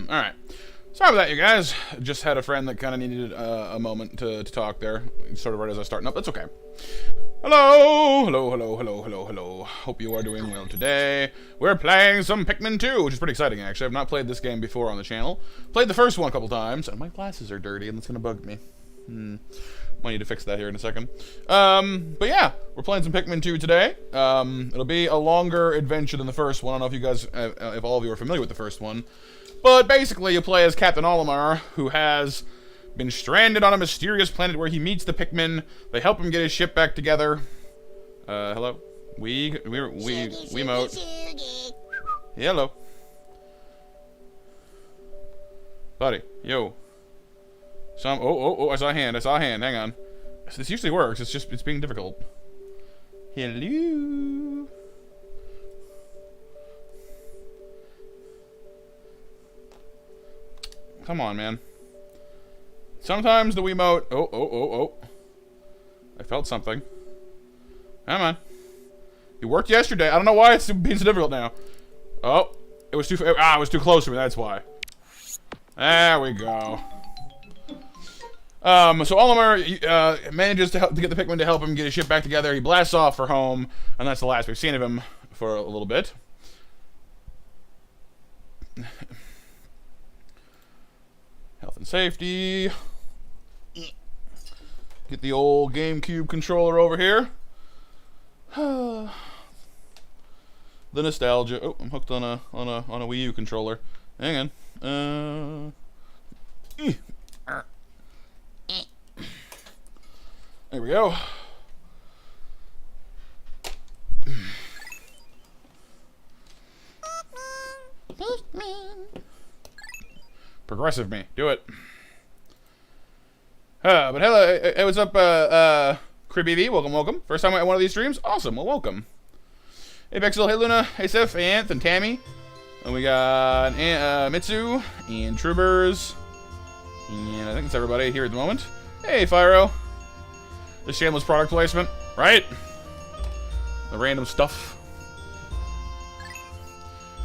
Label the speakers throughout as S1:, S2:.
S1: Alright. Sorry about that, you guys. Just had a friend that kind of needed a moment to talk there. Sort of right as I was starting up. That's okay. Hello! Hello, hello, hello, hello, hello. Hope you are doing well today. We're playing some Pikmin 2, which is pretty exciting, actually. I've not played this game before on the channel. Played the first one a couple times, and my glasses are dirty, and that's going to bug me. Might need to fix that here in a second. But yeah, we're playing some Pikmin 2 today. It'll be a longer adventure than the first one. I don't know if you guys, if all of you are familiar with the first one. But basically, you play as Captain Olimar, who has been stranded on a mysterious planet where he meets the Pikmin. They help him get his ship back together. Hello? Wiimote. Hello. Buddy, yo. Oh, I saw a hand, hang on. This usually works, it's being difficult. Hello? Come on, man. Sometimes the Wiimote... Oh. I felt something. Come on. It worked yesterday. I don't know why it's being so difficult now. Oh. It was too close to me, that's why. There we go. So Olimar manages to get the Pikmin to help him get his ship back together. He blasts off for home, and that's the last we've seen of him for a little bit. Health and safety. Get the old GameCube controller over here. The nostalgia. Oh, I'm hooked on a Wii U controller. Hang on. There we go. Progressive me. Do it. But hello, hey, what's up, Cribby V? Welcome. First time at one of these streams? Awesome, well, welcome. Hey, Bexel, hey, Luna, hey, Sif, hey, Anth, and Tammy. And we got Mitsu, and Troubers, and I think it's everybody here at the moment. Hey, Fyro. This shameless product placement, right? The random stuff.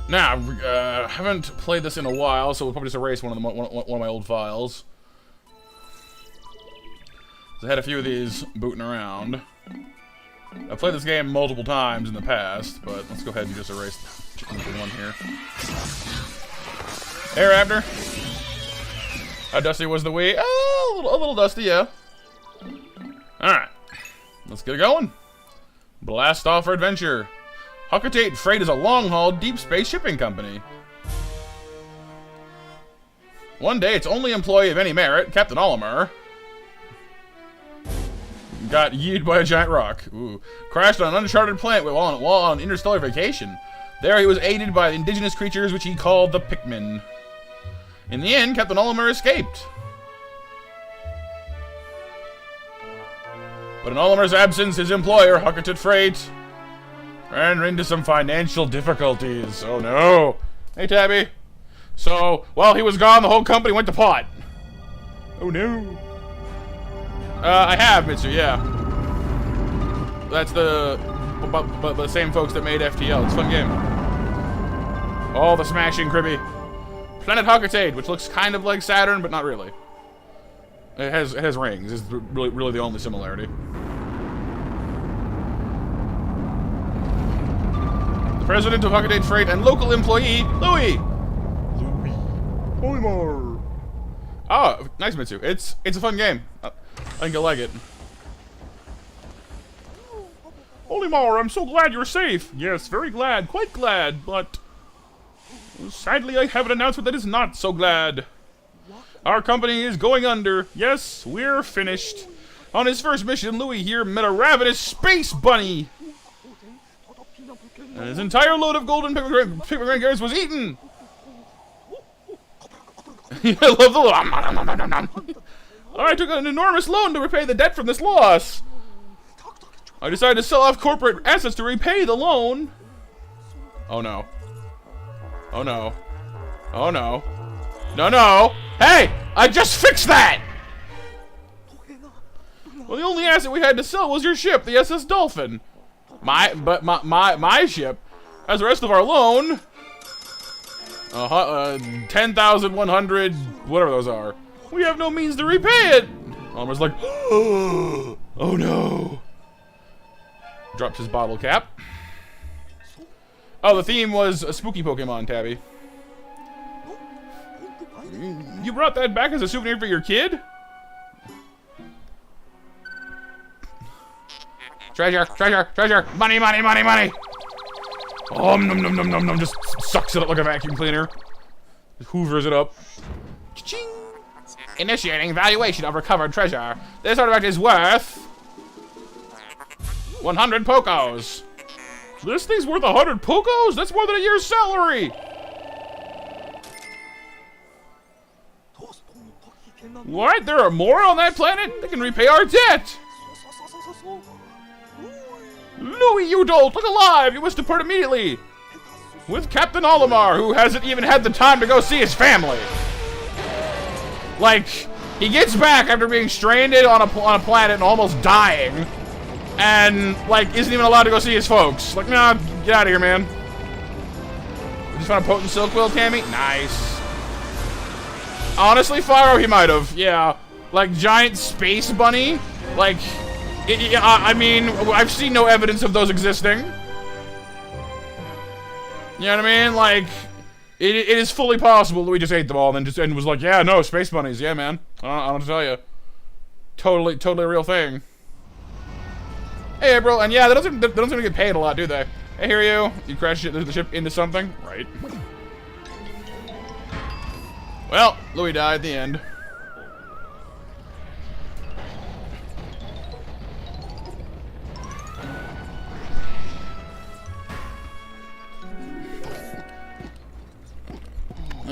S1: Now, haven't played this in a while, so we'll probably just erase one of my old files. I had a few of these booting around. I've played this game multiple times in the past, but let's go ahead and just erase one here. Hey, Raptor. How dusty was the Wii? Oh, a little dusty, yeah. Alright. Let's get it going. Blast off for adventure. Huckatate Freight is a long-haul, deep space shipping company. One day, its only employee of any merit, Captain Olimar, got yeeted by a giant rock. Ooh. Crashed on an uncharted planet while on interstellar vacation. There he was aided by indigenous creatures which he called the Pikmin. In the end, Captain Olimar escaped. But in Olimar's absence, his employer, Huckatate Freight, ran into some financial difficulties. Oh no. Hey, Tabby. So, while he was gone, the whole company went to pot. Oh no. I have, Mitsu, yeah. That's the same folks that made FTL. It's a fun game. Oh, the smashing Cribby. Planet Huckatate, which looks kind of like Saturn, but not really. It has rings. Is really the only similarity. The president of Huckatate Freight and local employee, Louie. Olimar. Oh, nice, Mitsu. It's a fun game. I think you'll like it. Olimar, I'm so glad you're safe. Yes, very glad, quite glad, but sadly I have an announcement that is not so glad. Our company is going under. Yes, we're finished. On his first mission, Louis here met a ravenous space bunny. And his entire load of golden Pikmin gears was eaten. I love the little... I took an enormous loan to repay the debt from this loss. I decided to sell off corporate assets to repay the loan. Oh no. Oh no. Oh no. No, no. Hey! I just fixed that! Well, the only asset we had to sell was your ship, the SS Dolphin. My ship, as the rest of our loan, 10,100, whatever those are. We have no means to repay it. Elmer's like, oh no. Drops his bottle cap. Oh, the theme was a spooky Pokemon, Tabby. You brought that back as a souvenir for your kid? Treasure, treasure, treasure. Money, money, money, money. Oh, num, num, num, num, num. Just sucks it up like a vacuum cleaner. Just hoovers it up. Cha-ching. Initiating valuation of recovered treasure. This artifact is worth 100 Pokos. This thing's worth 100 Pokos? That's more than a year's salary. What? There are more on that planet? They can repay our debt. Louis, you dolt, look alive! You must depart immediately! With Captain Olimar, who hasn't even had the time to go see his family! Like, he gets back after being stranded on a planet and almost dying, and, like, isn't even allowed to go see his folks. Like, nah, get out of here, man. You just found a potent Silkwill, Tammy? Nice. Honestly, Fyro, he might have, yeah. like, giant space bunny. Like, I mean, I've seen no evidence of those existing. You know what I mean? Like, it is fully possible that we just ate them all and was like, yeah, no, space bunnies, yeah, man. I don't tell you. Totally a real thing. Hey, April, and yeah, they don't seem to get paid a lot, do they? Hey, here you crashed the ship into something? Right. Well, Louis died at the end.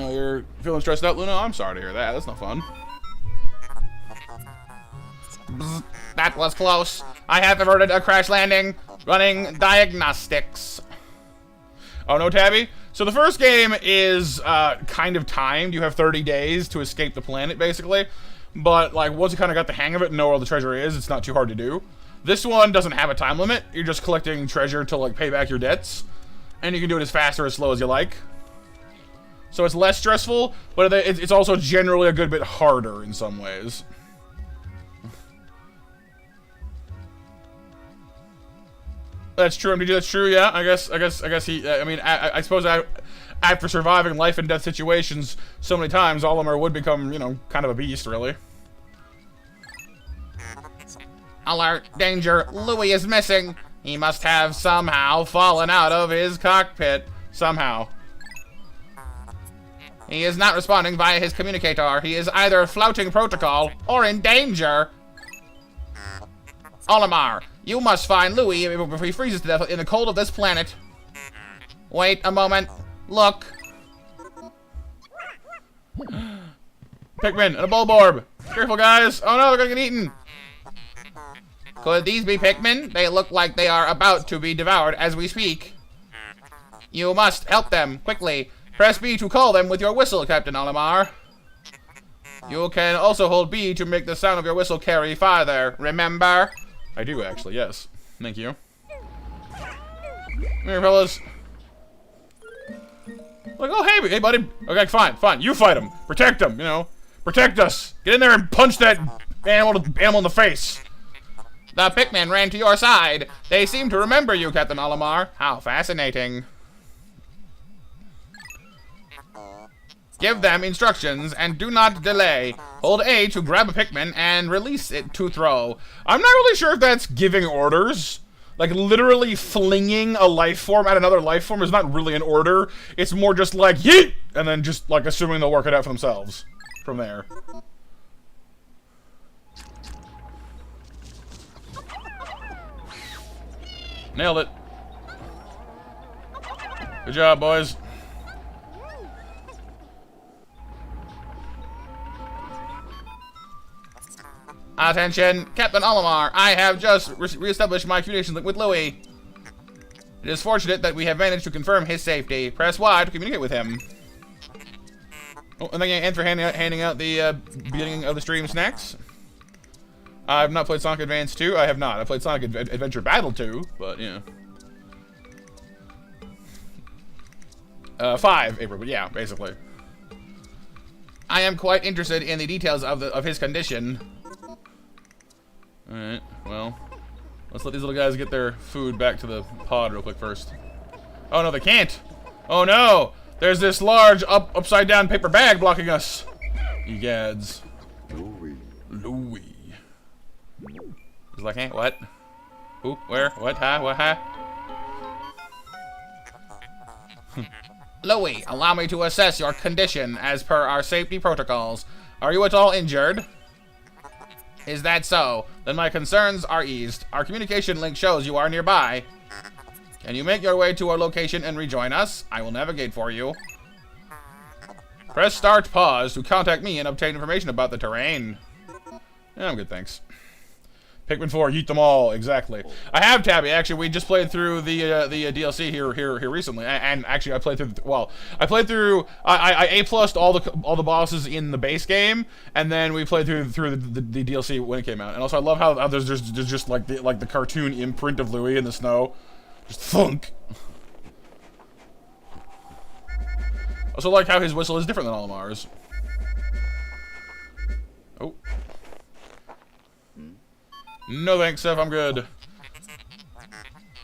S1: Oh, you're feeling stressed out, Luna? I'm sorry to hear that. That's not fun.
S2: That was close. I have averted a crash landing. Running diagnostics.
S1: Oh, no, Tabby? So the first game is kind of timed. You have 30 days to escape the planet, basically. But, like, once you kind of got the hang of it and know where all the treasure is, it's not too hard to do. This one doesn't have a time limit. You're just collecting treasure to, like, pay back your debts. And you can do it as fast or as slow as you like. So it's less stressful, but it's also generally a good bit harder in some ways. That's true, MDG, that's true, yeah. I guess he, I mean, I suppose after surviving life and death situations so many times, Olimar would become, you know, kind of a beast, really.
S2: Alert, danger, Louis is missing. He must have somehow fallen out of his cockpit. Somehow. He is not responding via his communicator. He is either flouting protocol or in danger. Olimar, you must find Louis before he freezes to death in the cold of this planet. Wait a moment. Look.
S1: Pikmin and a Bulborb. Careful, guys. Oh no, they're gonna get eaten.
S2: Could these be Pikmin? They look like they are about to be devoured as we speak. You must help them, quickly. Press B to call them with your whistle, Captain Olimar. You can also hold B to make the sound of your whistle carry farther, remember?
S1: I do, actually, yes. Thank you. Come here, fellas. Like, oh, hey, buddy. Okay, fine. You fight him. Protect him, you know. Protect us. Get in there and punch that animal in the face.
S2: The Pikmin ran to your side. They seem to remember you, Captain Olimar. How fascinating. Give them instructions and do not delay. Hold A to grab a Pikmin and release it to throw.
S1: I'm not really sure if that's giving orders. Like, literally flinging a life form at another life form is not really an order. It's more just like, yeet! And then just, like, assuming they'll work it out for themselves from there. Nailed it. Good job, boys.
S2: Attention, Captain Olimar, I have just re-established my communication link with Louis. It is fortunate that we have managed to confirm his safety. Press Y to communicate with him.
S1: Oh, and thank you, Anne, for handing out the beginning of the stream snacks. I've not played Sonic Advance 2. I have not. I played Sonic Adventure Battle 2, but, you know. 5, April, but yeah, basically.
S2: I am quite interested in the details of his condition.
S1: Alright, well, let's let these little guys get their food back to the pod real quick first. Oh no, they can't! Oh no! There's this large upside down paper bag blocking us! Egads. Louis. He's like, hey, what? Who? Where? What? Huh? What? Huh?
S2: Louis, allow me to assess your condition as per our safety protocols. Are you at all injured? Is that so? Then my concerns are eased. Our communication link shows you are nearby. Can you make your way to our location and rejoin us? I will navigate for you. Press start pause to contact me and obtain information about the terrain.
S1: Yeah, I'm good, thanks. Pikmin 4, yeet them all, exactly. I have, Tabby, actually, we just played through the DLC here recently, and actually I played through, I A-plussed all the bosses in the base game, and then we played through the DLC when it came out. And also I love how there's just like the cartoon imprint of Louis in the snow. Just thunk. Also like how his whistle is different than Olimar's. Oh. No thanks, Seth. I'm good.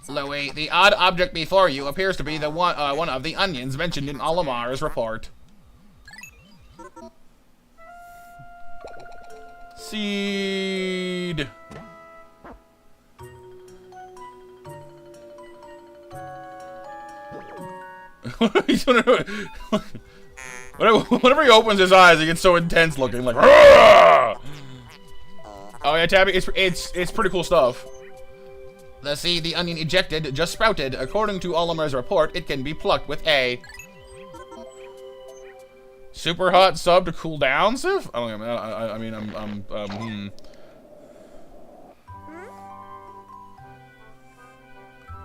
S2: Louis, the odd object before you appears to be the one of the onions mentioned in Olimar's report.
S1: Seed. Whenever he opens his eyes, he gets so intense looking, like. Argh! Oh yeah, Tabby, it's pretty cool stuff.
S2: The seed the onion ejected just sprouted. According to Olimar's report, it can be plucked with a
S1: super hot sub to cool down, Sif? I don't know. I mean, I'm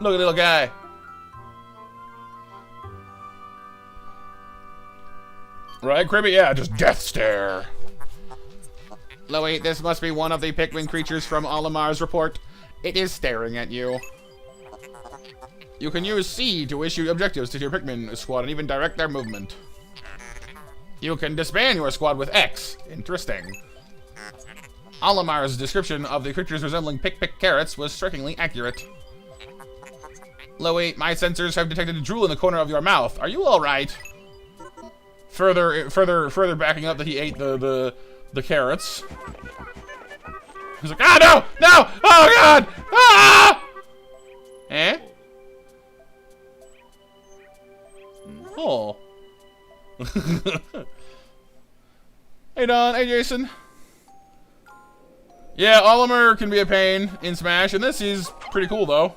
S2: Look at the little guy.
S1: Right, Cribby? Yeah, just death stare.
S2: Louis, this must be one of the Pikmin creatures from Olimar's report. It is staring at you. You can use C to issue objectives to your Pikmin squad and even direct their movement. You can disband your squad with X. Interesting. Olimar's description of the creatures resembling pick carrots was strikingly accurate. Louis, my sensors have detected a drool in the corner of your mouth. Are you all right?
S1: Further backing up that he ate the carrots. He's like, ah, no! Oh, God! Ah!
S2: Eh?
S1: Oh. Hey, Don. Hey, Jason. Yeah, Olimar can be a pain in Smash, and this is pretty cool, though.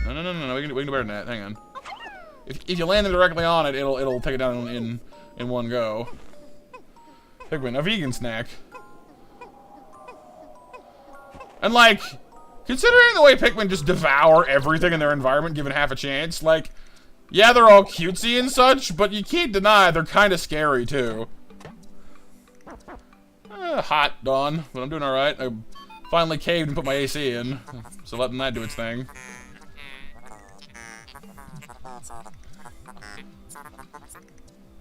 S1: No. We can do better than that. Hang on. If you land them directly on it, it'll take it down in one go. Pikmin, a vegan snack. And like, considering the way Pikmin just devour everything in their environment given half a chance, like, yeah, they're all cutesy and such, but you can't deny they're kind of scary too. Hot, Dawn, but I'm doing alright. I finally caved and put my AC in, so letting that do its thing.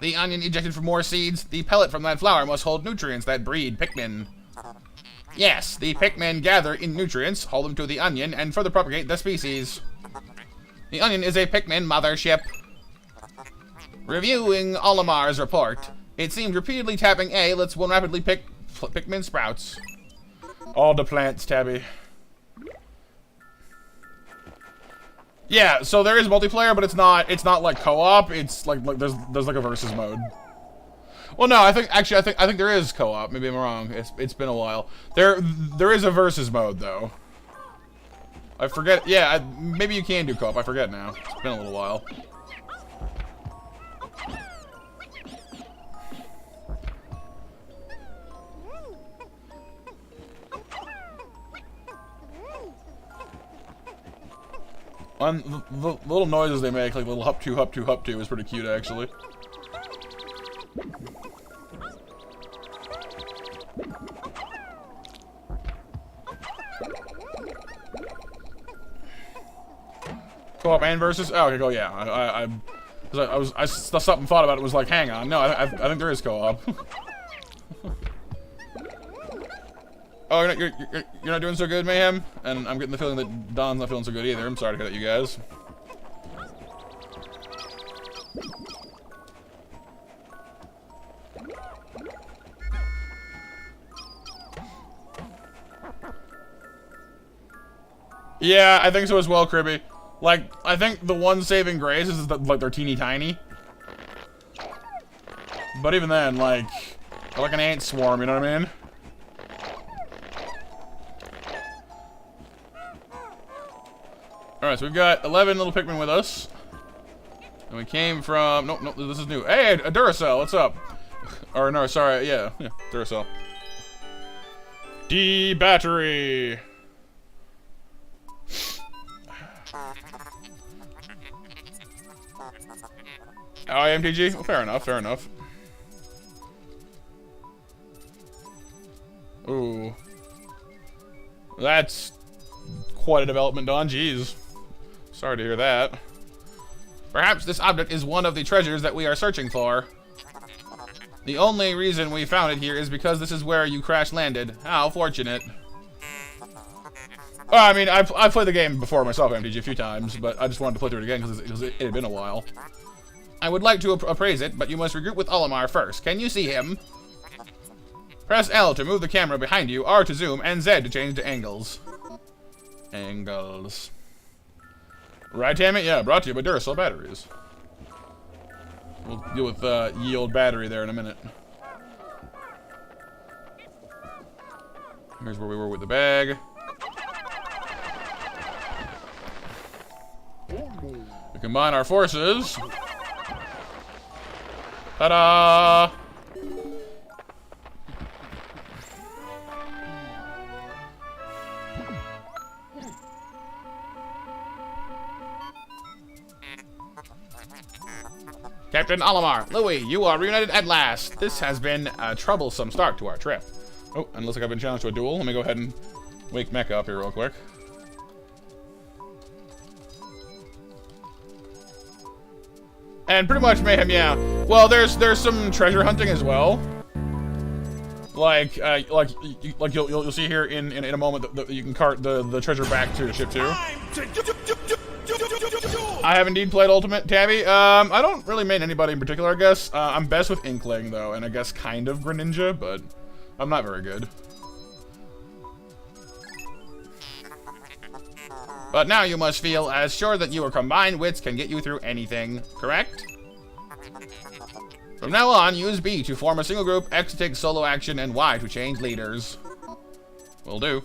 S2: The onion ejected from more seeds. The pellet from that flower must hold nutrients that breed Pikmin. Yes, the Pikmin gather in nutrients, hold them to the onion, and further propagate the species. The onion is a Pikmin mothership. Reviewing Olimar's report, it seemed repeatedly tapping A lets one rapidly pick Pikmin sprouts.
S1: All the plants, Tabby. Yeah, so there is multiplayer, but it's not like co-op. It's like there's like a versus mode. Well, no, I think there is co-op. Maybe I'm wrong. It's been a while. There is a versus mode though. I forget. Yeah, maybe you can do co-op. I forget now. It's been a little while. And the little noises they make, like little hup two, is pretty cute actually. Co-op and versus? Oh, okay, go, yeah. I something thought about it was like, hang on, no, I think there is co-op. Oh, you're not doing so good, Mayhem? And I'm getting the feeling that Don's not feeling so good either. I'm sorry to hear that, you guys. Yeah, I think so as well, Cribby. Like, I think the one saving grace is that, like, they're teeny tiny. But even then, like, they're like an ant swarm, you know what I mean? Alright, so we've got 11 little Pikmin with us. And we came from... Nope, this is new. Hey, a Duracell, what's up? Or, no, sorry, yeah, Duracell. D-battery! Oh, MTG? Well, fair enough. Ooh. That's quite a development, Don. Jeez. Sorry to hear that. Perhaps this object is one of the treasures that we are searching for. The only reason we found it here is because this is where you crash landed. How fortunate. Well, I mean, I've played the game before myself, MTG, a few times, but I just wanted to play through it again because it had been a while. I would like to appraise it, but you must regroup with Olimar first. Can you see him? Press L to move the camera behind you, R to zoom, and Z to change to angles. Angles. Right, damn it? Yeah, brought to you by Duracell batteries. We'll deal with yield battery there in a minute. Here's where we were with the bag. We combine our forces. Ta-da! Captain Olimar, Louis, you are reunited at last. This has been a troublesome start to our trip. Oh, and looks like I've been challenged to a duel. Let me go ahead and wake Mecha up here real quick. And pretty much Mayhem, yeah. Well, there's some treasure hunting as well. Like you'll see here in a moment that you can cart the treasure back to ship 2. I have indeed played Ultimate, Tabby. I don't really main anybody in particular, I guess. I'm best with Inkling, though, and I guess kind of Greninja, but I'm not very good. But now you must feel as sure that your combined wits can get you through anything, correct? From now on, use B to form a single group, X to take solo action, and Y to change leaders. Will do.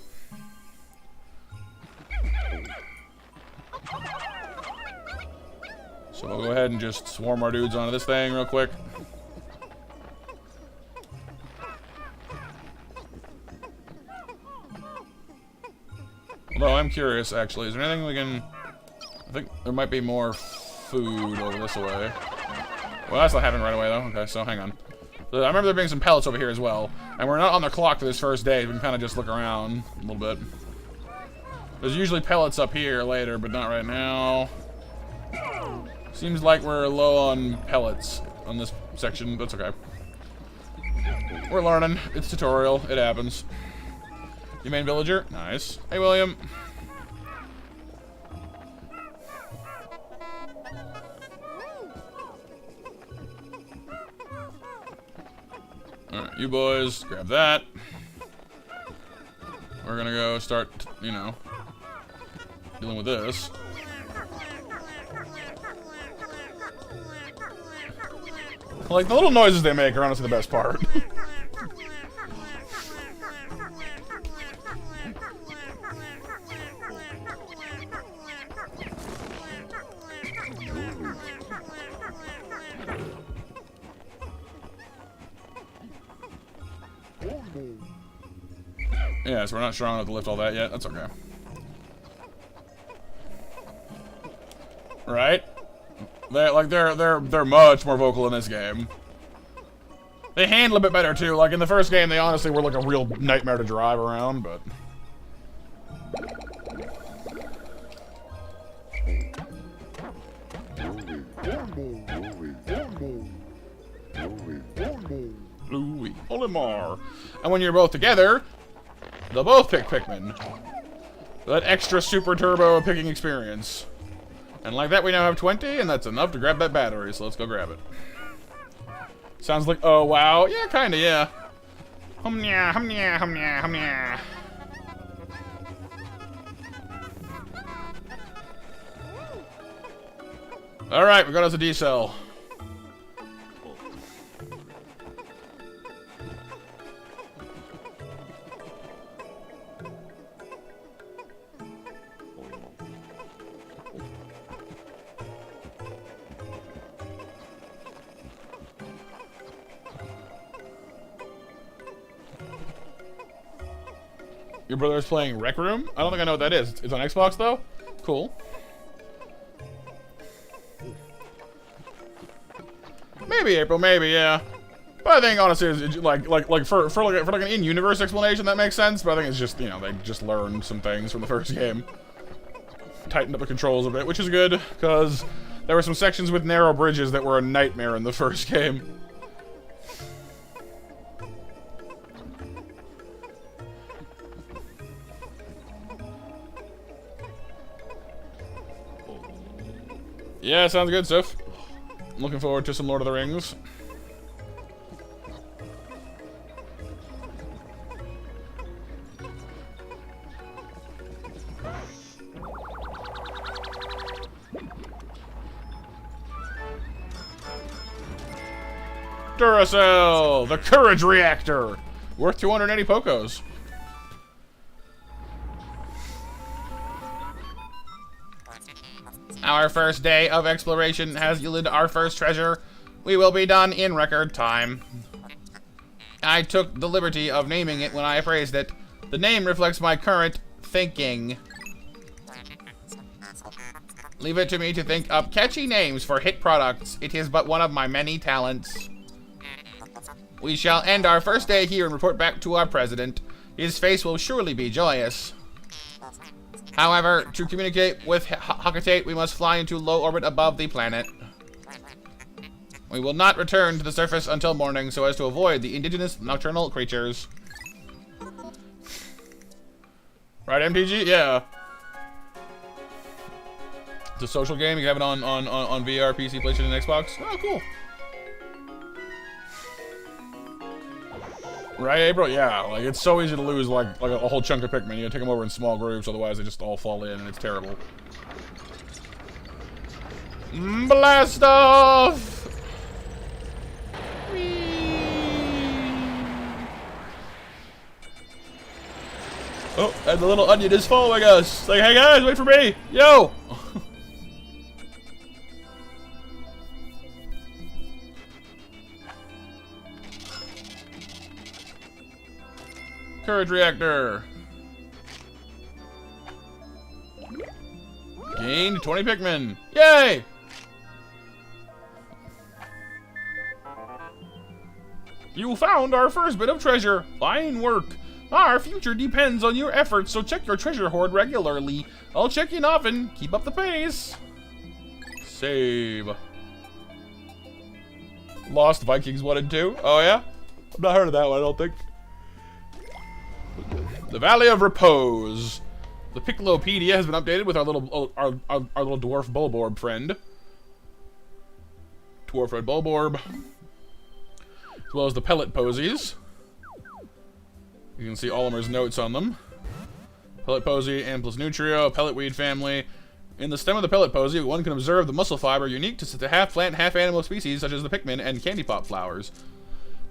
S1: So we'll go ahead and just swarm our dudes onto this thing real quick. Although I'm curious, actually, is there anything we can... I think there might be more food over this way. Well, that's not happening right away, though. Okay, so hang on. I remember there being some pellets over here as well. And we're not on the clock for this first day. We can kind of just look around a little bit. There's usually pellets up here later, but not right now. Seems like we're low on pellets on this section, but it's okay. We're learning. It's tutorial. It happens. You main villager? Nice. Hey, William. Alright, you boys, grab that. We're gonna go start, you know, dealing with this. Like, the little noises they make are honestly the best part. Yeah, so we're not strong enough to lift all that yet. That's okay. Right? They're much more vocal in this game. They handle a bit better too. Like in the first game, they honestly were like a real nightmare to drive around, but Louis, Olimar. And when you're both together, they'll both pick Pikmin. That extra super turbo picking experience. And like that, we now have 20, and that's enough to grab that battery, so let's go grab it. Sounds like, oh wow, yeah, kinda, yeah. Humnya, humnya, humnya, humnya. Alright, we got us a D cell. Your brother's playing Rec Room? I don't think I know what that is. It's on Xbox, though? Cool. Maybe, April, maybe, yeah. But I think, honestly, it's like for like an in-universe explanation, that makes sense. But I think it's just, you know, they just learned some things from the first game. Tightened up the controls a bit, which is good, because there were some sections with narrow bridges that were a nightmare in the first game. Yeah, sounds good, Sif. I'm looking forward to some Lord of the Rings. Duracell, the Courage Reactor, worth 280 Pokos.
S2: Our first day of exploration has yielded our first treasure. We will be done in record time. I took the liberty of naming it when I appraised it. The name reflects my current thinking. Leave it to me to think up catchy names for hit products. It is but one of my many talents. We shall end our first day here and report back to our president. His face will surely be joyous. However, to communicate with Hakatate, we must fly into low orbit above the planet. We will not return to the surface until morning so as to avoid the indigenous nocturnal creatures.
S1: Right, MTG? Yeah. It's a social game. You can have it on VR, PC, PlayStation, and Xbox. Oh, cool. Right, April? Yeah, like, it's so easy to lose, like a whole chunk of Pikmin. You gotta take them over in small groups, otherwise they just all fall in, and it's terrible. Blast off! Oh, and the little onion is following us. Like, hey guys, wait for me! Yo! Courage Reactor. Gained 20 Pikmin. Yay! You found our first bit of treasure. Fine work. Our future depends on your efforts, so check your treasure hoard regularly. I'll check in often. Keep up the pace. Save. Lost Vikings 1 and 2. Oh yeah? I've not heard of that one, I don't think. The Valley of Repose. The Piccolopedia has been updated with our little dwarf Bulborb friend. Dwarf Red Bulborb. As well as the pellet posies. You can see Olimer's notes on them. Pellet posy and plus Nutrio, pellet weed family. In the stem of the pellet posy, one can observe the muscle fiber unique to half plant, half animal species such as the Pikmin and candy pop flowers.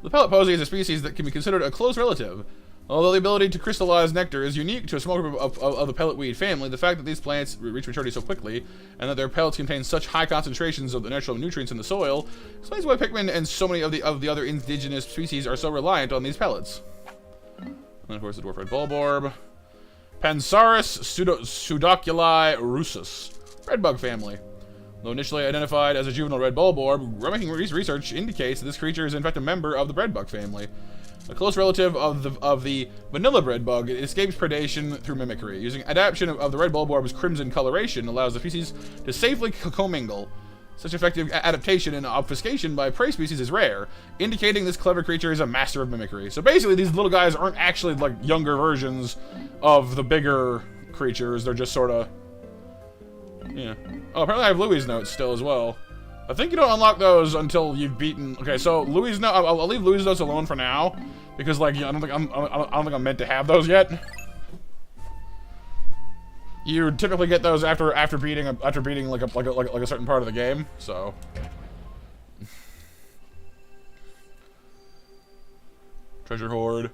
S1: The pellet posy is a species that can be considered a close relative. Although the ability to crystallize nectar is unique to a small group of the pellet weed family, the fact that these plants reach maturity so quickly, and that their pellets contain such high concentrations of the natural nutrients in the soil, explains why Pikmin and so many of the other indigenous species are so reliant on these pellets. And of course the dwarf red bulborb. Pansaurus pseudoculi russus. Redbug family. Though initially identified as a juvenile red bulborb, making research indicates that this creature is in fact a member of the breadbug family. A close relative of the vanilla breadbug, it escapes predation through mimicry. Using adaptation of the red bulborb's crimson coloration allows the species to safely commingle. Such effective adaptation and obfuscation by prey species is rare, indicating this clever creature is a master of mimicry. So basically, these little guys aren't actually like younger versions of the bigger creatures. They're just sort of, yeah. Oh, apparently I have Louie's notes still as well. I think you don't unlock those until you've beaten. Okay, so Louie's note. I'll leave Louie's notes alone for now because, like, I don't think I'm meant to have those yet. You typically get those after beating like a certain part of the game. So. Treasure hoard.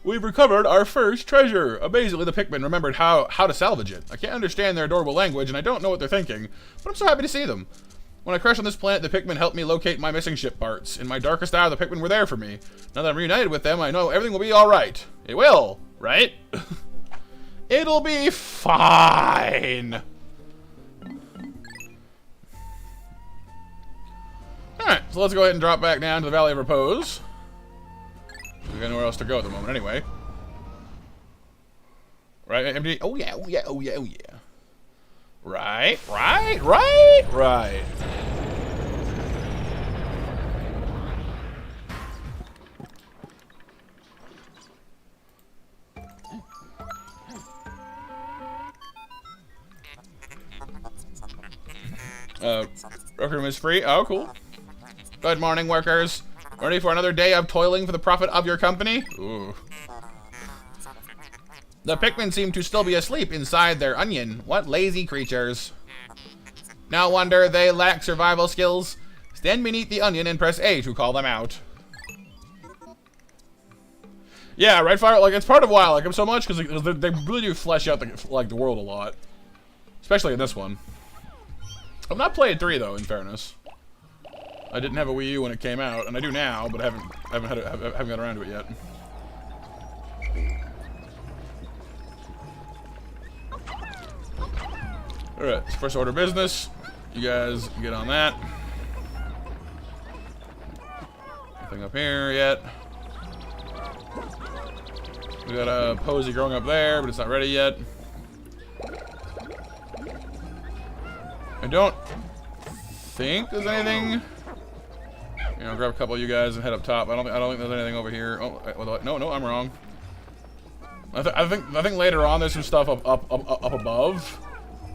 S1: We've recovered our first treasure. Amazingly, the Pikmin remembered how to salvage it. I can't understand their adorable language, and I don't know what they're thinking, but I'm so happy to see them. When I crashed on this planet, the Pikmin helped me locate my missing ship parts. In my darkest hour, the Pikmin were there for me. Now that I'm reunited with them, I know everything will be alright. It will, right? It'll be fine. Alright, so let's go ahead and drop back down to the Valley of Repose. We got nowhere else to go at the moment, anyway. Right, MD? Oh yeah, oh yeah, oh yeah, oh yeah. Right. Workroom is free. Oh, cool. Good morning, workers. Ready for another day of toiling for the profit of your company? Ooh. The Pikmin seem to still be asleep inside their onion. What lazy creatures. No wonder they lack survival skills. Stand beneath the onion and press A to call them out. Yeah, right, Fire. Like, it's part of why I like them so much, because they really do flesh out the world a lot. Especially in this one. I've not played 3, though, in fairness. I didn't have a Wii U when it came out, and I do now, but I haven't got around to it yet. Alright, first order of business. You guys get on that. Nothing up here yet. We got a Posy growing up there, but it's not ready yet. I don't think there's anything. You know, grab a couple of you guys and head up top. I don't think there's anything over here. Oh, no, I'm wrong. I think later on there's some stuff up above,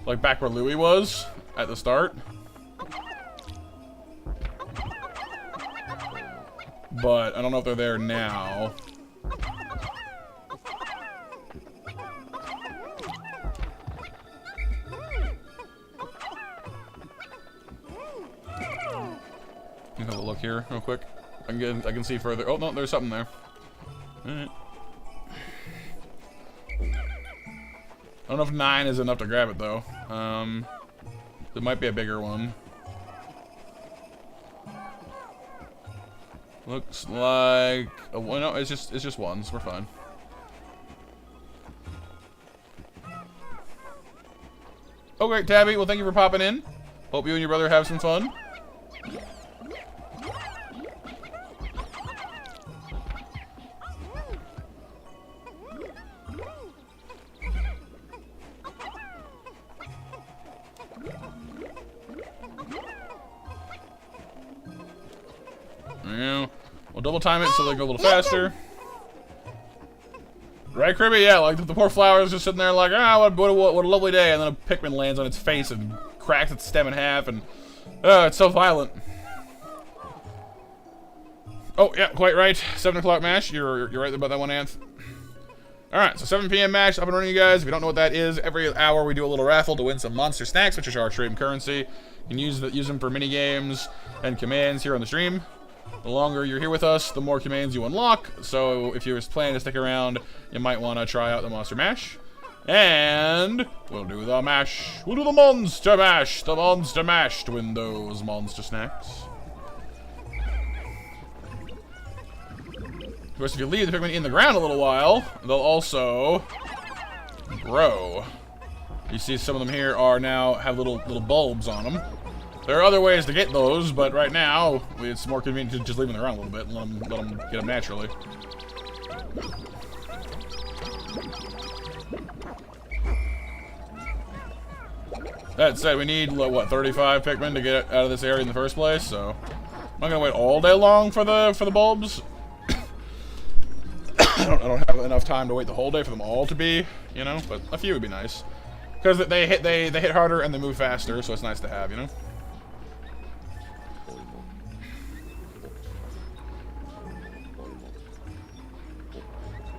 S1: like back where Louie was at the start. But I don't know if they're there now. Let me have a look here real quick. I can see further. Oh no, there's something there. Alright. I don't know if 9 is enough to grab it though. There might be a bigger one. Looks like no, it's just ones. We're fine. Oh great, Tabby. Well, thank you for popping in. Hope you and your brother have some fun. Yeah, we'll double time it so they go a little faster. Right, Kirby? Yeah, like the poor flower is just sitting there like, ah, what a lovely day, and then a Pikmin lands on its face and cracks its stem in half, and it's so violent. Oh yeah, quite right. 7 o'clock mash. You're right about that one, Anth. All right, so 7 p.m. mash up and running, you guys. If you don't know what that is, every hour we do a little raffle to win some monster snacks, which is our stream currency. You can use them for mini games and commands here on the stream. The longer you're here with us, the more commands you unlock. So if you're planning to stick around, you might want to try out the Monster Mash. And we'll do the mash. We'll do the Monster Mash. The Monster Mash to win those monster snacks. Of course, if you leave the Pikmin in the ground a little while, they'll also grow. You see some of them here have little bulbs on them. There are other ways to get those, but right now it's more convenient to just leave them around a little bit and let them get them naturally. That said, we need what 35 Pikmin to get out of this area in the first place, so I'm not gonna wait all day long for the bulbs. I don't have enough time to wait the whole day for them all to be, you know, but a few would be nice because they hit harder and they move faster, so it's nice to have, you know.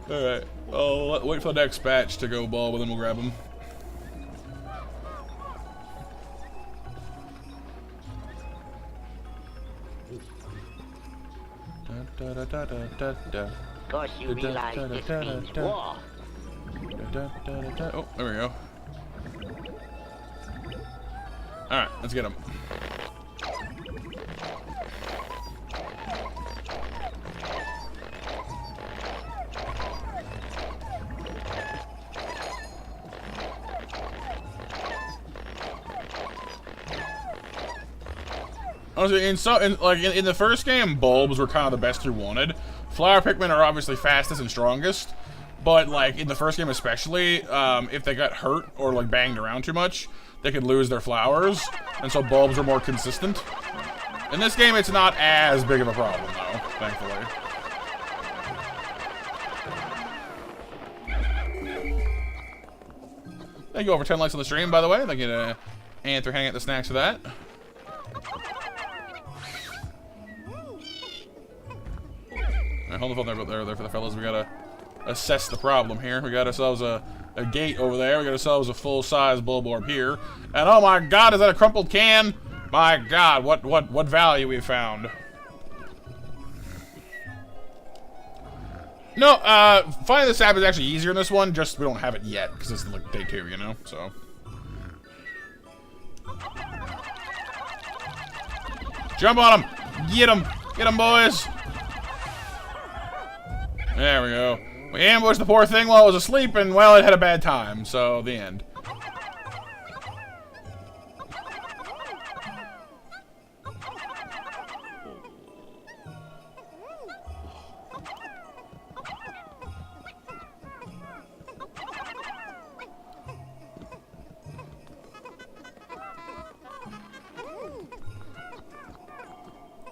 S1: Alright, I'll wait for the next batch to go bulb and then we'll grab them.
S3: Of course, you realize this means war.
S1: Oh, there we go. Alright, let's get them. Honestly, in the first game, bulbs were kind of the best you wanted. Flower Pikmin are obviously fastest and strongest, but like in the first game especially, if they got hurt or like banged around too much, they could lose their flowers, and so bulbs are more consistent. In this game, it's not as big of a problem though, thankfully. Thank you all for 10 likes on the stream, by the way. Thank you to Anth for hanging out the snacks for that. hold the phone there for the fellas. We gotta assess the problem here. We got ourselves a gate over there. We got ourselves a full-size bulborb here. And oh my god, is that a crumpled can? My god, what value we found. No, finding the sap is actually easier in this one, just we don't have it yet, because it's like day 2, you know, so. Jump on him! Get him! Get him, boys! There we go. We ambushed the poor thing while it was asleep, and, well, it had a bad time, so the end.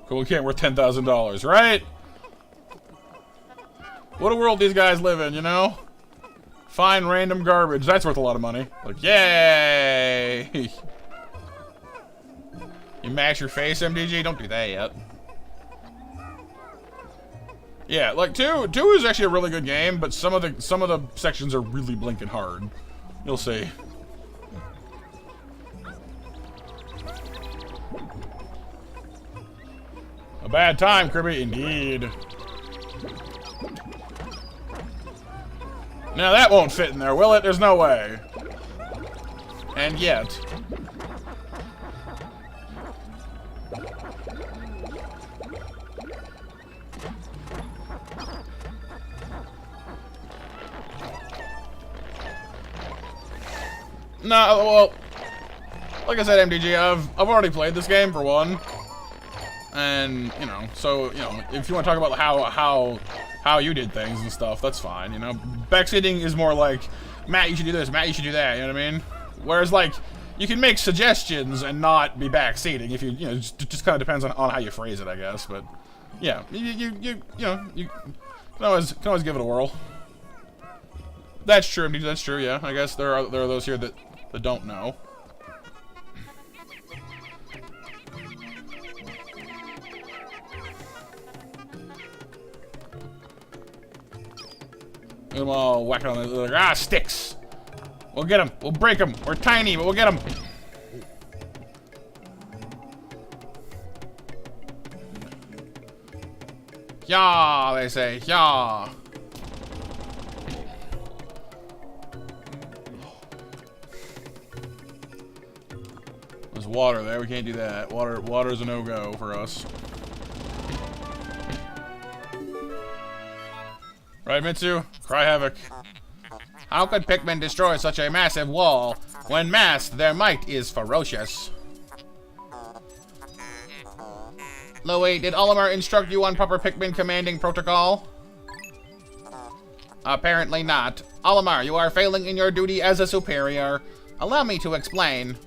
S1: Cool, can't worth $10,000, right? What a world these guys live in, you know? Find random garbage. That's worth a lot of money. Like, yay! You mash your face, MDG? Don't do that yet. Yeah, like 2 is actually a really good game, but some of the sections are really blinking hard. You'll see. A bad time, Kirby, indeed. Now that won't fit in there, will it? There's no way. And yet. No, well, like I said, MDG, I've already played this game for one. And, you know, so, you know, if you want to talk about how you did things and stuff, that's fine, you know. Backseating is more like, Matt, you should do this, Matt, you should do that, you know what I mean? Whereas, like, you can make suggestions and not be backseating if you know, just kind of depends on how you phrase it, I guess, but, yeah, you know, you can always give it a whirl. That's true, MD, that's true, yeah, I guess there are those here that don't know. Get them all whack on the sticks. We'll get them. We'll break them. We're tiny, but we'll get them. Yeah, they say. Yeah. There's water there. We can't do that. Water's a no-go for us. Right, Mitsu? Cry havoc. How could Pikmin destroy such a massive wall? When massed, their might is ferocious. Louie, did Olimar instruct you on proper Pikmin commanding protocol? Apparently not. Olimar, you are failing in your duty as a superior. Allow me to explain.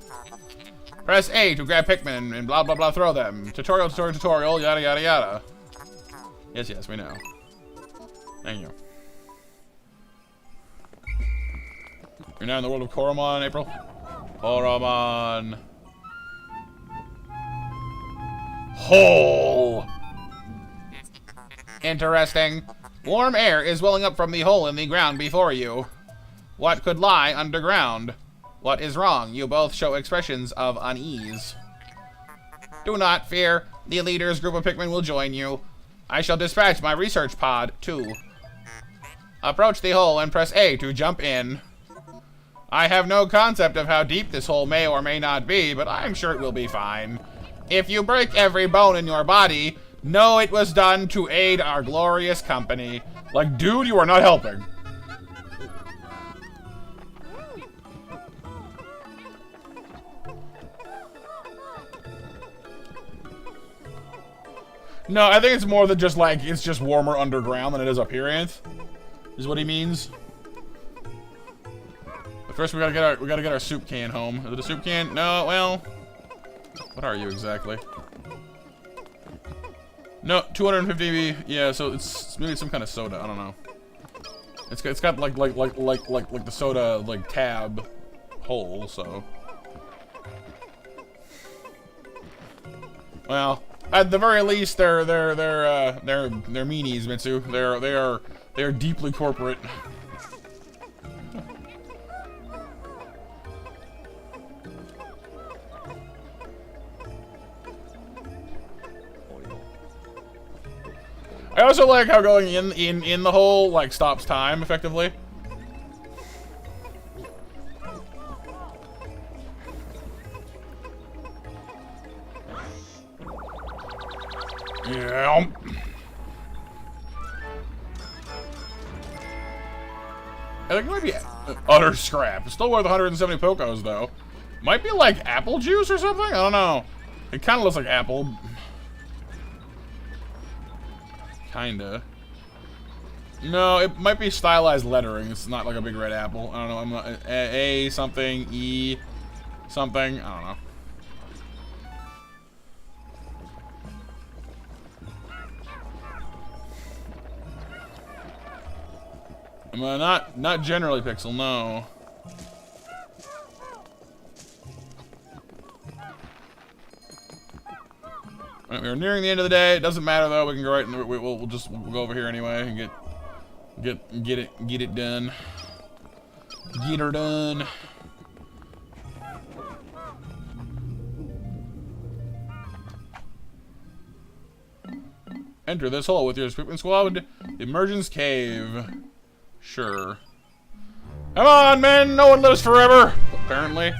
S1: Press A to grab Pikmin and blah blah blah throw them. Tutorial, yada yada yada. Yes, we know. Thank you. You're now in the world of Koromon, April? Koromon. Hole! Interesting. Warm air is welling up from the hole in the ground before you. What could lie underground? What is wrong? You both show expressions of unease. Do not fear. The leader's group of Pikmin will join you. I shall dispatch my research pod, too. Approach the hole and press A to jump in. I have no concept of how deep this hole may or may not be, but I'm sure it will be fine. If you break every bone in your body, know it was done to aid our glorious company. Like, dude, you are not helping. No, I think it's more than just like, it's just warmer underground than it is up here, Anth. Is what he means. But first we gotta get our soup can home. Is it a soup can? No, well. What are you exactly? No, 250. Yeah, so it's maybe some kind of soda. I don't know. It's got like the soda like tab hole. So. Well,
S2: At the very least, they're meanies, Mitsu. They are deeply corporate. I also like how going in the hole like stops time effectively. Yeah. I think it might be utter scrap. It's still worth 170 Pokos though. Might be like apple juice or something? I don't know. It kind of looks like apple. Kinda. No, it might be stylized lettering. It's not like a big red apple. I don't know. I'm not A something, E something. I don't know. Not generally Pixel, no. Alright, we're nearing the end of the day. It doesn't matter though. We can go right and we'll go over here anyway and get it done. Get her done. Enter this hole with your Pikmin squad. Emergence cave. Sure. Come on, men! No one lives forever! Apparently.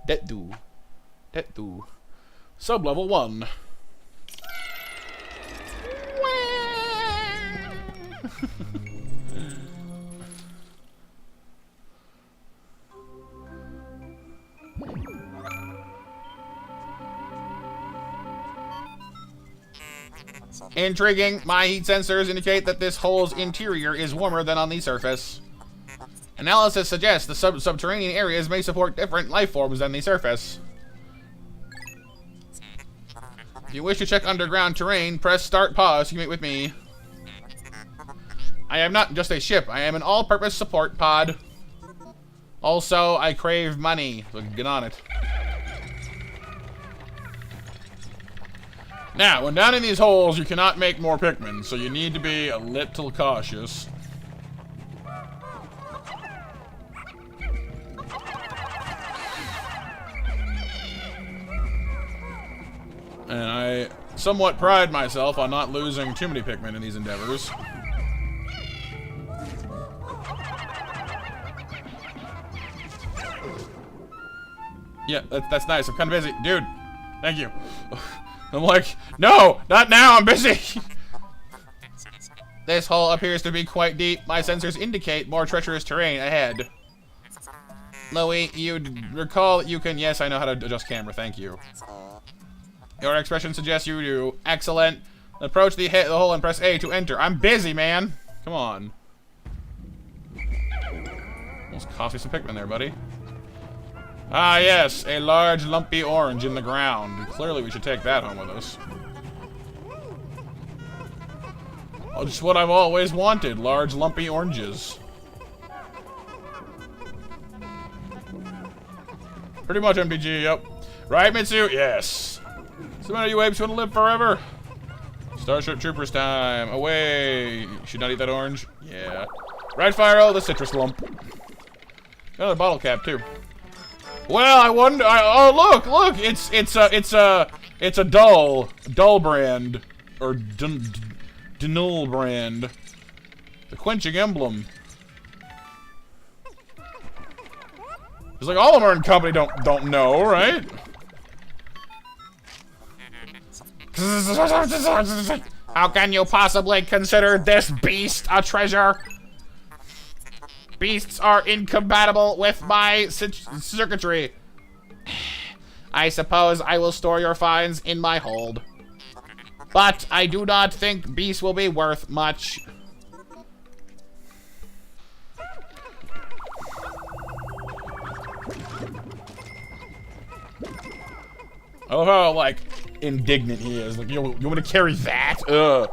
S2: That do. Sub-level 1. Intriguing. My heat sensors indicate that this hole's interior is warmer than on the surface. Analysis suggests the subterranean areas may support different life forms than the surface. If you wish to check underground terrain, press start pause to commute with me. I am not just a ship. I am an all-purpose support pod. Also, I crave money. So get on it. Now, when down in these holes, you cannot make more Pikmin, so you need to be a little cautious. And I somewhat pride myself on not losing too many Pikmin in these endeavors. Yeah, that's nice. I'm kind of busy. Dude, thank you. I'm like, no, not now, I'm busy. This hole appears to be quite deep. My sensors indicate more treacherous terrain ahead. Louie, you recall that you can... Yes, I know how to adjust camera, thank you. Your expression suggests you do. Excellent. Approach the hole and press A to enter. I'm busy, man. Come on. Almost cost me some Pikmin there, buddy. Ah, yes. A large, lumpy orange in the ground. Clearly, we should take that home with us. Oh, just what I've always wanted. Large, lumpy oranges. Pretty much MPG, yep. Right, Mitsu? Yes. So many of you apes want to live forever. Starship Troopers time. Away. Should not eat that orange. Yeah. Right, Fyro, the citrus lump. Another bottle cap, too. Well, I wonder. Oh, look! It's a dull brand, or Denul brand. The quenching emblem. It's like all of them are in company. Don't know, right? How can you possibly consider this beast a treasure? Beasts are incompatible with my circuitry. I suppose I will store your finds in my hold. But I do not think beasts will be worth much. I love how, like, indignant he is. Like, you want me to carry that? Ugh.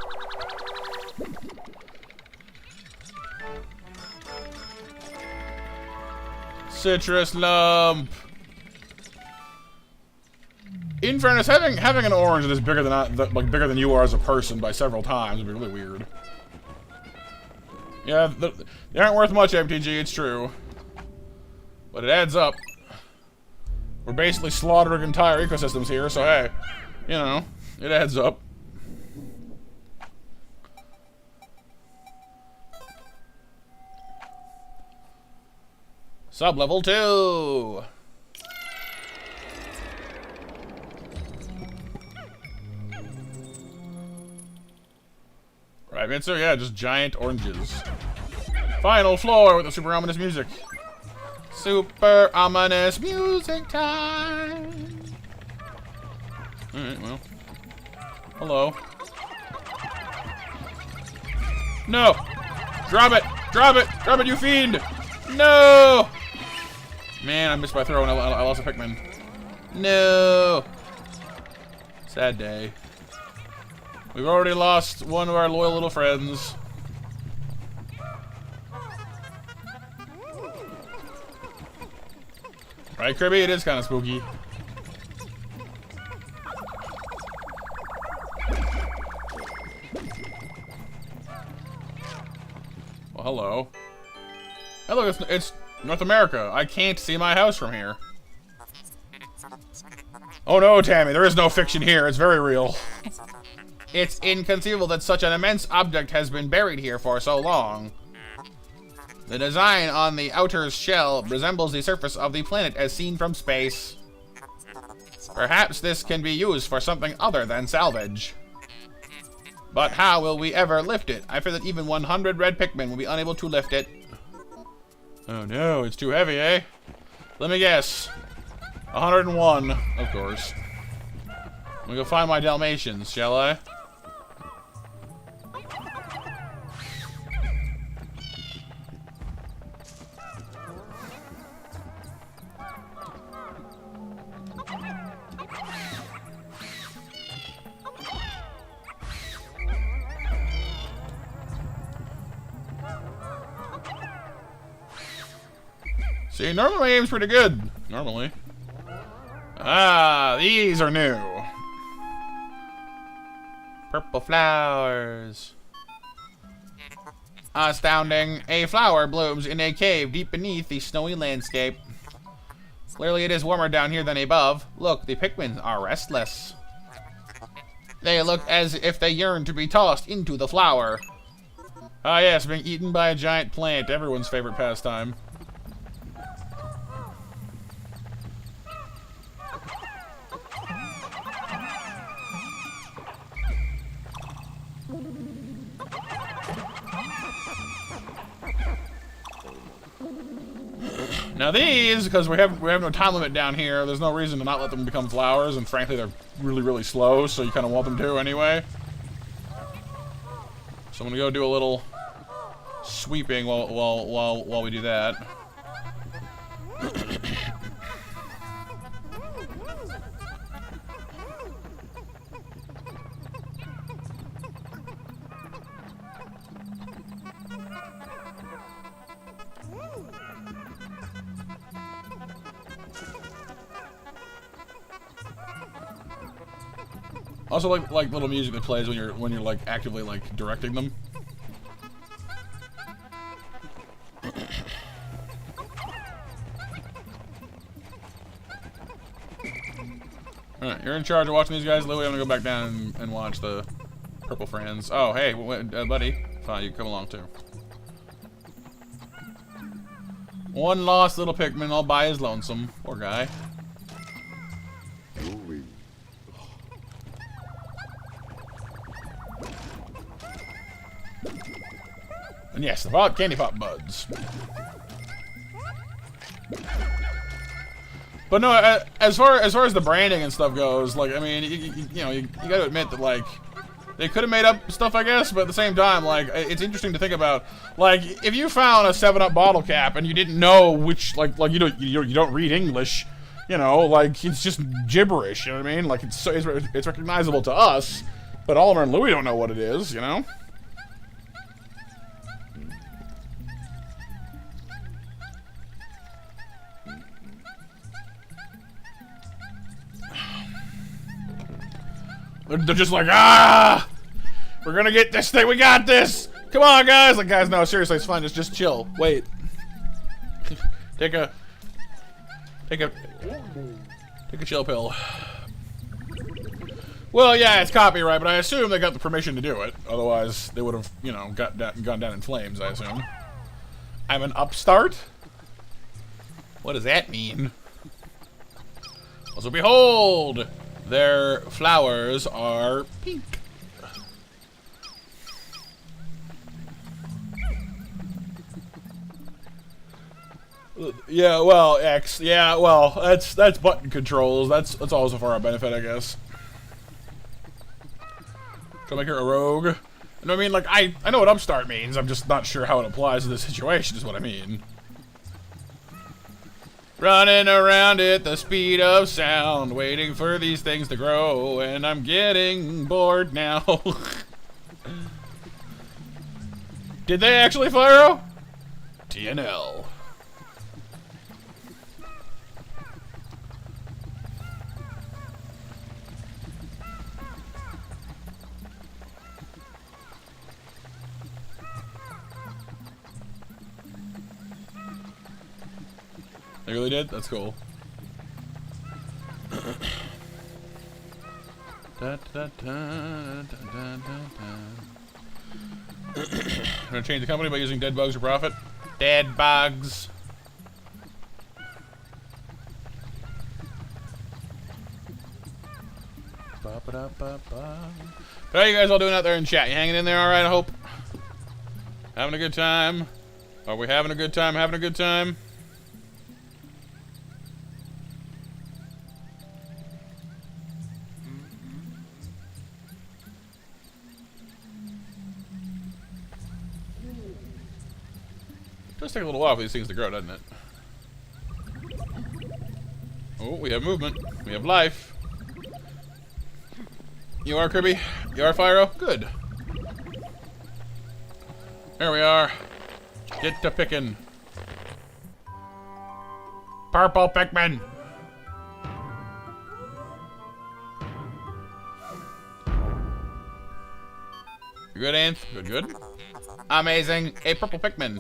S1: Citrus lump. In fairness, having an orange that is bigger bigger than you are as a person by several times would be really weird. Yeah, they aren't worth much, MTG. It's true, but it adds up. We're basically slaughtering entire ecosystems here, so hey, you know, it adds up. Sub-level 2! Right, Vincer? Yeah, just giant oranges. Final floor with the super ominous music. Super ominous music time! Alright, well. Hello. No! Drop it! Drop it! Drop it, you fiend! No! Man, I missed my throw and I lost a Pikmin. No! Sad day. We've already lost one of our loyal little friends. Right, Kirby? It is kind of spooky. Well, hello. Hey, look, it's North America. I can't see my house from here. Oh no, Tammy, there is no fiction here. It's very real. It's inconceivable that such an immense object has been buried here for so long. The design on the outer shell resembles the surface of the planet as seen from space. Perhaps this can be used for something other than salvage. But how will we ever lift it? I fear that even 100 red Pikmin will be unable to lift it. Oh no, it's too heavy, eh? Let me guess. 101, of course. Let me go find my Dalmatians, shall I? See, normally my game's pretty good. Normally. Ah, these are new. Purple flowers. Astounding. A flower blooms in a cave deep beneath the snowy landscape. Clearly it is warmer down here than above. Look, the Pikmin are restless. They look as if they yearn to be tossed into the flower. Ah yes, being eaten by a giant plant. Everyone's favorite pastime. Now these, because we have no time limit down here, there's no reason to not let them become flowers, and frankly they're really, really slow, so you kind of want them to anyway. So I'm gonna go do a little sweeping while we do that. Also, like little music that plays when you're like actively like directing them. All right, you're in charge of watching these guys, Louie. I'm gonna go back down and watch the purple friends. Oh, hey, buddy, fine, you can come along too. One lost little Pikmin all by his lonesome. Poor guy. And yes, the candy pop buds. But no, as far as the branding and stuff goes, like, I mean, you got to admit that, like, they could have made up stuff, I guess, but at the same time, like, it's interesting to think about. Like, if you found a 7-Up bottle cap and you didn't know which, like you don't read English, you know, like, it's just gibberish. You know what I mean? Like, it's recognizable to us, but Oliver and Louie don't know what it is. You know. They're just like, ah! We're gonna get this thing, we got this! Come on, guys! Like, guys, no, seriously, it's fine, just chill. Wait. Take a chill pill. Well, yeah, it's copyright, but I assume they got the permission to do it. Otherwise, they would have, you know, gone down in flames, I assume. I'm an upstart? What does that mean? Also, behold! Their flowers are pink. Yeah, well, X. Yeah, well, that's button controls. That's also for our benefit, I guess. Try to make her a rogue. You know what I mean? Like, I know what upstart means. I'm just not sure how it applies to this situation, is what I mean. Running around at the speed of sound, waiting for these things to grow, and I'm getting bored now. Did they actually, Fyro? TNL. They really did? That's cool. Gonna change the company by using dead bugs for profit. Dead bugs. How are you guys all doing out there in chat? You hanging in there all right, I hope? Having a good time? Are we having a good time? Having a good time? It does take a little while for these things to grow, doesn't it? Oh, we have movement. We have life. You are, Kirby? You are, Fyro? Good. There we are. Get to picking. Purple Pikmin! Good, Anth? Good, good. Amazing. A purple Pikmin.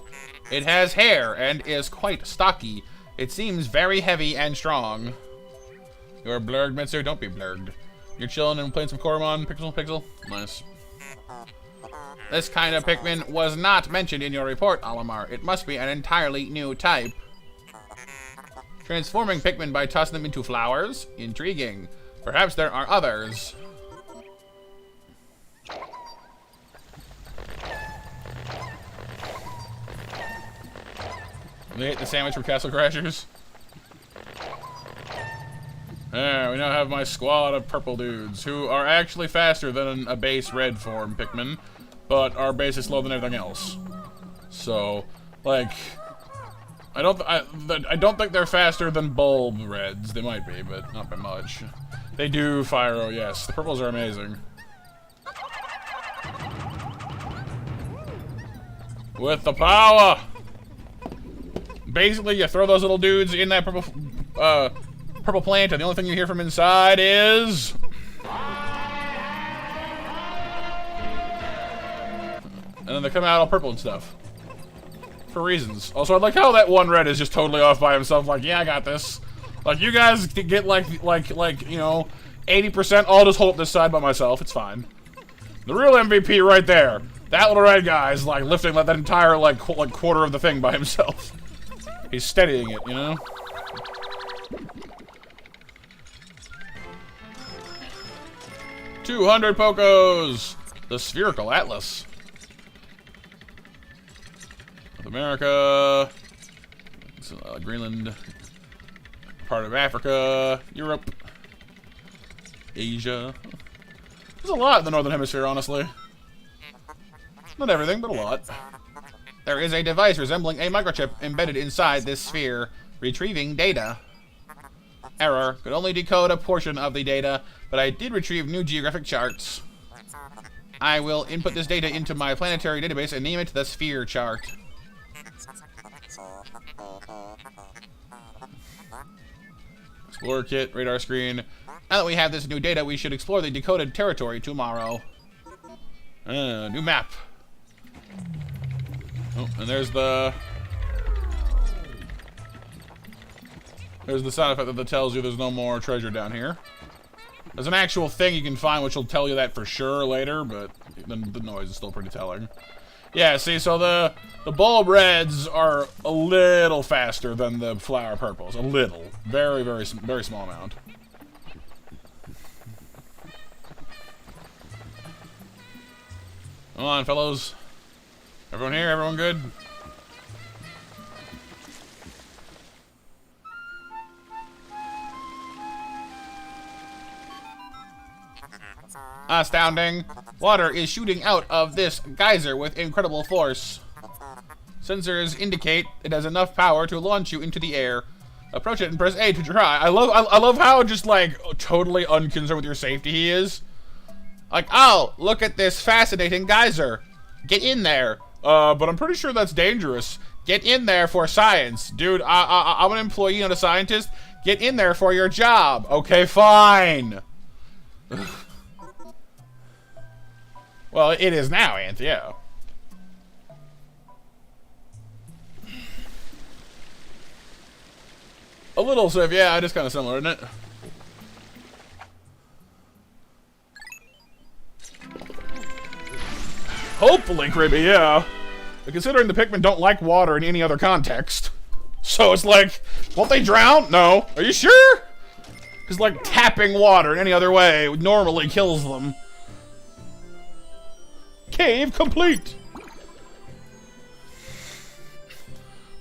S1: It has hair and is quite stocky. It seems very heavy and strong. You're blurred, Mitsu? Don't be blurred. You're chilling and playing some Coromon, Pixel? Nice. This kind of Pikmin was not mentioned in your report, Olimar. It must be an entirely new type. Transforming Pikmin by tossing them into flowers? Intriguing. Perhaps there are others. They ate the sandwich from Castle Crashers. There, we now have my squad of purple dudes, who are actually faster than a base red form Pikmin, but are basically slower than everything else. So, like, I don't think they're faster than bulb reds. They might be, but not by much. They do, Fyro, yes. The purples are amazing. With the power! Basically, you throw those little dudes in that purple plant, and the only thing you hear from inside is... And then they come out all purple and stuff. For reasons. Also, I like how that one red is just totally off by himself, like, yeah, I got this. Like, you guys get, like, you know, 80%, I'll just hold up this side by myself, it's fine. The real MVP right there. That little red guy is, like, lifting like, that entire, like quarter of the thing by himself. He's steadying it, you know? $200 Pokos! The Spherical Atlas. North America. Greenland. Part of Africa. Europe. Asia. There's a lot in the Northern Hemisphere, honestly. Not everything, but a lot. There is a device resembling a microchip embedded inside this sphere, retrieving data. Error. Could only decode a portion of the data, but I did retrieve new geographic charts. I will input this data into my planetary database and name it the Sphere Chart. Explorer kit, radar screen.
S2: Now that we have this new data, we should explore the decoded territory tomorrow. New map. Oh, and there's the sound effect that tells you there's no more treasure down here. There's an actual thing you can find which will tell you that for sure later, but the noise is still pretty telling. Yeah, see, so the bulb reds are a little faster than the flower purples. A little. Very, very, very small amount. Come on, fellows. Everyone here? Everyone good? Astounding. Water is shooting out of this geyser with incredible force. Sensors indicate it has enough power to launch you into the air. Approach it and press A to try. I love how just like totally unconcerned with your safety he is. Like, oh, look at this fascinating geyser. Get in there. But I'm pretty sure that's dangerous. Get in there for science. Dude, I'm an employee, not a scientist. Get in there for your job. Okay, fine. Well, it is now, Anthea. A little safe, yeah, it is kind of similar, isn't it? Hopefully, Cribby, yeah. But considering the Pikmin don't like water in any other context. So it's like, won't they drown? No. Are you sure? Because, like, tapping water in any other way normally kills them. Cave complete!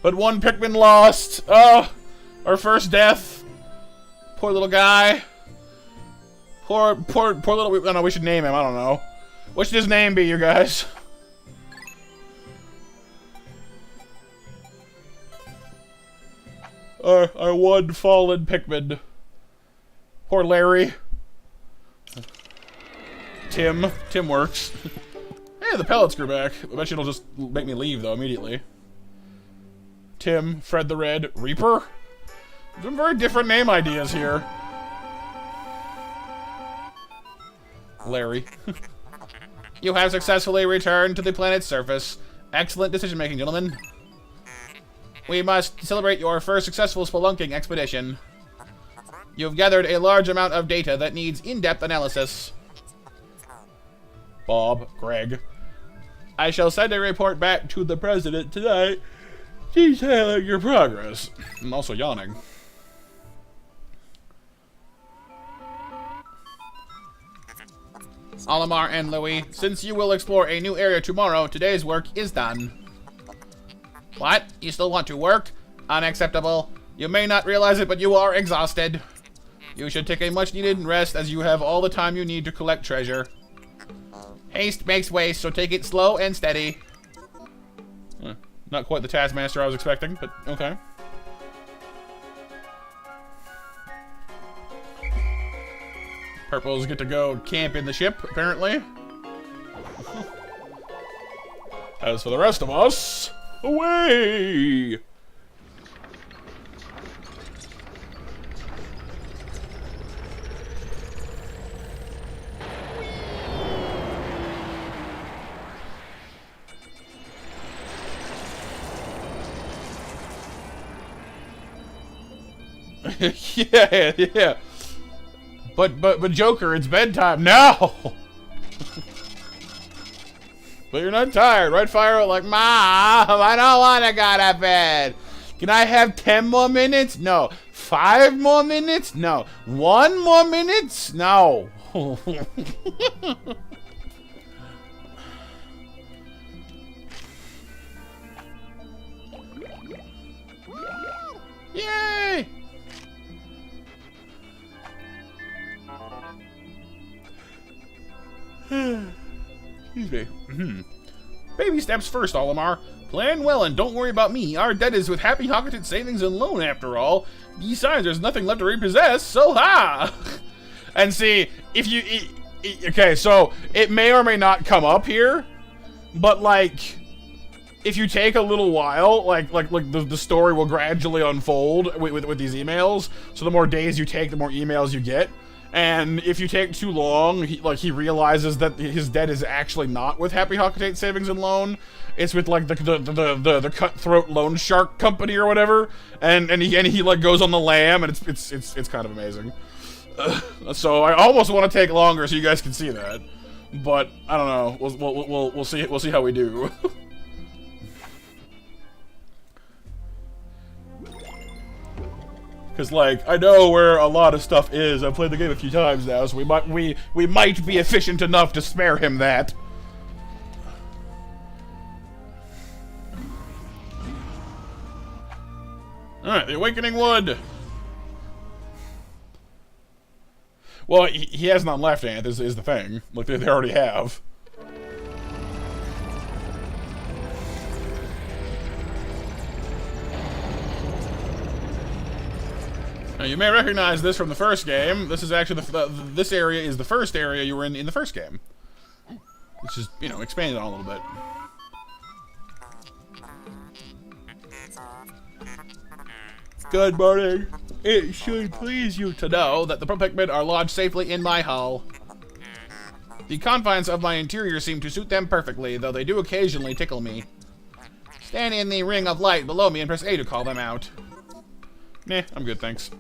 S2: But one Pikmin lost. Oh, our first death. Poor little guy. Poor little... Oh, no, we should name him. I don't know. What should his name be, you guys? Our one fallen Pikmin. Poor Larry. Tim. Tim works. Hey, the pellets grew back. I bet you it'll just make me leave, though, immediately. Tim, Fred the Red, Reaper? Some very different name ideas here. Larry. You have successfully returned to the planet's surface. Excellent decision-making, gentlemen. We must celebrate your first successful spelunking expedition. You've gathered a large amount of data that needs in-depth analysis. Bob, Greg. I shall send a report back to the president tonight, detailing your progress. I'm also yawning. Olimar and Louis, since you will explore a new area tomorrow, today's work is done. What? You still want to work? Unacceptable. You may not realize it, but you are exhausted. You should take a much-needed rest as you have all the time you need to collect treasure. Haste makes waste, so take it slow and steady. Not quite the taskmaster I was expecting, but okay. Purples get to go camp in the ship, apparently. As for the rest of us, away! yeah. But Joker, it's bedtime now. But you're not tired, right? Fire like, Mom, I don't want to go to bed. Can I have 10 more minutes? No. 5 more minutes? No. 1 more minutes? No. Yay! Excuse me. Baby steps first, Olimar. Plan well and don't worry about me. Our debt is with Happy Hocketed Savings and Loan, after all. Besides, there's nothing left to repossess, so ha! And see, if you... okay, so it may or may not come up here, but like... if you take a little while, like the story will gradually unfold with these emails. So the more days you take, the more emails you get.
S1: And if you take too long, he realizes that his debt is actually not with Happy Hockatate Savings and Loan. It's with like the cutthroat loan shark company or whatever. And he like goes on the lam, and it's kind of amazing. So I almost want to take longer so you guys can see that, but I don't know. We'll see how we do. Because, like, I know where a lot of stuff is. I've played the game a few times now, so we might be efficient enough to spare him that. Alright, the Awakening Wood. Well, he has none left, Ant, is the thing. Like, they already have. Now, you may recognize this from the first game. This is actually this area is the first area you were in the first game. It's just, you know, expanded on a little bit. Good morning. It should please you to know that the Pikmin are lodged safely in my hull. The confines of my interior seem to suit them perfectly, though they do occasionally tickle me. Stand in the ring of light below me and press A to call them out. Nah, I'm good, thanks.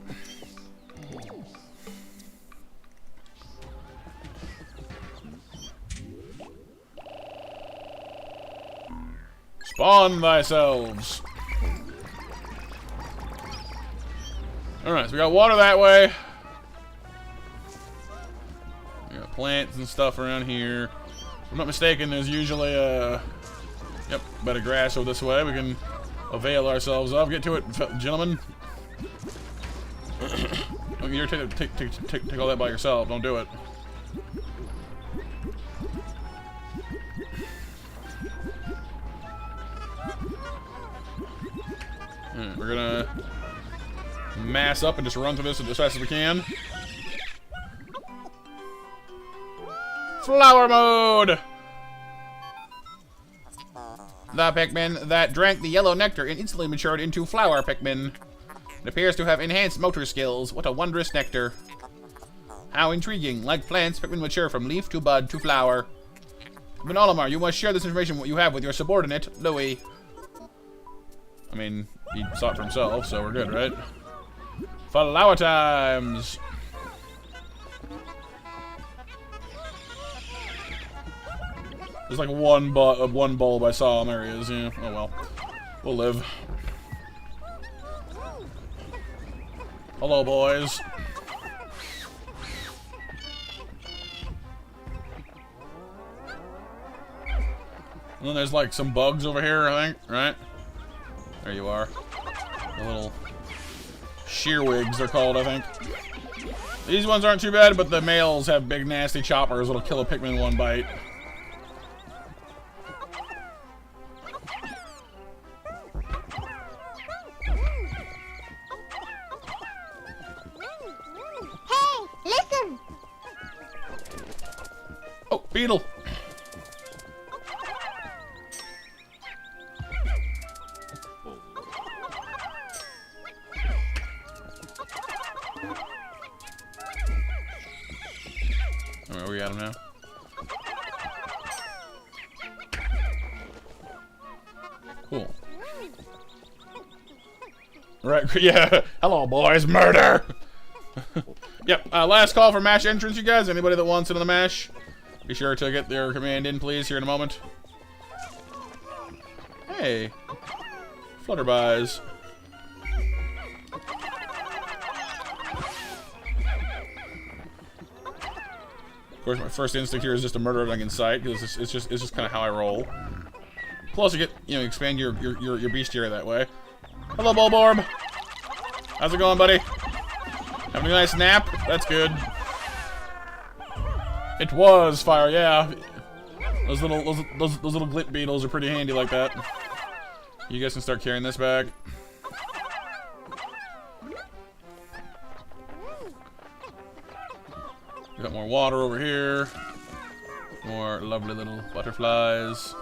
S1: Spawn thyselves. Alright, so we got water that way. We got plants and stuff around here. If I'm not mistaken, there's usually a... Yep, better grass over this way. We can avail ourselves of. Get to it, gentlemen. You're take all that by yourself. Don't do it. Alright, we're gonna mass up and just run through this as fast as we can. Flower mode! The Pikmin that drank the yellow nectar and instantly matured into flower Pikmin. It appears to have enhanced motor skills. What a wondrous nectar. How intriguing. Like plants, Pikmin mature from leaf to bud to flower. Pikmin Olimar, you must share this information what you have with your subordinate, Louis. I mean, he saw it for himself, so we're good, right? Flower times! There's like one bulb I saw, and there he is, yeah. Oh well. We'll live. Hello, boys. And then there's like some bugs over here, I think, right? There you are. The little shearwigs, they're called, I think. These ones aren't too bad, but the males have big, nasty choppers that'll kill a Pikmin in one bite.
S4: Hey, listen!
S1: Oh, beetle! Where we got him now? Cool. Right, yeah. Hello, boys. Murder! Yep, last call for MASH entrance, you guys. Anybody that wants it on the MASH, be sure to get their command in, please, here in a moment. Hey. Flutterbys. Of course, my first instinct here is just to murder everything in sight, because it's just kind of how I roll. Plus, you get, you know, expand your bestiary that way. Hello, Bulborb. How's it going, buddy? Having a nice nap? That's good. It was fire, yeah. Those little glip beetles are pretty handy like that. You guys can start carrying this bag. We got more water over here. More lovely little butterflies.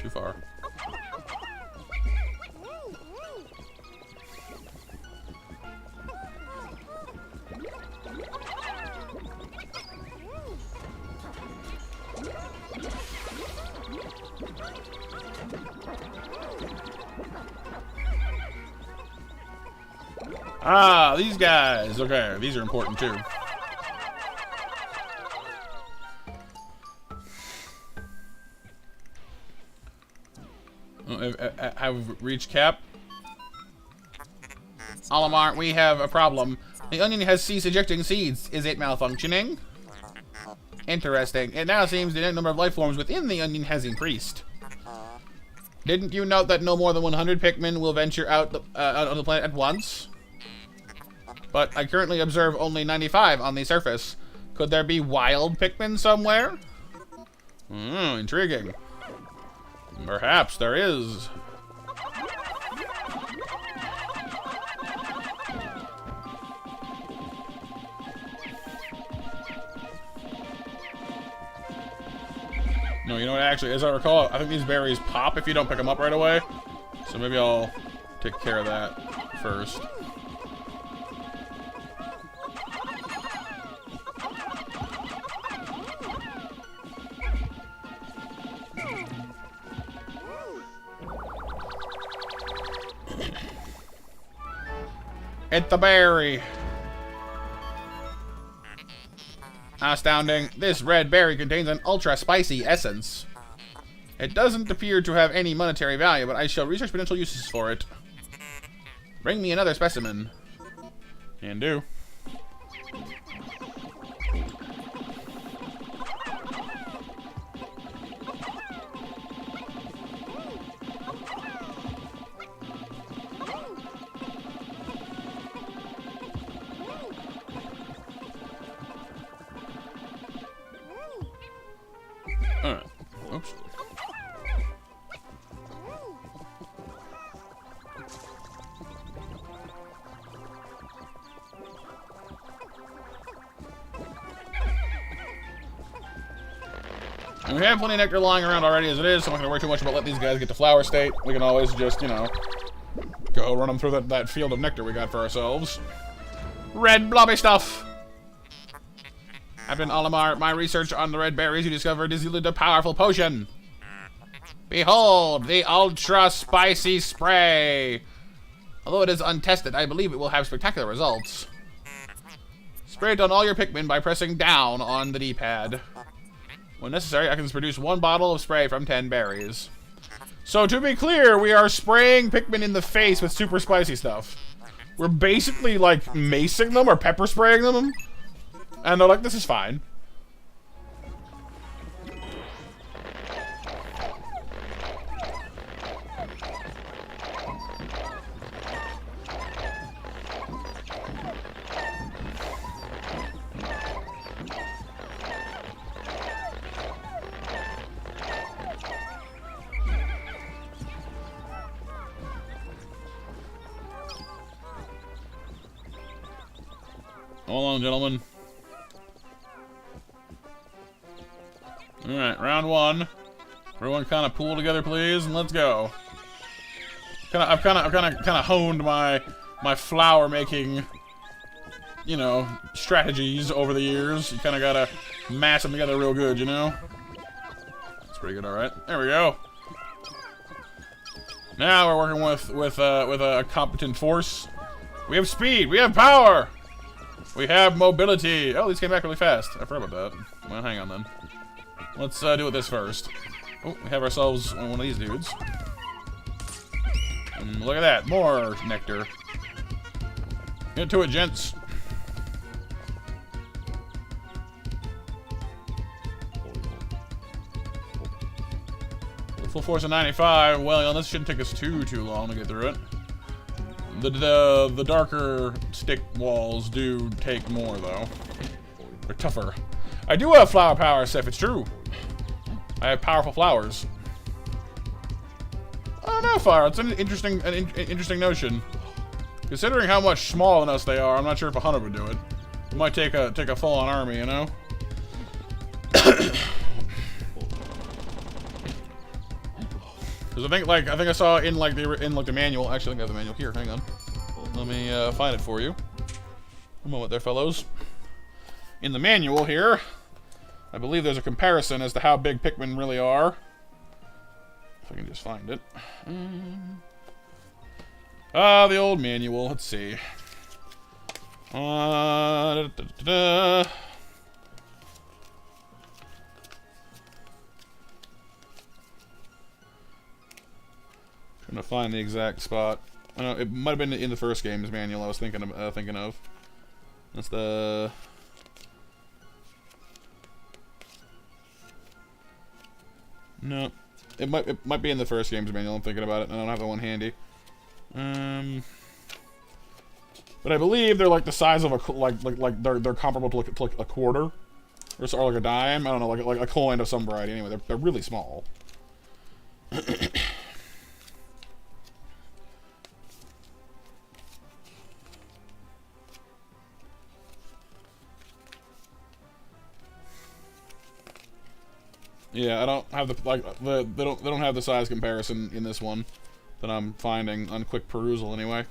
S1: too far. Ah, these guys. Okay, these are important too. Have reached cap.
S2: Olimar, we have a problem. The onion has ceased ejecting seeds. Is it malfunctioning? Interesting. It now seems the number of life forms within the onion has increased. Didn't you note that no more than 100 Pikmin will venture out on the planet at once? But I currently observe only 95 on the surface. Could there be wild Pikmin somewhere?
S1: Intriguing. Perhaps there is. No, you know what, actually, as I recall, I think these berries pop if you don't pick them up right away. So maybe I'll take care of that first.
S2: Hit the berry. Astounding. This red berry contains an ultra spicy essence. It doesn't appear to have any monetary value, but I shall research potential uses for it. Bring me another specimen.
S1: Can do. Oops. And we have plenty of nectar lying around already as it is, so I'm not going to worry too much about letting these guys get to flower state. We can always just, you know, go run them through that field of nectar we got for ourselves.
S2: Red blobby stuff. Captain Olimar, my research on the red berries you discovered has yielded a powerful potion. Behold, the ultra spicy spray. Although it is untested, I believe it will have spectacular results. Spray it on all your Pikmin by pressing down on the D-pad. When necessary, I can produce 1 bottle of spray from 10 berries.
S1: So to be clear, we are spraying Pikmin in the face with super spicy stuff. We're basically like macing them or pepper spraying them. And they're like, this is fine. Hold on, gentlemen. Alright, round 1. Everyone kind of pool together, please, and let's go. I've kind of honed my flower making, you know, strategies over the years. You kind of gotta mash them together real good, you know. That's pretty good. All right, there we go. Now we're working with a competent force. We have speed. We have power. We have mobility. Oh, these came back really fast. I forgot about that. Well, hang on then. Let's deal with this first. Oh, we have ourselves one of these dudes. And look at that. More nectar. Get to it, gents. Full force of 95. Well, this shouldn't take us too long to get through it. The darker stick walls do take more, though. They're tougher. I do have flower power, Seth. It's true. I have powerful flowers. Oh no, fire. It's an interesting notion. Considering how much smaller than us they are, I'm not sure if 100 would do it. It might take a full-on army, you know. Because I think I saw in the manual. Actually, I think I have the manual here. Hang on. Let me find it for you. A moment there, fellows. In the manual here, I believe there's a comparison as to how big Pikmin really are. If I can just find it. The old manual. Let's see. Trying to find the exact spot. I don't know, it might have been in the first game's manual I was thinking of. That's the... No. It might be in the first game's manual. I'm thinking about it, and I don't have the one handy. But I believe they're like the size of a they're comparable to like a quarter, or like a dime. I don't know, like a coin of some variety. Anyway, they're really small. Yeah, I don't have they don't have the size comparison in this one that I'm finding on quick perusal anyway.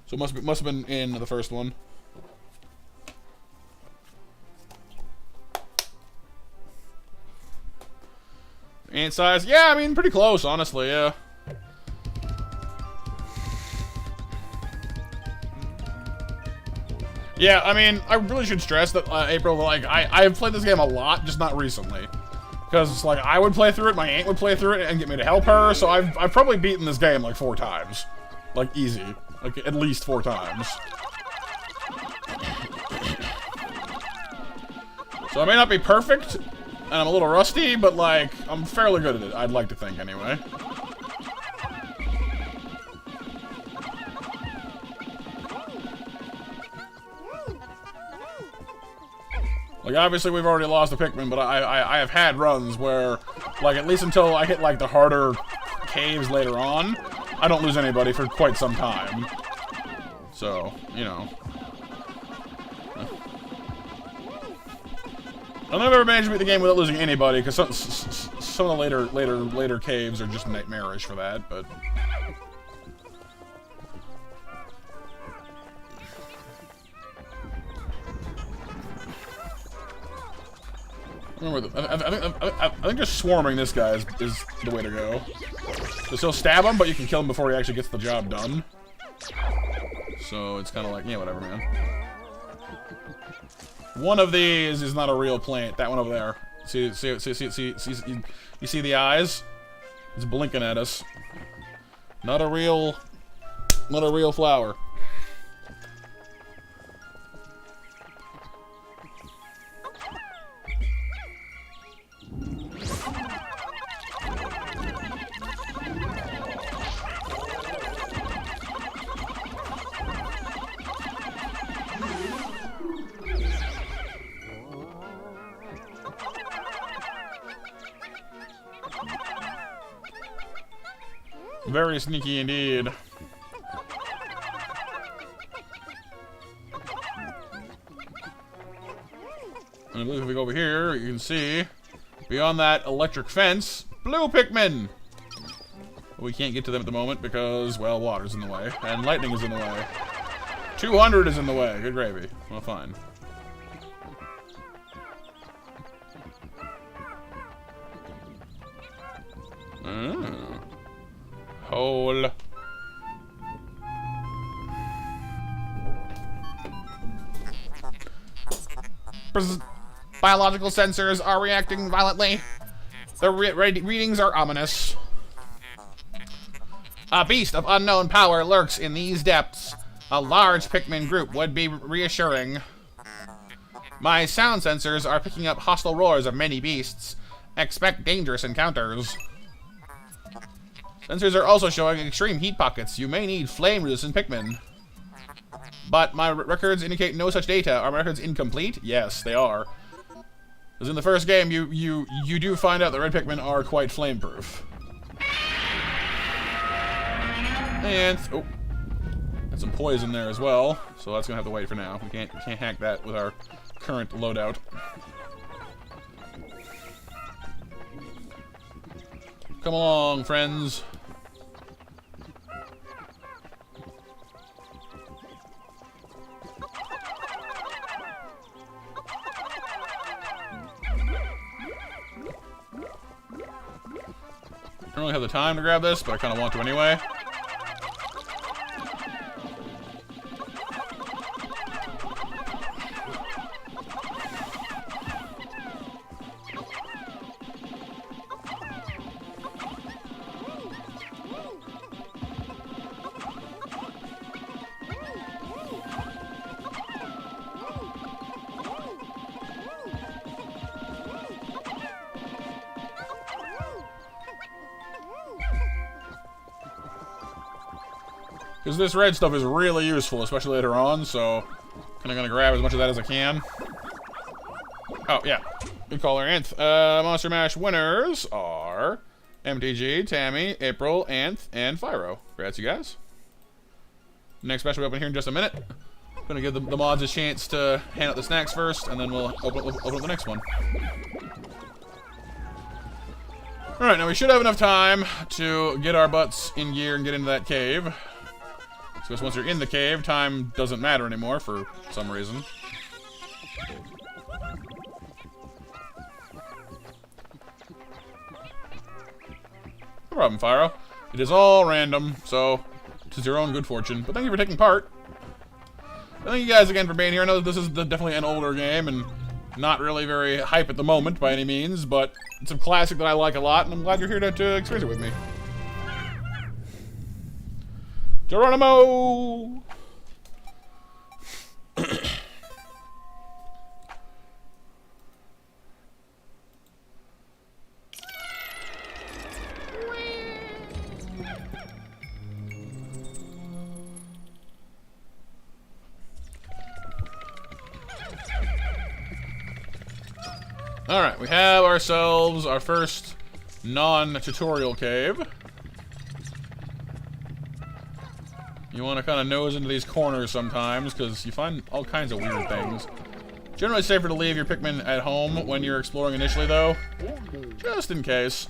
S1: So it must have been in the first one. Ant size, yeah, I mean pretty close, honestly, yeah. Yeah, I mean, I really should stress that April, like I've played this game a lot, just not recently. Because it's like I would play through it, my aunt would play through it and get me to help her, so I've probably beaten this game like 4 times. Like easy. Like at least 4 times. So I may not be perfect, and I'm a little rusty, but like I'm fairly good at it, I'd like to think anyway. Like, obviously, we've already lost the Pikmin, but I have had runs where, like, at least until I hit, like, the harder caves later on, I don't lose anybody for quite some time. So, you know. I don't think I've ever managed to beat the game without losing anybody, because some of the later caves are just nightmarish for that, but... I think just swarming this guy is the way to go. Because he'll stab him, but you can kill him before he actually gets the job done. So it's kind of like, yeah, whatever, man. One of these is not a real plant. That one over there. See, you see the eyes? It's blinking at us. Not a real flower. Very sneaky indeed. And I believe if we go over here, you can see beyond that electric fence, blue Pikmin. But we can't get to them at the moment because, well, water's in the way and lightning is in the way. 200 is in the way. Good gravy. Well, fine. Hole. Biological sensors are reacting violently. The readings are ominous. A beast of unknown power lurks in these depths. A large Pikmin group would be reassuring. My sound sensors are picking up hostile roars of many beasts. Expect dangerous encounters. Sensors are also showing extreme heat pockets. You may need flame-resistant Pikmin. But my records indicate no such data. Are my records incomplete? Yes, they are. Because in the first game, you do find out that red Pikmin are quite flame-proof. And oh, and some poison there as well. So that's gonna have to wait for now. We can't hack that with our current loadout. Come along, friends. I don't really have the time to grab this, but I kind of want to anyway. Because this red stuff is really useful, especially later on, so kind of gonna grab as much of that as I can. Oh, yeah. Good call there, Anth. Monster Mash winners are MTG, Tammy, April, Anth, and Fyro. Congrats, you guys. Next match will be open here in just a minute. Gonna give the mods a chance to hand out the snacks first, and then we'll open up the next one. Alright, now we should have enough time to get our butts in gear and get into that cave. Because once you're in the cave, time doesn't matter anymore for some reason. No problem, Fyro. It is all random, so it is your own good fortune. But thank you for taking part. Thank you guys again for being here. I know that this is definitely an older game and not really very hype at the moment by any means, but it's a classic that I like a lot, and I'm glad you're here to experience it with me. Geronimo! Alright, we have ourselves our first non-tutorial cave. You want to kind of nose into these corners sometimes, because you find all kinds of weird things. Generally safer to leave your Pikmin at home when you're exploring initially, though. Just in case.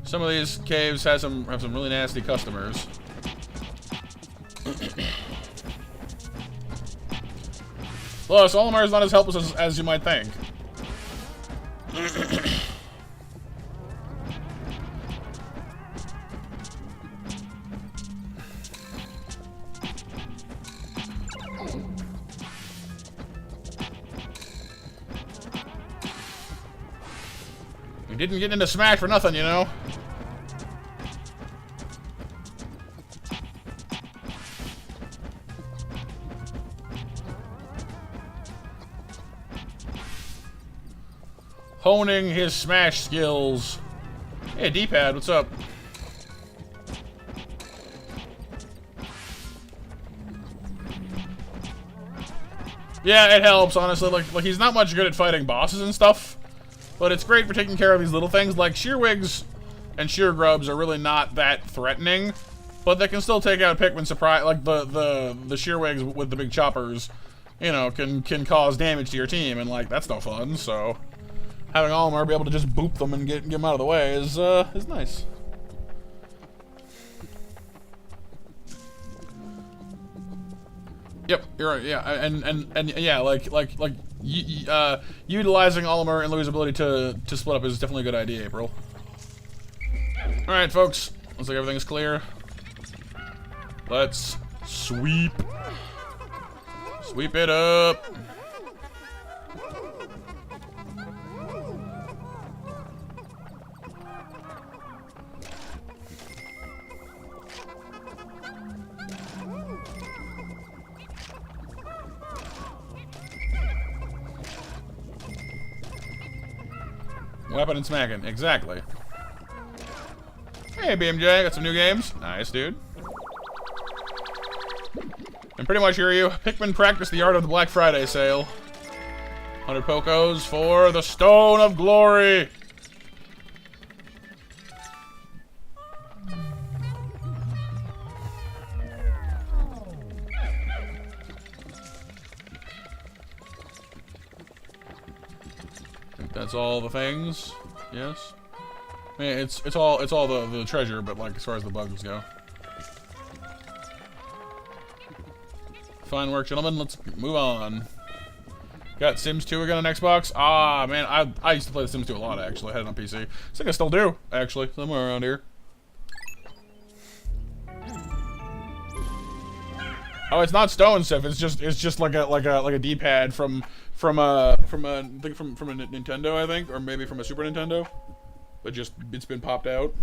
S1: Some of these caves have some really nasty customers. Plus, Olimar is not as helpless as you might think. We didn't get into Smash for nothing, you know? Honing his Smash skills. Hey, D-pad, what's up? Yeah, it helps, honestly. Like he's not much good at fighting bosses and stuff, but it's great for taking care of these little things. Like Shearwigs and Sheargrubs are really not that threatening, but they can still take out Pikmin surprise. Like the Shearwigs with the big choppers, you know, can cause damage to your team, and like that's no fun. So having Olimar be able to just boop them and get them out of the way is nice. Yep, you're right. Yeah, and yeah, utilizing Olimar and Louie's ability to split up is definitely a good idea, April. All right, folks. Looks like everything's clear. Let's sweep it up. Weapon and smacking, exactly. Hey, BMJ, got some new games. Nice, dude. And pretty much hear you. Pikmin practice the art of the Black Friday sale. 100 Pokos for the Stone of Glory. That's all the things. Yes. I mean, it's all the treasure, but like as far as the bugs go. Fine work, gentlemen. Let's move on. Got Sims 2 again on Xbox. Ah, man, I used to play The Sims 2 a lot, actually. I had it on PC. I think I still do, actually, somewhere around here. Oh, it's not stone stuff. It's just like a D-pad from a Nintendo, I think, or maybe from a Super Nintendo, but just it's been popped out.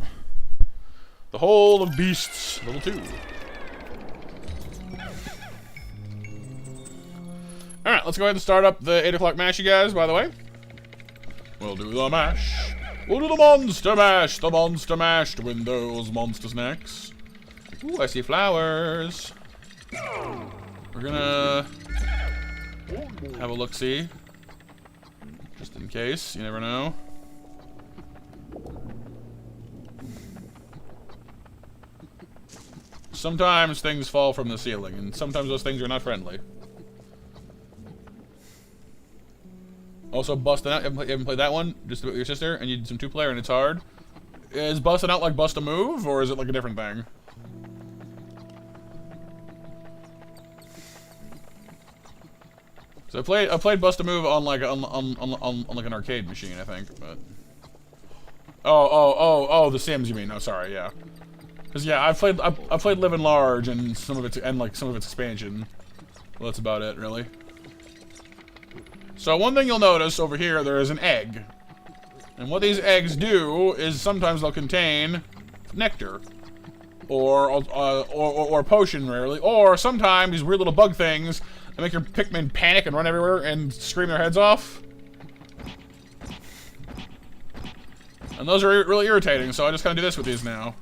S1: The Hole of Beasts, level 2. Alright, let's go ahead and start up the 8 o'clock mash, you guys, by the way. We'll do the mash. We'll do the monster mash. The monster mash to win those monster snacks. Ooh, I see flowers. We're gonna have a look-see. Just in case, you never know. Sometimes things fall from the ceiling, and sometimes those things are not friendly. Also, busting out. You haven't played that one? Just with your sister, and you did some 2-player, and it's hard. Is busting out like bust a move, or is it like a different thing? So I played bust a move on like on like an arcade machine, I think. But oh, The Sims, you mean? Oh, sorry, yeah. Cause yeah, I played Live and Large and some of its expansion. Well, that's about it, really. So one thing you'll notice over here, there is an egg. And what these eggs do is sometimes they'll contain nectar. Or potion, rarely. Or sometimes these weird little bug things that make your Pikmin panic and run everywhere and scream their heads off. And those are really irritating, so I just kind of do this with these now.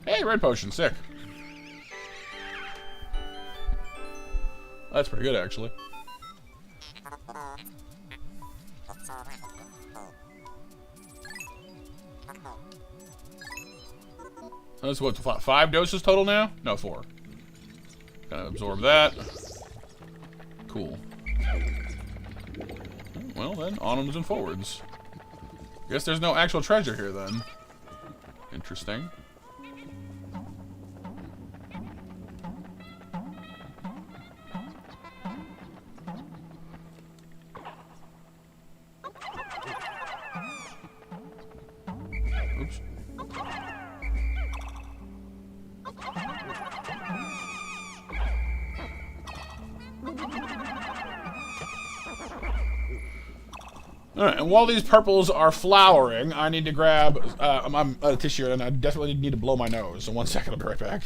S1: Hey, red potion, sick. That's pretty good, actually. That's what, 5 doses total now? No, 4. Kind of absorb that. Cool. Well then, onwards and forwards. Guess there's no actual treasure here then. Interesting. Oops. Alright, and while these purples are flowering, I need to grab a tissue, and I desperately need to blow my nose. So 1 second, I'll be right back.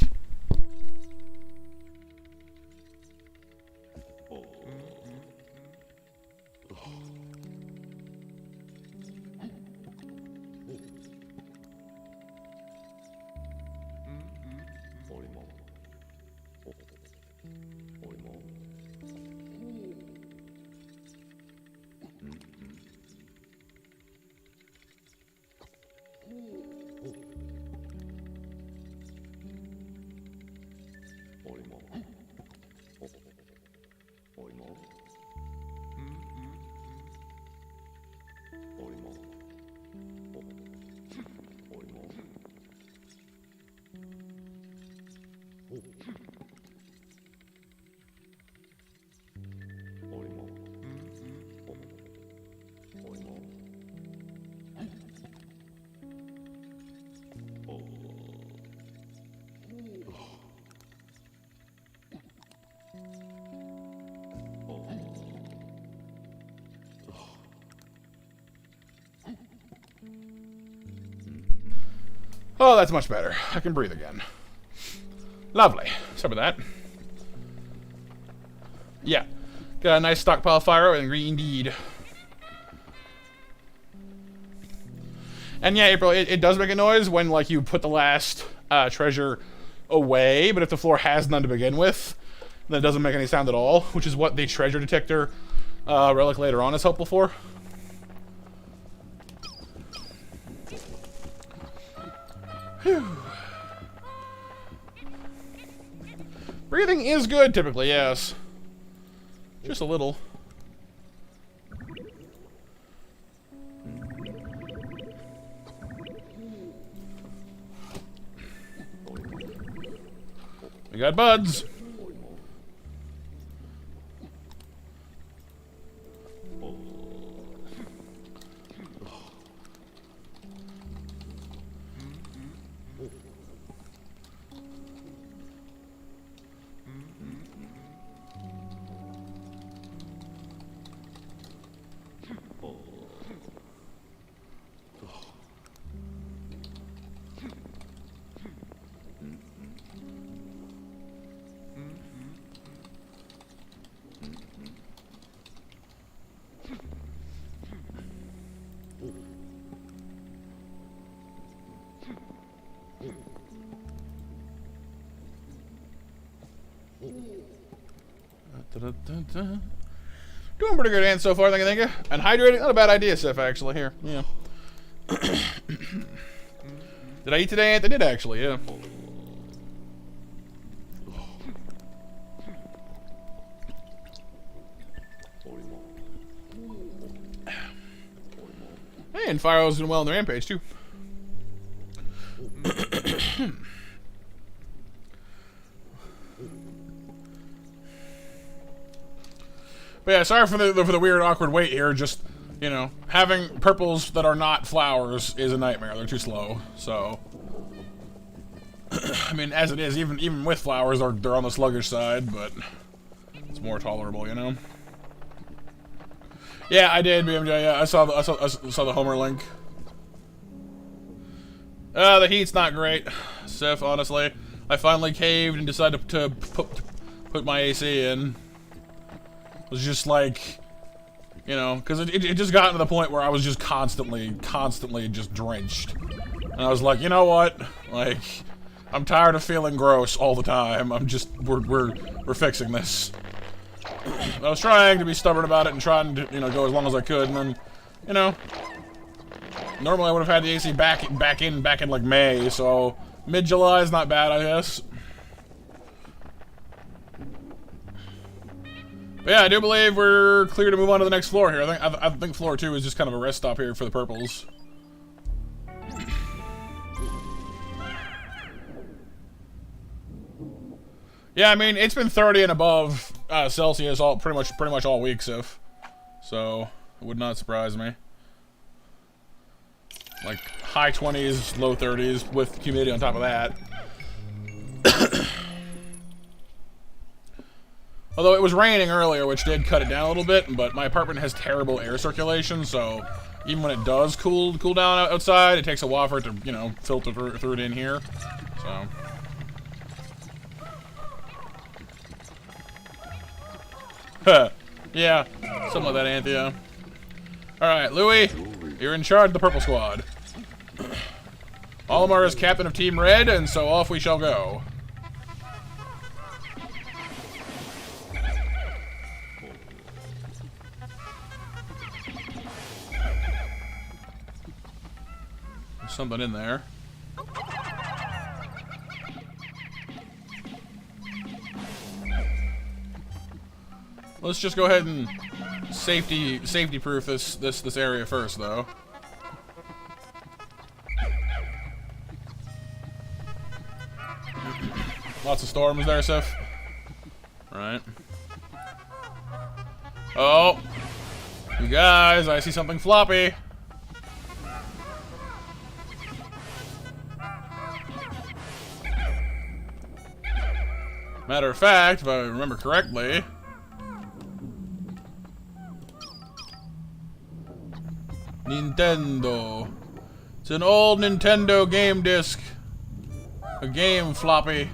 S1: Oh, that's much better. I can breathe again. Lovely. Sorry about that. Yeah. Got a nice stockpile of fire and green indeed. And yeah, April, it does make a noise when, like, you put the last treasure away, but if the floor has none to begin with, then it doesn't make any sound at all, which is what the treasure detector relic later on is helpful for. Whew. Breathing is good, typically, yes. Just a little. We got buds. Doing pretty good, Ann, so far, thank you. And hydrating, not a bad idea, Sif, actually. Here, yeah. Did I eat today, Ant? I did, actually, yeah. Hey, and Fire's doing well on the rampage, too. But yeah, sorry for the weird, awkward wait here. Just, you know, having purples that are not flowers is a nightmare. They're too slow. So, I mean, as it is, even with flowers, they're on the sluggish side, but it's more tolerable, you know. Yeah, I did, BMJ. Yeah, I saw the Homer link. The heat's not great, Sif. Honestly, I finally caved and decided to put my AC in. It was just like, you know, because it just got to the point where I was just constantly just drenched. And I was like, you know what? Like, I'm tired of feeling gross all the time. We're fixing this. I was trying to be stubborn about it and trying to, you know, go as long as I could, and then, you know, normally I would have had the AC back in like May, so mid-July is not bad, I guess. But yeah, I do believe we're clear to move on to the next floor here. I think floor 2 is just kind of a rest stop here for the purples. Yeah, I mean, it's been 30 and above Celsius pretty much all week, Sif. So it would not surprise me. Like high 20s, low 30s with humidity on top of that. Although it was raining earlier, which did cut it down a little bit, but my apartment has terrible air circulation, so even when it does cool down outside, it takes a while for it to, you know, filter through it in here. So. Yeah, something like that, Anthea. Alright, Louis, you're in charge of the purple squad. Olimar is captain of Team Red, and so off we shall go. There's something in there. Let's just go ahead and safety-proof this area first, though. Lots of storms there, Sif. Right. Oh, you guys! I see something floppy. Matter of fact, if I remember correctly. Nintendo. It's an old Nintendo game disc. A game floppy.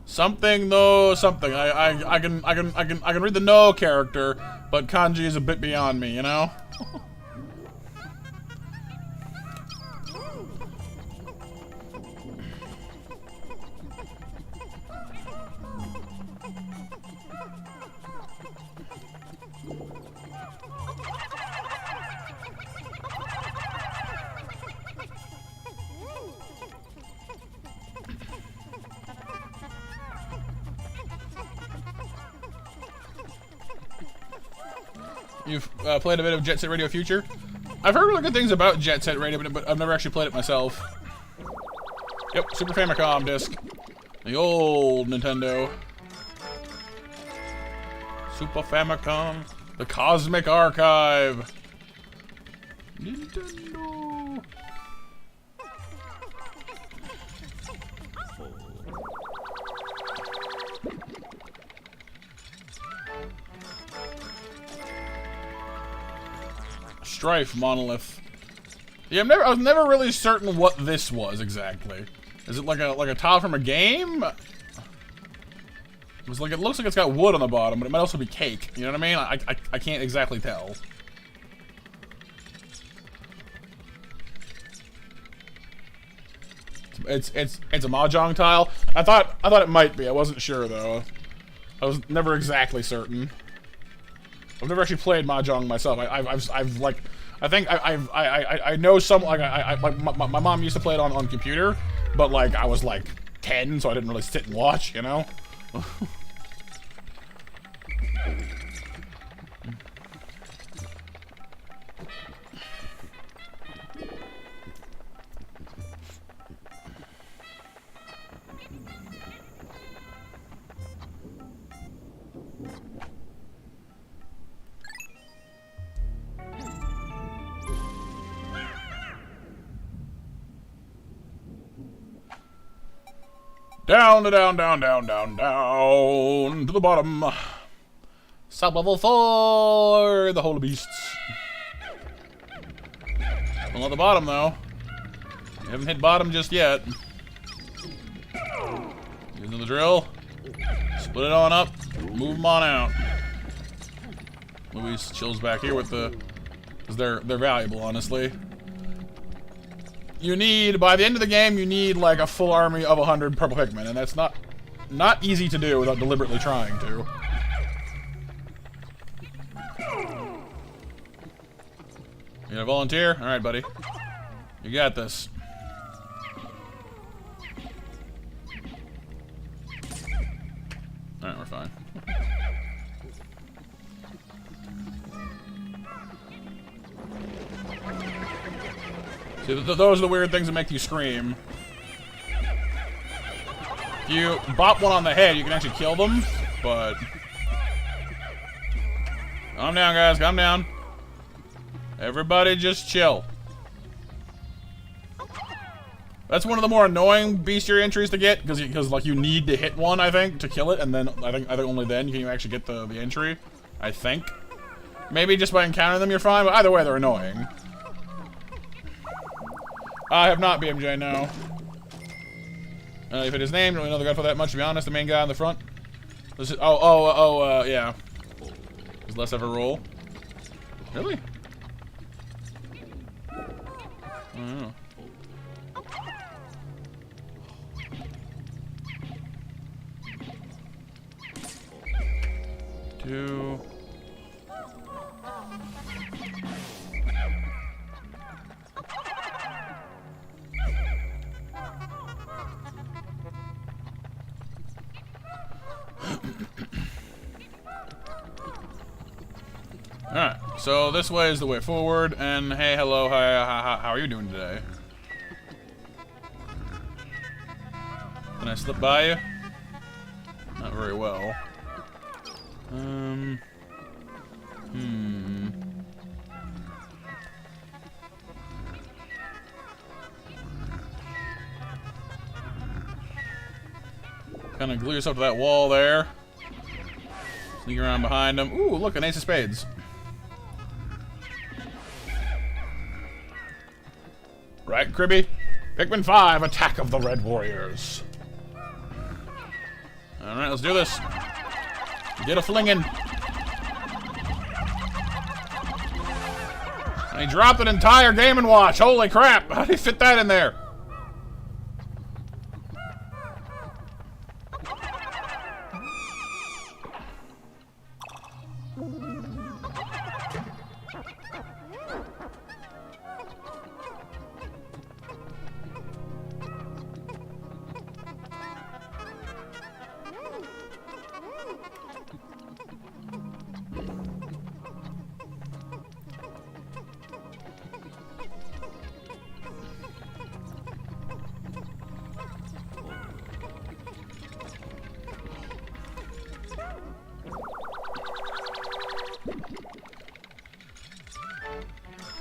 S1: Something though, something. I can read the no character, but kanji is a bit beyond me, you know? You've played a bit of Jet Set Radio Future? I've heard really good things about Jet Set Radio, but I've never actually played it myself. Yep, Super Famicom disc. The old Nintendo. Super Famicom. The Cosmic Archive. Nintendo. Strife Monolith. Yeah, I was never really certain what this was exactly. Is it like a tile from a game? It looks like it's got wood on the bottom, but it might also be cake. You know what I mean? I can't exactly tell. It's a Mahjong tile. I thought it might be. I wasn't sure though. I was never exactly certain. I've never actually played Mahjong myself. I know some, like, my mom used to play it on computer, but, like, I was, like, 10, so I didn't really sit and watch, you know? Down, down, down, down, down, down to the bottom. Sub-level 4, the Holy Beasts. Still at the bottom, though. You haven't hit bottom just yet. Using the drill. Split it on up. Move them on out. Luis chills back here with the... because they're valuable, honestly. You need, by the end of the game, you need like a full army of 100 purple Pikmin, and that's not easy to do without deliberately trying to. You gonna volunteer? Alright, buddy. You got this. Alright, we're fine. See, those are the weird things that make you scream. If you bop one on the head, you can actually kill them, but... Calm down, guys, calm down. Everybody just chill. That's one of the more annoying bestiary entries to get, because like, you need to hit one, I think, to kill it, and then, I think only then can you actually get the entry. I think. Maybe just by encountering them you're fine, but either way, they're annoying. I have not BMJ, no. If it is named, I don't really know the guy for that much, to be honest. The main guy on the front. This is, yeah. There's less of a roll. Really? I don't know. Two. Alright, so this way is the way forward, and hey, hello, hi, how are you doing today? Can I slip by you? Not very well. Kind of glue yourself to that wall there. Sneak around behind them. Ooh, look, an ace of spades. Right, Cribby? Pikmin 5, Attack of the Red Warriors. Alright, let's do this. Get a flingin'. And he dropped an entire Game & Watch. Holy crap! How did he fit that in there?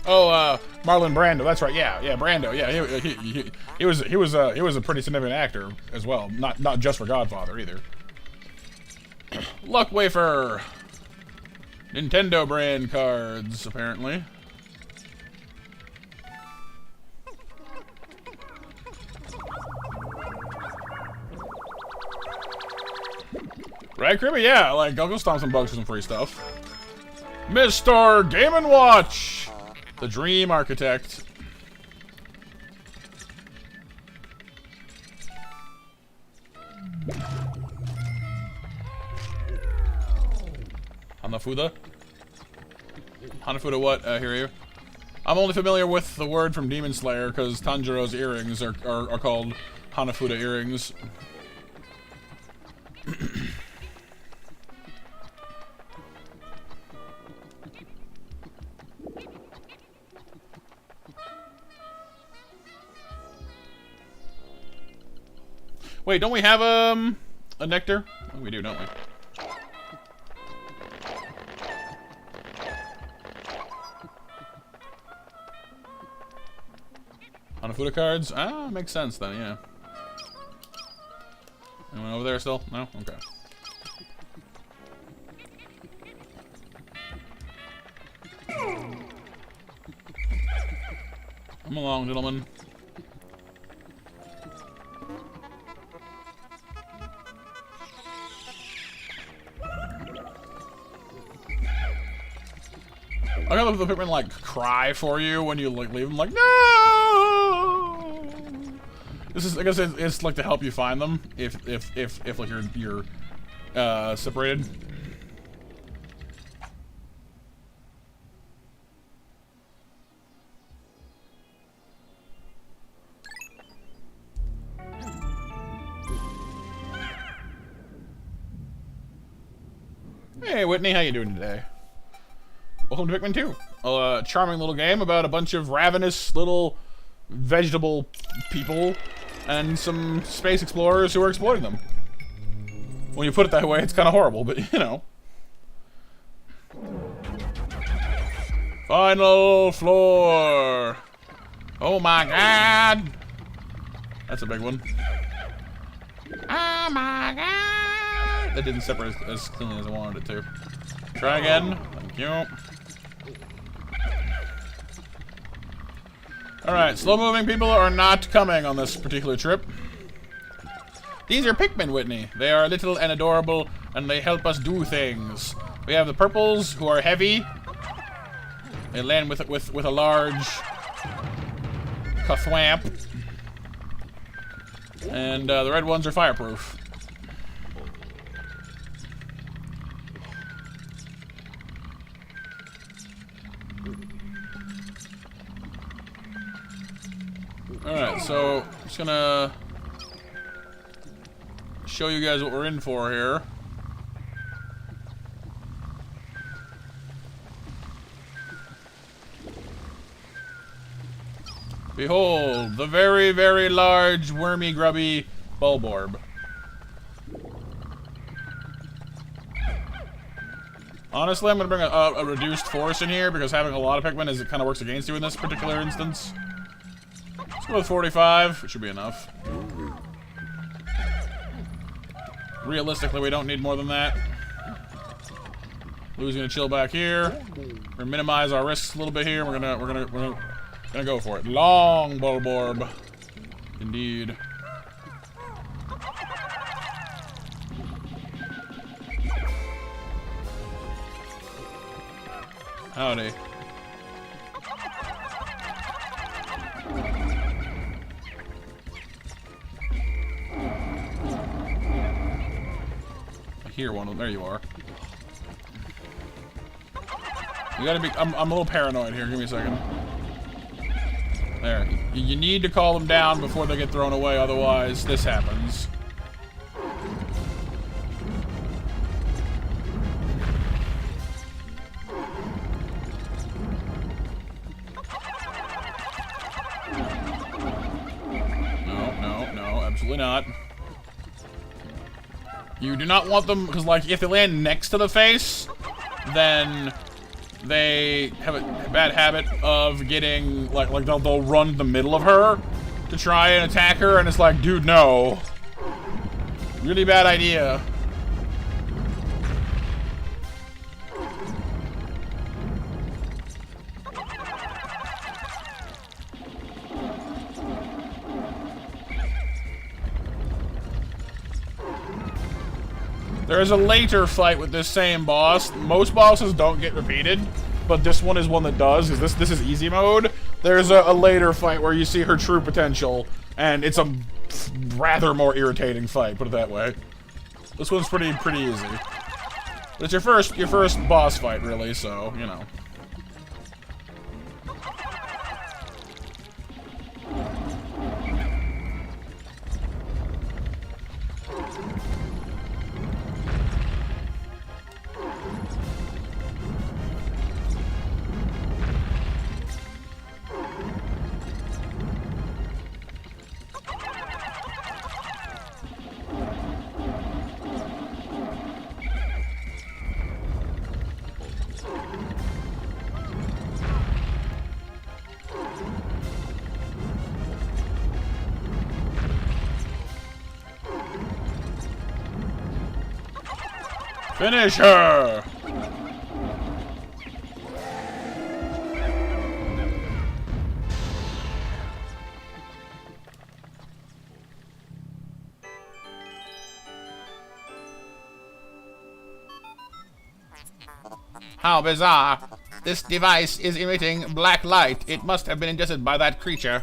S1: Oh, Marlon Brando. That's right. Yeah, Brando. Yeah, he was a pretty significant actor as well. Not just for Godfather either. Luck Wafer. Nintendo brand cards, apparently. Right, Kirby? Yeah, like, I'll go stomp some bugs for some free stuff. Mr. Game & Watch! The Dream Architect. Hanafuda? Hanafuda what, Hiryu? I'm only familiar with the word from Demon Slayer because Tanjiro's earrings are called Hanafuda earrings. Wait, don't we have a nectar? Oh, we do, don't we? Hanafuda cards? Ah, makes sense then, yeah. Anyone over there still? No? Okay. Come along, gentlemen. I gotta let the Pikmin like cry for you when you like leave them, like no. This is, I guess, it's like to help you find them if like you're separated. Hey Whitney, how you doing today? Welcome to Pikmin 2. A charming little game about a bunch of ravenous little vegetable people and some space explorers who are exploiting them. When you put it that way, it's kind of horrible, but you know. Final floor. Oh my god. That's a big one. Oh my god. That didn't separate as cleanly as I wanted it to. Try again. Thank you. Alright, slow-moving people are not coming on this particular trip. These are Pikmin, Whitney. They are little and adorable, and they help us do things. We have the purples, who are heavy. They land with a large kathwamp. And the red ones are fireproof. Alright, so I'm just gonna show you guys what we're in for here. Behold, the very, very large, wormy, grubby Bulborb. Honestly, I'm gonna bring a reduced force in here because having a lot of Pikmin it kind of works against you in this particular instance. Let's go with 45. It should be enough. Realistically, we don't need more than that. Lou's gonna chill back here. We're gonna minimize our risks a little bit here. We're gonna go for it. Long Bulborb. Indeed. Howdy. Here, one. There you are. You gotta be. I'm a little paranoid here. Give me a second. There. You need to call them down before they get thrown away. Otherwise, this happens. No, absolutely not. You do not want them, because, like, if they land next to the face, then they have a bad habit of getting, like they'll run the middle of her to try and attack her, and it's like, dude, no. Really bad idea. There is a later fight with this same boss. Most bosses don't get repeated, but this one is one that does. This is easy mode. There's a later fight where you see her true potential, and it's a rather more irritating fight. Put it that way. This one's pretty easy. But it's your first boss fight, really. So you know. Finish her!
S2: How bizarre. This device is emitting black light. It must have been ingested by that creature.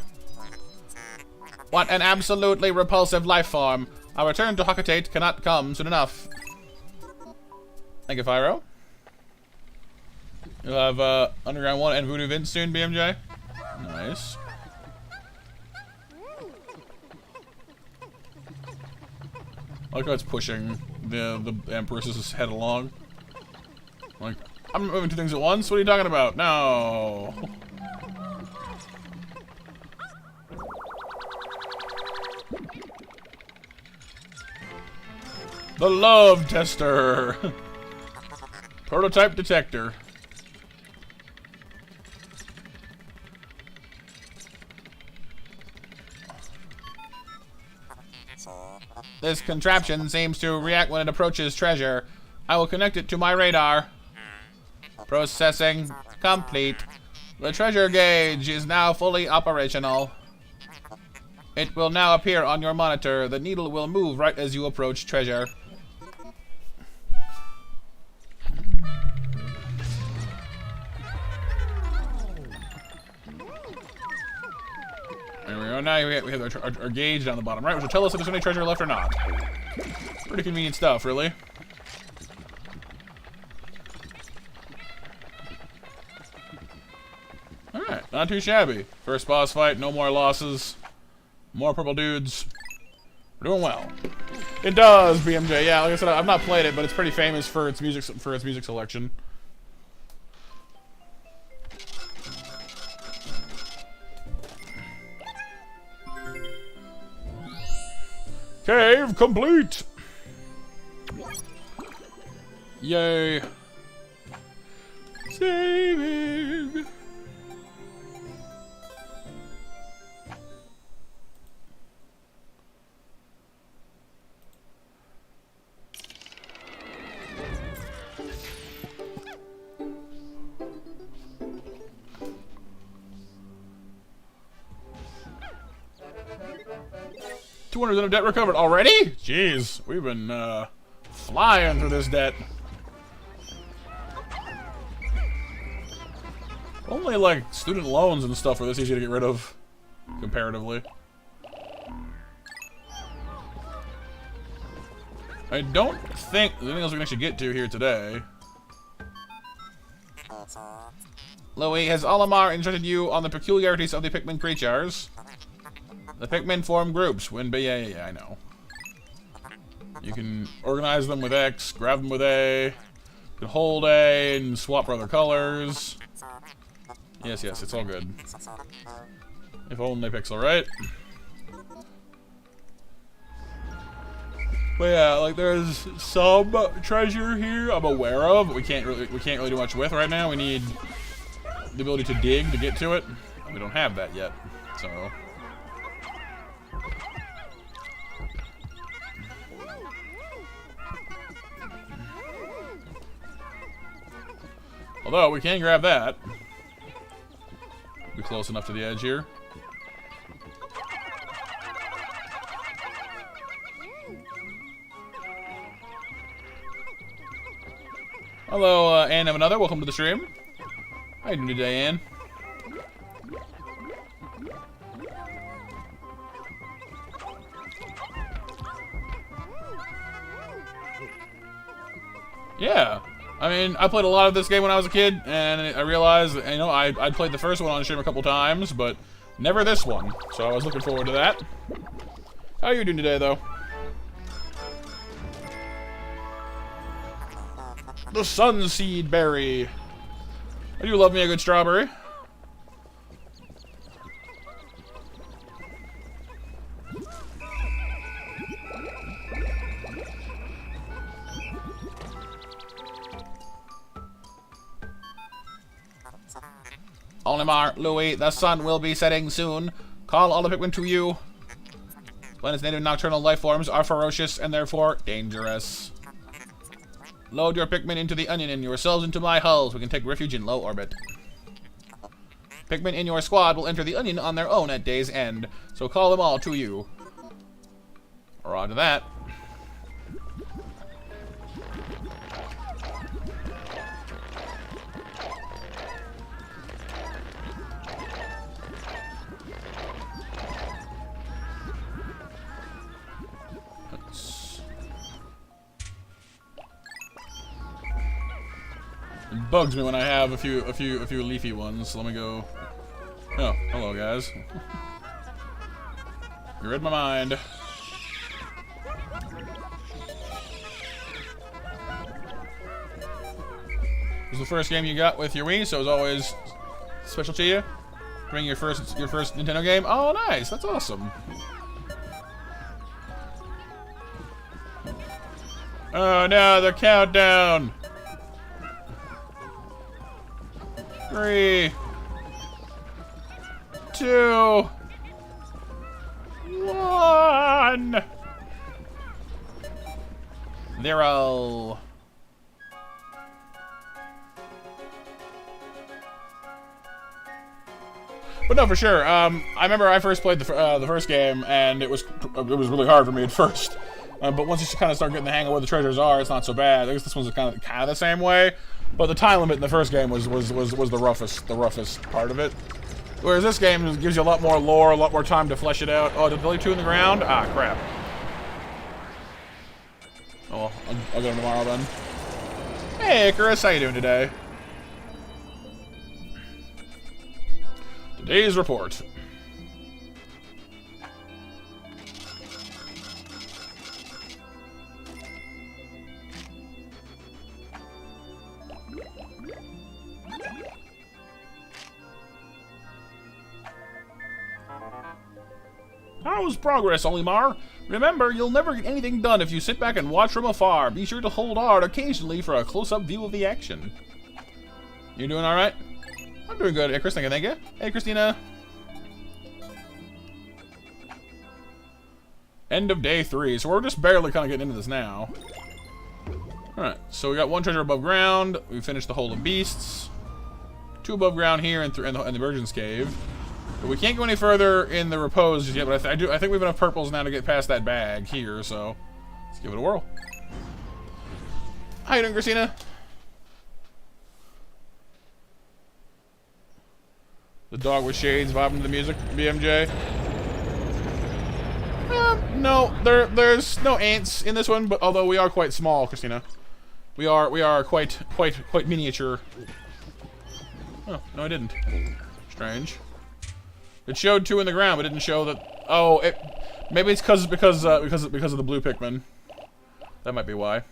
S2: What an absolutely repulsive life form. Our return to Hakatate cannot come soon enough. Thank you, Fyro. You'll have Underground 1 and Voodoo Vince soon, BMJ. Nice. I like how it's pushing the Empress's head along. Like, I'm moving two things at once? What are you talking about? No. The love tester. Prototype detector. This contraption seems to react when it approaches treasure. I will connect it to my radar. Processing complete. The treasure gauge is now fully operational. It will now appear on your monitor. The needle will move right as you approach treasure. There we go. Now we have our gauge down the bottom right, which will tell us if there's any treasure left or not. Pretty convenient stuff, really. Alright, not too shabby. First boss fight, no more losses. More purple dudes. We're doing well. It does, BMJ. Yeah, like I said, I've not played it, but it's pretty famous for its music selection. Cave complete! Yay. Saving! $200 of debt recovered already? Jeez, we've been flying through this debt. Only like student loans and stuff are this easy to get rid of, comparatively. I don't think there's anything else we can actually get to here today. Louis, has Olimar instructed you on the peculiarities of the Pikmin creatures? The Pikmin form groups when yeah, I know. You can organize them with X, grab them with A, you can hold A and swap for other colors. Yes, it's all good. If only Pixel, right?
S1: But yeah, like there's some treasure here I'm aware of, but we can't really do much with right now. We need the ability to dig to get to it. We don't have that yet, so. Although we can grab that. Be close enough to the edge here. Hello, Ann of Another. Welcome to the stream. How you doing today, Ann? Yeah. I mean, I played a lot of this game when I was a kid, and I realized, you know, I'd played the first one on stream a couple times, but never this one. So I was looking forward to that. How are you doing today, though? The Sunseed Berry. I do love me a good strawberry. Olimar, Louis, the sun will be setting soon. Call all the Pikmin to you. Planet's native nocturnal life forms are ferocious and therefore dangerous. Load your Pikmin into the onion and yourselves into my hull so we can take refuge in low orbit. Pikmin in your squad will enter the onion on their own at day's end, so call them all to you. Roger that. It bugs me when I have a few leafy ones. So let me go. Oh, hello guys. You read my mind. This is the first game you got with your Wii, so it's always special to you. Bring your first Nintendo game. Oh, nice! That's awesome. Oh no, the countdown. 3, 2, 1, 0. But no, for sure. I remember I first played the first game, and it was really hard for me at first. But once you kind of start getting the hang of where the treasures are, it's not so bad. I guess this one's kind of the same way. But the time limit in the first game was the roughest part of it. Whereas this game gives you a lot more lore, a lot more time to flesh it out. Oh, did Billy 2 in the ground? Ah, crap. Oh, I'll get him tomorrow then. Hey, Icarus, how you doing today? Today's report. How's progress, Olimar? Remember, you'll never get anything done if you sit back and watch from afar. Be sure to hold R occasionally for a close-up view of the action. You doing alright? I'm doing good, Icarus. Thank you. Hey, Christina. End of day 3, so we're just barely kind of getting into this now. Alright, so we got 1 treasure above ground. We finished the Hole of Beasts. 2 above ground here in the Virgin's Cave. But we can't go any further in the Repose just yet, but I think we have enough purples now to get past that bag here, so let's give it a whirl. How you doing, Christina? The dog with shades vibing to the music, BMJ. No, there's no ants in this one, but although we are quite small, Christina. We are quite miniature. Oh, no I didn't. Strange. It showed 2 in the ground, but it didn't show that. Oh, maybe it's because of the blue Pikmin. That might be why.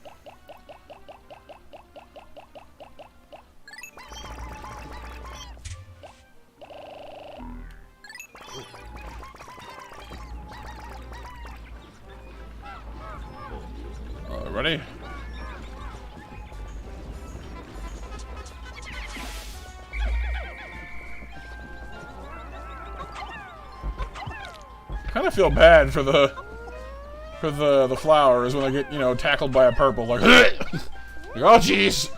S1: everybody. I kind of feel bad for the flowers when they get, you know, tackled by a purple, like, like, oh jeez.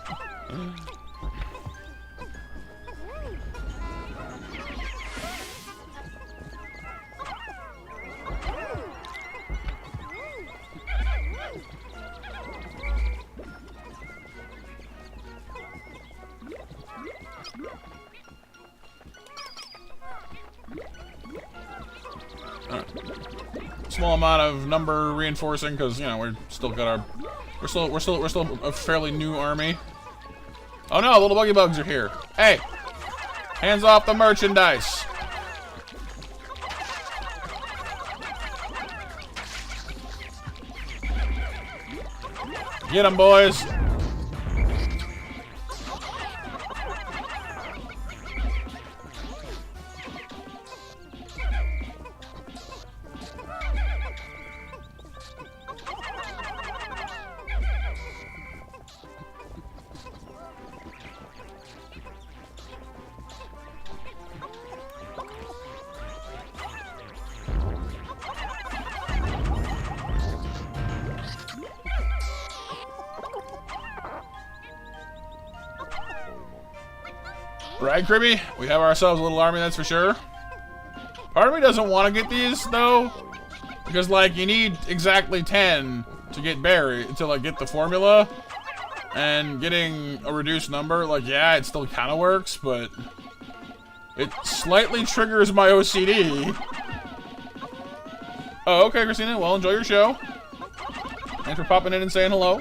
S1: Small amount of number reinforcing because, you know, we're still a fairly new army. Oh no, little buggy bugs are here. Hey, hands off the merchandise. Get them, boys. Right, Kribby? We have ourselves a little army, that's for sure. Part of me doesn't want to get these, though. Because, like, you need exactly 10 to get like, get the formula. And getting a reduced number, like, yeah, it still kind of works, but it slightly triggers my OCD. Oh, okay, Christina. Well, enjoy your show. Thanks for popping in and saying hello.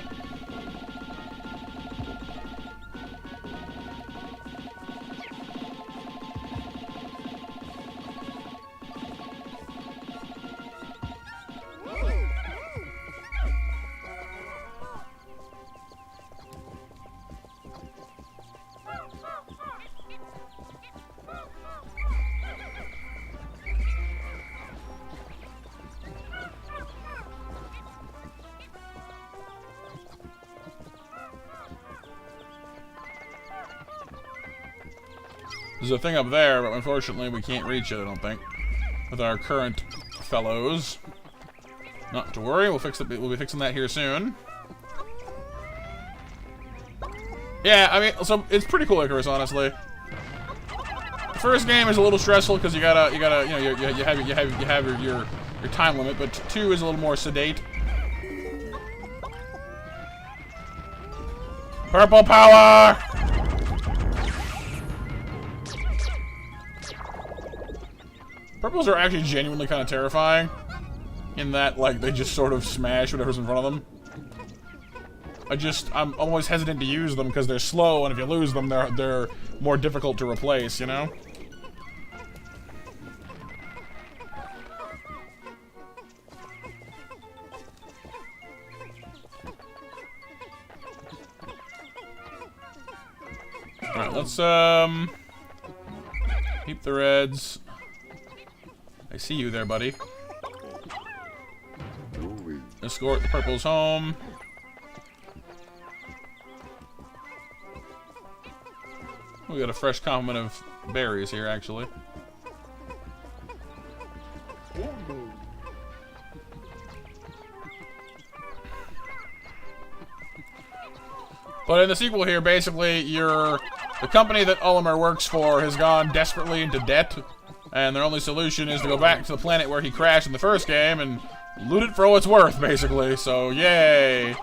S1: There's a thing up there, but unfortunately we can't reach it, I don't think, with our current fellows. Not to worry, we'll be fixing that here soon. Yeah, I mean, so it's pretty cool, Icarus, honestly. The first game is a little stressful because you gotta, you know, you have your time limit, but 2 is a little more sedate. Purple power! Purples are actually genuinely kind of terrifying, in that, like, they just sort of smash whatever's in front of them. I'm always hesitant to use them because they're slow, and if you lose them, they're more difficult to replace, you know? Alright, let's, keep the reds. I see you there, buddy. Escort the purples home. We got a fresh complement of berries here, actually. But in the sequel here, basically, the company that Olimar works for has gone desperately into debt, and their only solution is to go back to the planet where he crashed in the first game and loot it for what it's worth, basically. So, yay!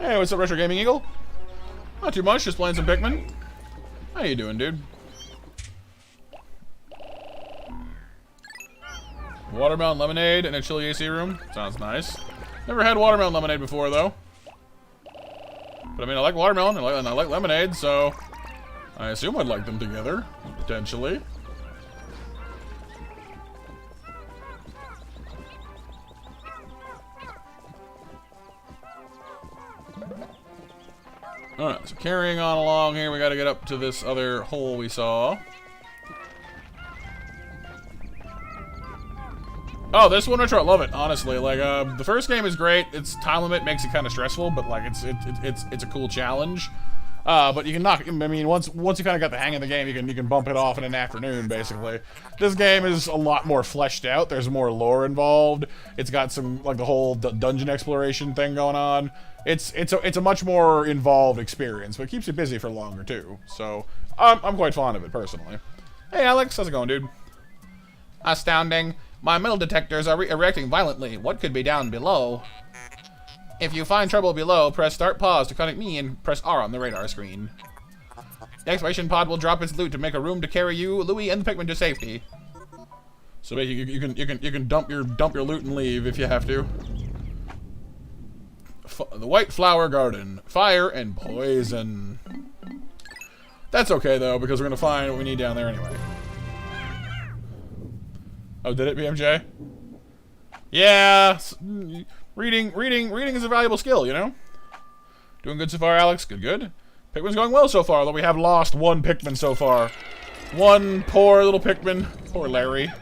S1: Hey, what's up, Retro Gaming Eagle? Not too much, just playing some Pikmin. How you doing, dude? Watermelon lemonade in a chilly AC room. Sounds nice. Never had watermelon lemonade before, though. But I mean, I like watermelon and I like lemonade, so I assume I'd like them together, potentially. Alright, so carrying on along here, we gotta get up to this other hole we saw. Oh, this one I love it, honestly. Like, the first game is great. Its time limit makes it kind of stressful, but like, it's a cool challenge. But you can knock. I mean, once you kind of got the hang of the game, you can bump it off in an afternoon, basically. This game is a lot more fleshed out. There's more lore involved. It's got some like the whole dungeon exploration thing going on. It's a much more involved experience, but it keeps you busy for longer too. So I'm quite fond of it personally. Hey Alex, how's it going, dude?
S2: Astounding. My metal detectors are reacting violently. What could be down below? If you find trouble below, press start pause to contact me and press R on the radar screen. The excavation pod will drop its loot to make a room to carry you, Louie, and the Pikmin to safety.
S1: So basically, you can dump your loot and leave if you have to. The White Flower Garden, fire and poison. That's okay though, because we're gonna find what we need down there anyway. Oh, did it, BMJ? Yeah, reading is a valuable skill, you know? Doing good so far, Alex? Good. Pikmin's going well so far, though we have lost one Pikmin so far. One poor little Pikmin. Poor Larry.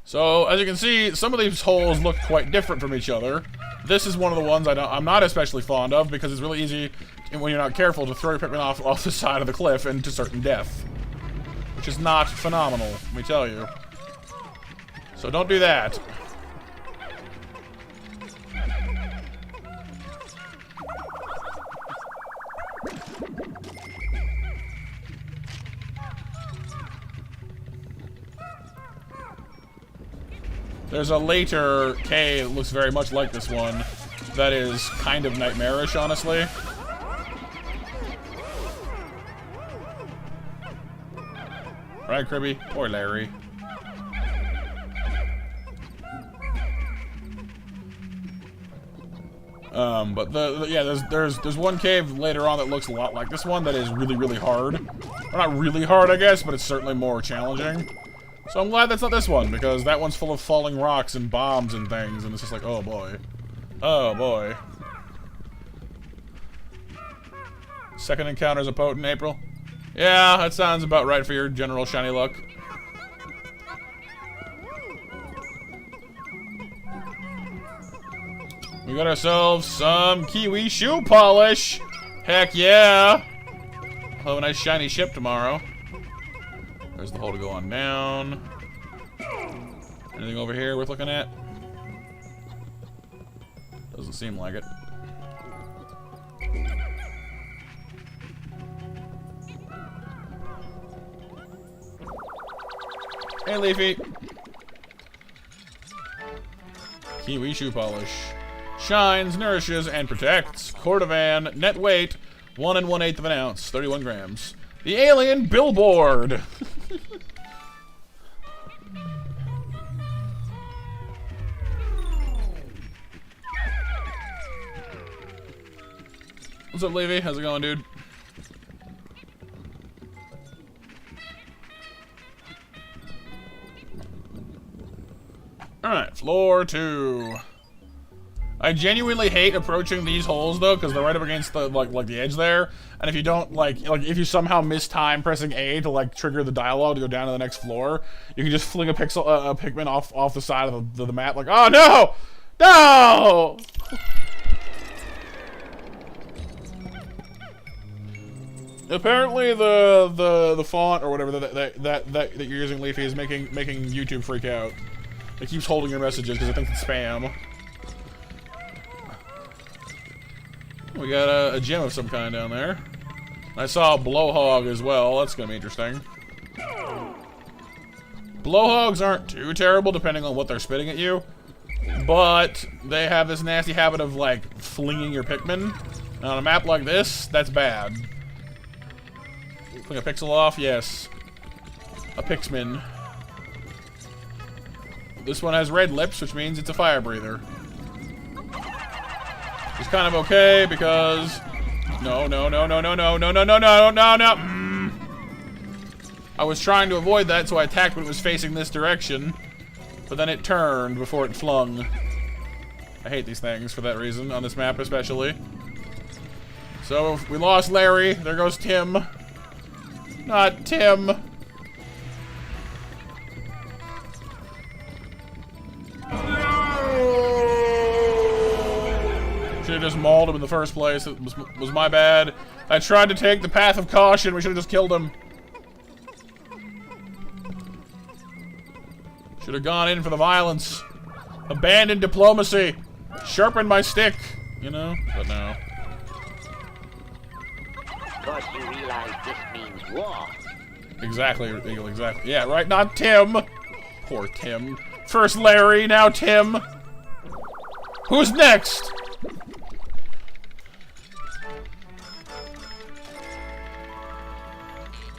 S1: So, as you can see, some of these holes look quite different from each other. This is one of the ones I'm not especially fond of, because it's really easy, when you're not careful, to throw your Pikmin off the side of the cliff into certain death. Which is not phenomenal, let me tell you. So don't do that. There's a later cave that looks very much like this one that is kind of nightmarish, honestly. Right, Kribby? Poor Larry. But yeah, there's one cave later on that looks a lot like this one that is really hard. Or not really hard, I guess, but it's certainly more challenging. So I'm glad that's not this one, because that one's full of falling rocks and bombs and things, and it's just like, oh boy. Oh boy. Second encounter's a potent April. Yeah, that sounds about right for your general shiny luck. We got ourselves some kiwi shoe polish. Heck yeah. I'll have a nice shiny ship tomorrow. There's the hole to go on down. Anything over here worth looking at? Doesn't seem like it. Hey, Leafy. Kiwi shoe polish. Shines, nourishes, and protects. Cordovan, net weight, 1 1/8 of an ounce, 31 grams. The alien billboard. What's up, Leafy? How's it going, dude? Alright, floor 2. I genuinely hate approaching these holes though, because they're right up against the like the edge there. And if you don't like if you somehow miss time pressing A to like trigger the dialogue to go down to the next floor, you can just fling a Pikmin off the side of the map like, oh no! No! Apparently the font or whatever that you're using, Leafy, is making YouTube freak out. It keeps holding your messages because it thinks it's spam. We got a gem of some kind down there. I saw a blowhog as well. That's gonna be interesting. Blowhogs aren't too terrible depending on what they're spitting at you, but they have this nasty habit of like flinging your Pikmin. On a map like this, that's bad. Flick a pixel off, yes. A Pikmin. This one has red lips, which means it's a fire breather. It's kind of okay because... No. I was trying to avoid that, so I attacked when it was facing this direction. But then it turned before it flung. I hate these things for that reason, on this map especially. So, we lost Larry. There goes Tim. Not Tim. Should've just mauled him in the first place. It was my bad. I tried to take the path of caution. We should've just killed him. Should've gone in for the violence. Abandoned diplomacy. Sharpened my stick. You know? But no.
S3: Of course you realize this means war.
S1: Exactly, Eagle, exactly. Yeah, right, not Tim. Poor Tim. First Larry, now Tim. Who's next?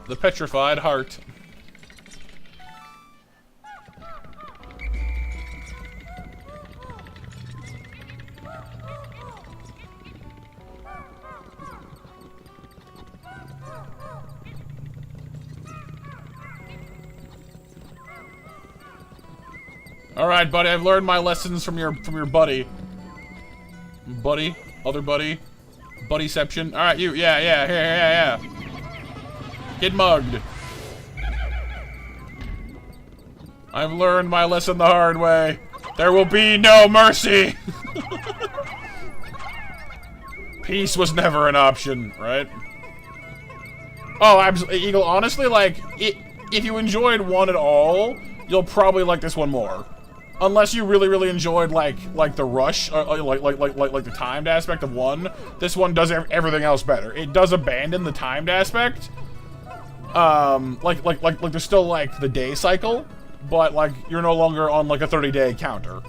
S1: The Petrified Heart. Alright, buddy, I've learned my lessons from your buddy. Buddy? Other buddy? Buddyception. Alright, you, yeah. Get mugged. I've learned my lesson the hard way. There will be no mercy! Peace was never an option, right? Oh, absolutely, Eagle, honestly, like, if you enjoyed one at all, you'll probably like this one more. Unless you really enjoyed like the rush, like the timed aspect of one, this one does everything else better. It does abandon the timed aspect. Like there's still like the day cycle, but like you're no longer on like a 30-day counter.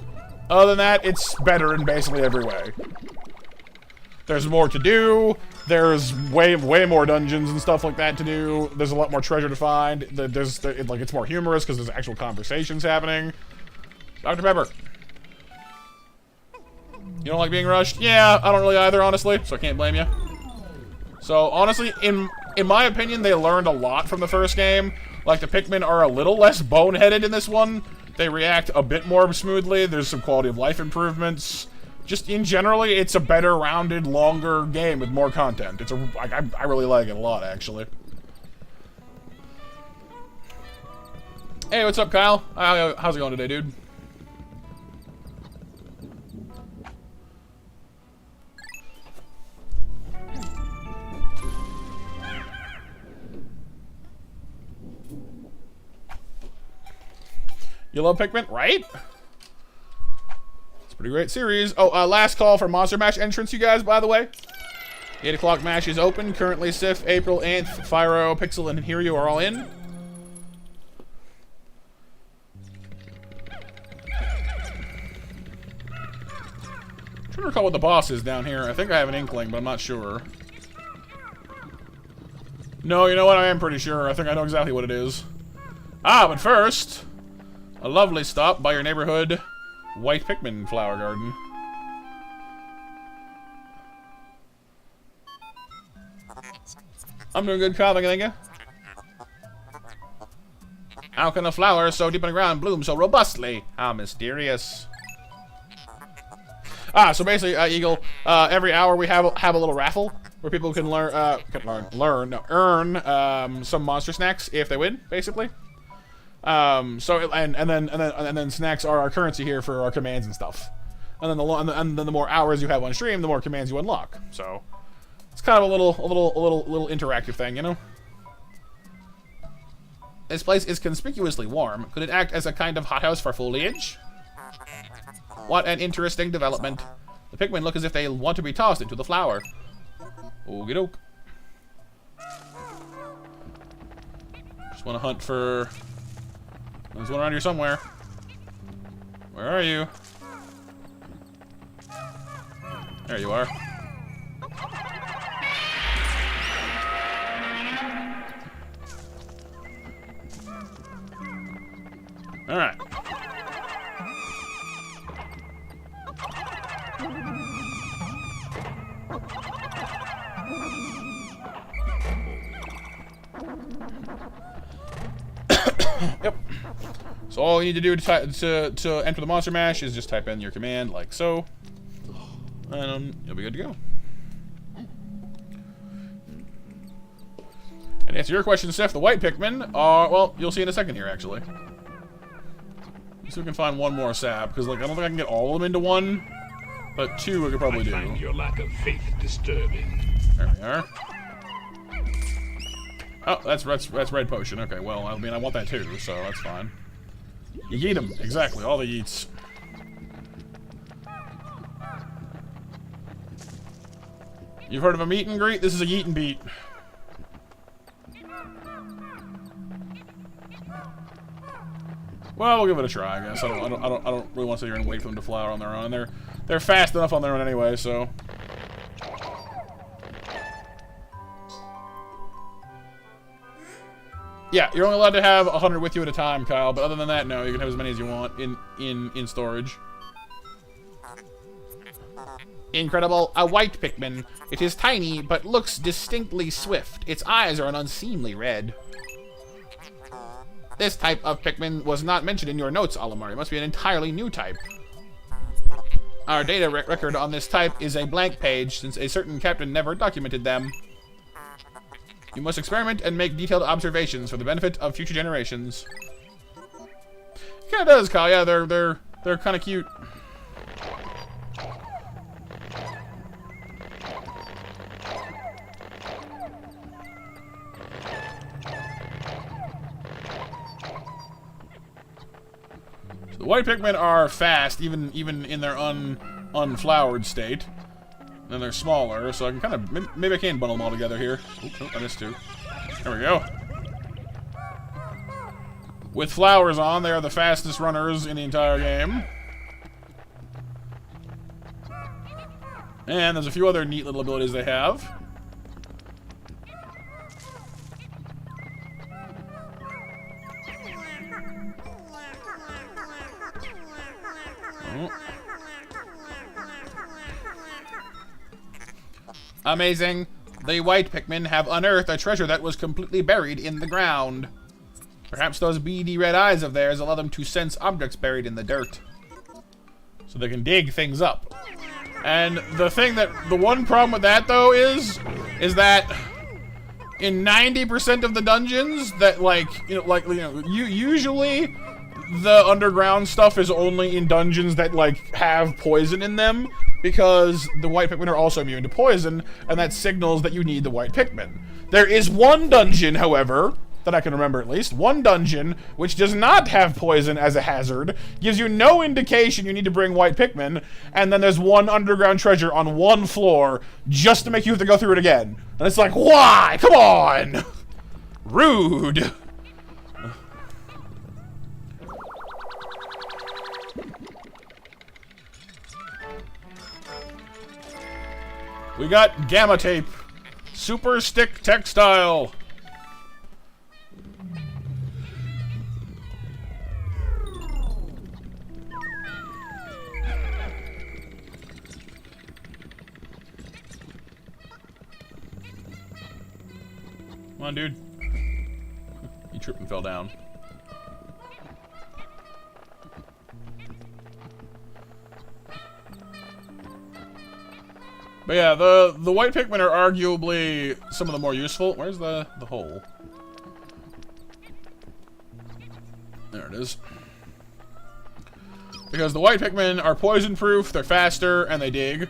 S1: Other than that, it's better in basically every way. There's more to do. There's way more dungeons and stuff like that to do. There's a lot more treasure to find. It's more humorous because there's actual conversations happening. Dr. Pepper. You don't like being rushed? Yeah, I don't really either, honestly, so I can't blame you. So, honestly, in my opinion, they learned a lot from the first game. Like, the Pikmin are a little less boneheaded in this one. They react a bit more smoothly. There's some quality of life improvements. Just, in generally, it's a better rounded, longer game with more content. I really like it a lot, actually. Hey, what's up, Kyle? How's it going today, dude? You love Pikmin, right? It's a pretty great series. Oh, last call for Monster Mash entrance, you guys, by the way. 8 o'clock Mash is open. Currently, Sif, April, Anth, Fyro, Pixel, and Hiryu are all in. I'm trying to recall what the boss is down here. I think I have an inkling, but I'm not sure. No, you know what? I am pretty sure. I think I know exactly what it is. Ah, but first... a lovely stop by your neighborhood white Pikmin flower garden. I'm doing good, Kyle. Thank you. How can a flower so deep in the ground bloom so robustly? How mysterious. Ah, so basically, Eagle, every hour we have a little raffle where people can earn some monster snacks if they win, basically. So and then snacks are our currency here for our commands and stuff. And then the more hours you have on stream, the more commands you unlock. So it's kind of a little interactive thing, you know. This place is conspicuously warm. Could it act as a kind of hothouse for foliage? What an interesting development. The Pikmin look as if they want to be tossed into the flower. Okie doke. Just want to hunt for... there's one around here somewhere. Where are you? There you are. Alright. Yep. So all you need to do to enter the monster mash is just type in your command like so, and you'll be good to go. And to answer your question, Steph, the white Pikmin are, well, you'll see in a second here, actually. See if we can find one more sap, because like I don't think I can get all of them into one, but two we could probably do.
S5: I find your lack of faith disturbing.
S1: There we are. Oh, that's red potion. Okay, well, I mean, I want that too, so that's fine. You yeet them. Exactly, all the yeets. You've heard of a meet and greet? This is a yeet and beat. Well, we'll give it a try, I guess. I don't really want to sit here and wait for them to flower on their own. They're fast enough on their own anyway, so. Yeah, you're only allowed to have 100 with you at a time, Kyle. But other than that, no, you can have as many as you want in storage.
S2: Incredible, a white Pikmin. It is tiny, but looks distinctly swift. Its eyes are an unseemly red. This type of Pikmin was not mentioned in your notes, Olimar. It must be an entirely new type. Our data record on this type is a blank page, since a certain captain never documented them. You must experiment and make detailed observations for the benefit of future generations. It kind of does, Kyle. Yeah, they're kind of cute. The white Pikmin are fast, even in their unflowered state. And they're smaller, so I can kind of maybe I can bundle them all together here. Oops, oh, I missed two. There we go. With flowers on, they are the fastest runners in the entire game. And there's a few other neat little abilities they have. Amazing. The white Pikmin have unearthed a treasure that was completely buried in the ground. Perhaps those beady red eyes of theirs allow them to sense objects buried in the dirt, so they can dig things up. And the one problem with that though is that in 90% of the dungeons that usually the underground stuff is only in dungeons that have poison in them, because the white Pikmin are also immune to poison, and that signals that you need the white Pikmin. There is one dungeon, however, that I can remember at least, one dungeon which does not have poison as a hazard, gives you no indication you need to bring white Pikmin, and then there's one underground treasure on one floor just to make you have to go through it again. And it's like, why? Come on! Rude! We got Gamma Tape. Super Stick Textile. Come on, dude. You tripped and fell down. But yeah, the white Pikmin are arguably some of the more useful. Where's the hole? There it is. Because the white Pikmin are poison-proof, they're faster, and they dig.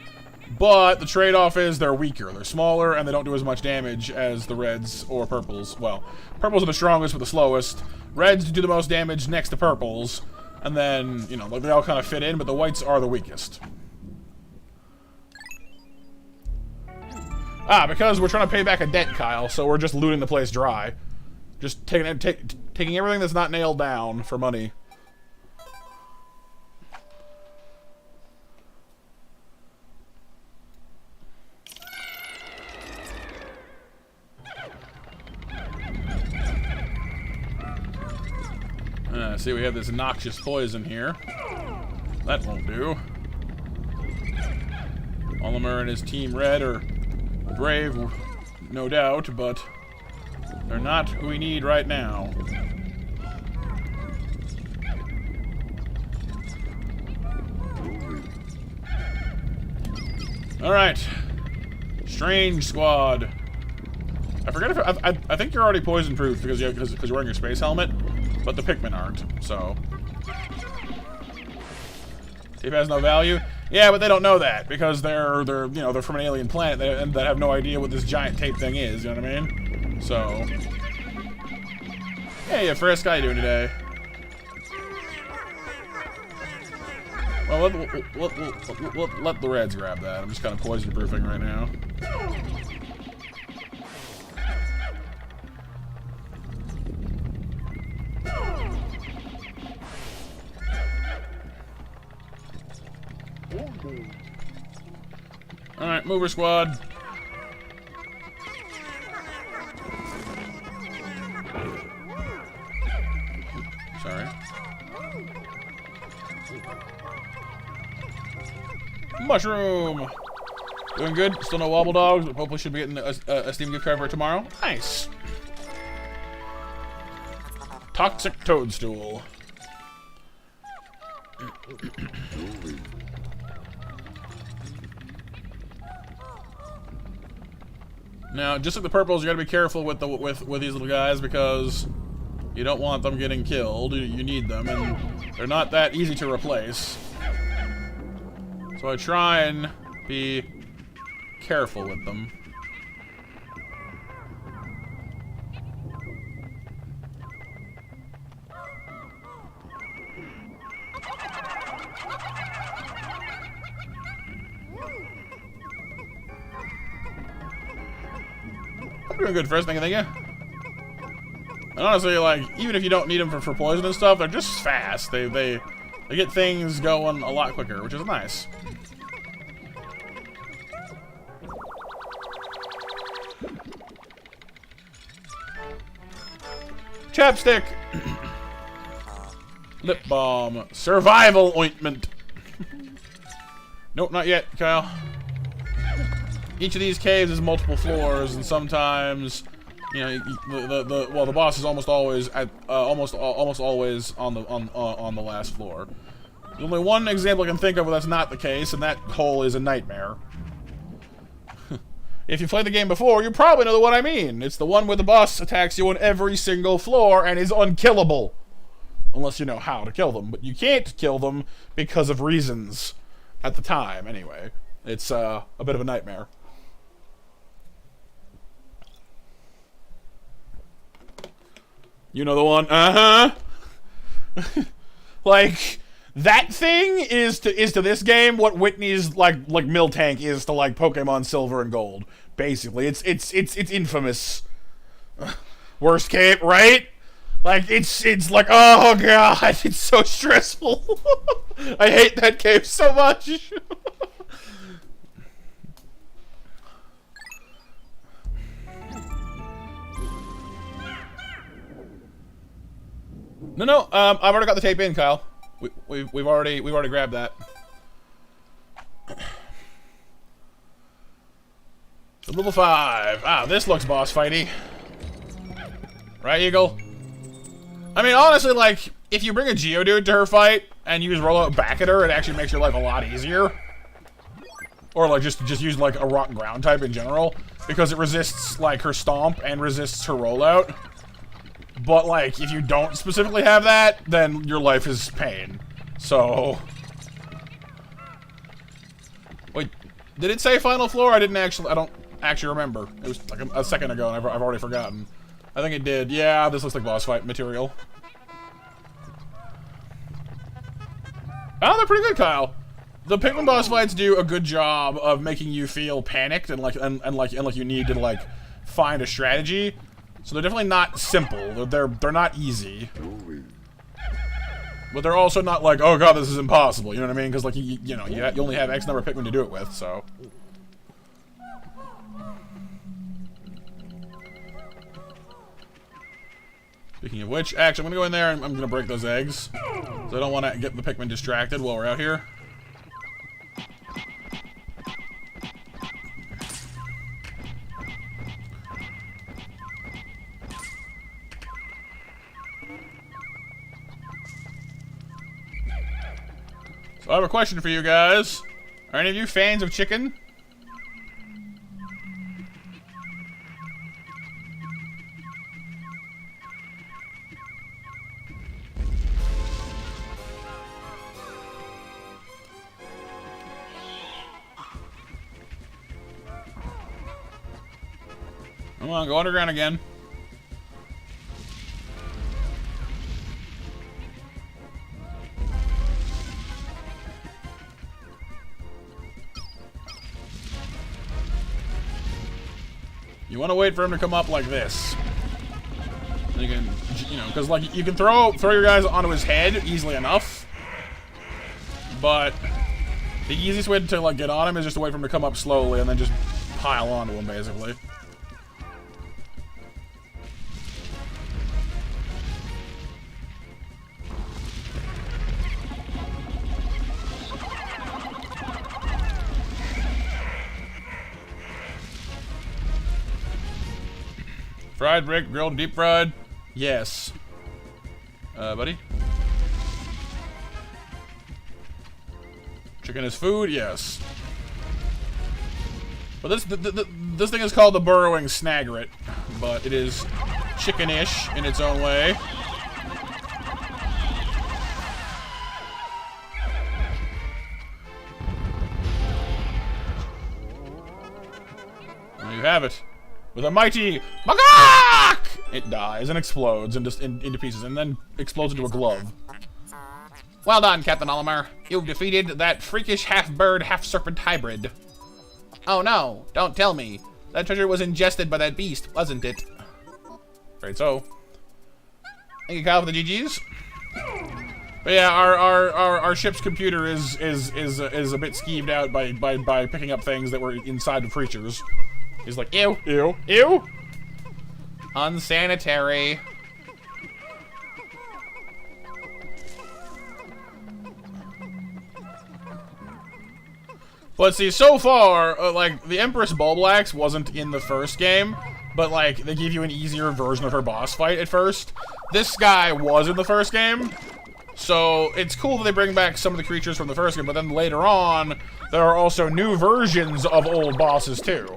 S2: But the trade-off is they're weaker. They're smaller, and they don't do as much damage as the reds or purples. Well, purples are the strongest but the slowest. Reds do the most damage next to purples. And then, you know, they all kind of fit in, but the whites are the weakest. Ah, because we're trying to pay back a debt, Kyle, so we're just looting the place dry. Just taking everything that's not nailed down for money.
S1: See, we have this noxious poison here. That won't do. Olimer and his Team Red are brave, no doubt, but they're not who we need right now. Alright. Strange Squad. I forget if I think you're already poison proof because you're wearing your space helmet, but the Pikmin aren't, so. Tape has no value? Yeah, but they don't know that because they're from an alien planet and that have no idea what this giant tape thing is, you know what I mean? So. Hey, Frisk, how you doing today? Well, let the Reds grab that. I'm just kind of poison proofing right now. Alright, mover squad. Sorry. Mushroom! Doing good. Still no wobble dogs, but hopefully should be getting a Steam gift card for tomorrow. Nice! Toxic Toadstool. Now, just like the purples, you gotta be careful with these little guys because you don't want them getting killed. You need them, and they're not that easy to replace. So I try and be careful with them. I'm doing good first, thank you. And honestly, like, even if you don't need them for poison and stuff, they're just fast. They get things going a lot quicker, which is nice. Chapstick! Lip balm. Survival ointment. Nope, not yet, Kyle. Each of these caves is multiple floors, and sometimes, you know, the boss is almost always at almost always on the last floor. There's only one example I can think of where that's not the case, and that hole is a nightmare. If you played the game before, you probably know what I mean. It's the one where the boss attacks you on every single floor and is unkillable. Unless you know how to kill them. But you can't kill them because of reasons. At the time, anyway. It's a bit of a nightmare. You know the one? Uh-huh. Like, that thing is to this game what Whitney's like Miltank is to like Pokemon Silver and Gold. Basically, it's infamous. Worst case, right? Like it's like, oh god, it's so stressful. I hate that cave so much. No, I've already got the tape in, Kyle. We've already grabbed that. So level 5. Ah, this looks boss fighty. Right, Eagle? I mean, honestly, like, if you bring a Geodude to her fight and use rollout back at her, it actually makes your life a lot easier. Or like just use like a rock ground type in general, because it resists like her stomp and resists her rollout. But like, if you don't specifically have that, then your life is pain. So, wait, did it say final floor? I don't actually remember. It was like a second ago, and I've already forgotten. I think it did. Yeah, this looks like boss fight material. Oh, they're pretty good, Kyle. The Pikmin boss fights do a good job of making you feel panicked and like you need to like find a strategy. So they're definitely not simple. They're not easy. But they're also not like, oh god, this is impossible. You know what I mean? Because like you only have X number of Pikmin to do it with. So. Speaking of which, actually, I'm gonna go in there and I'm gonna break those eggs. So I don't want to get the Pikmin distracted while we're out here. So I have a question for you guys. Are any of you fans of chicken? Come on, go underground again. You want to wait for him to come up like this. You can, you know, because like you can throw your guys onto his head easily enough, but the easiest way to like get on him is just to wait for him to come up slowly and then just pile onto him, basically. Fried, baked, grilled, deep fried? Yes. Buddy? Chicken is food? Yes. But this thing is called the burrowing snagret, but it is chicken-ish in its own way. There you have it. With a mighty Magak! It dies and explodes and just into pieces and then explodes into a glove.
S2: Well done, Captain Olimar. You've defeated that freakish half-bird, half-serpent hybrid. Oh no, don't tell me. That treasure was ingested by that beast, wasn't it?
S1: Afraid so.
S2: Thank you, Kyle, for the GGs.
S1: But yeah, our ship's computer is a bit skeeved out by picking up things that were inside of creatures. He's like, ew, ew, ew.
S2: Unsanitary.
S1: But see, so far, like, the Empress Bulblax wasn't in the first game, but, like, they give you an easier version of her boss fight at first. This guy was in the first game, so it's cool that they bring back some of the creatures from the first game, but then later on, there are also new versions of old bosses, too.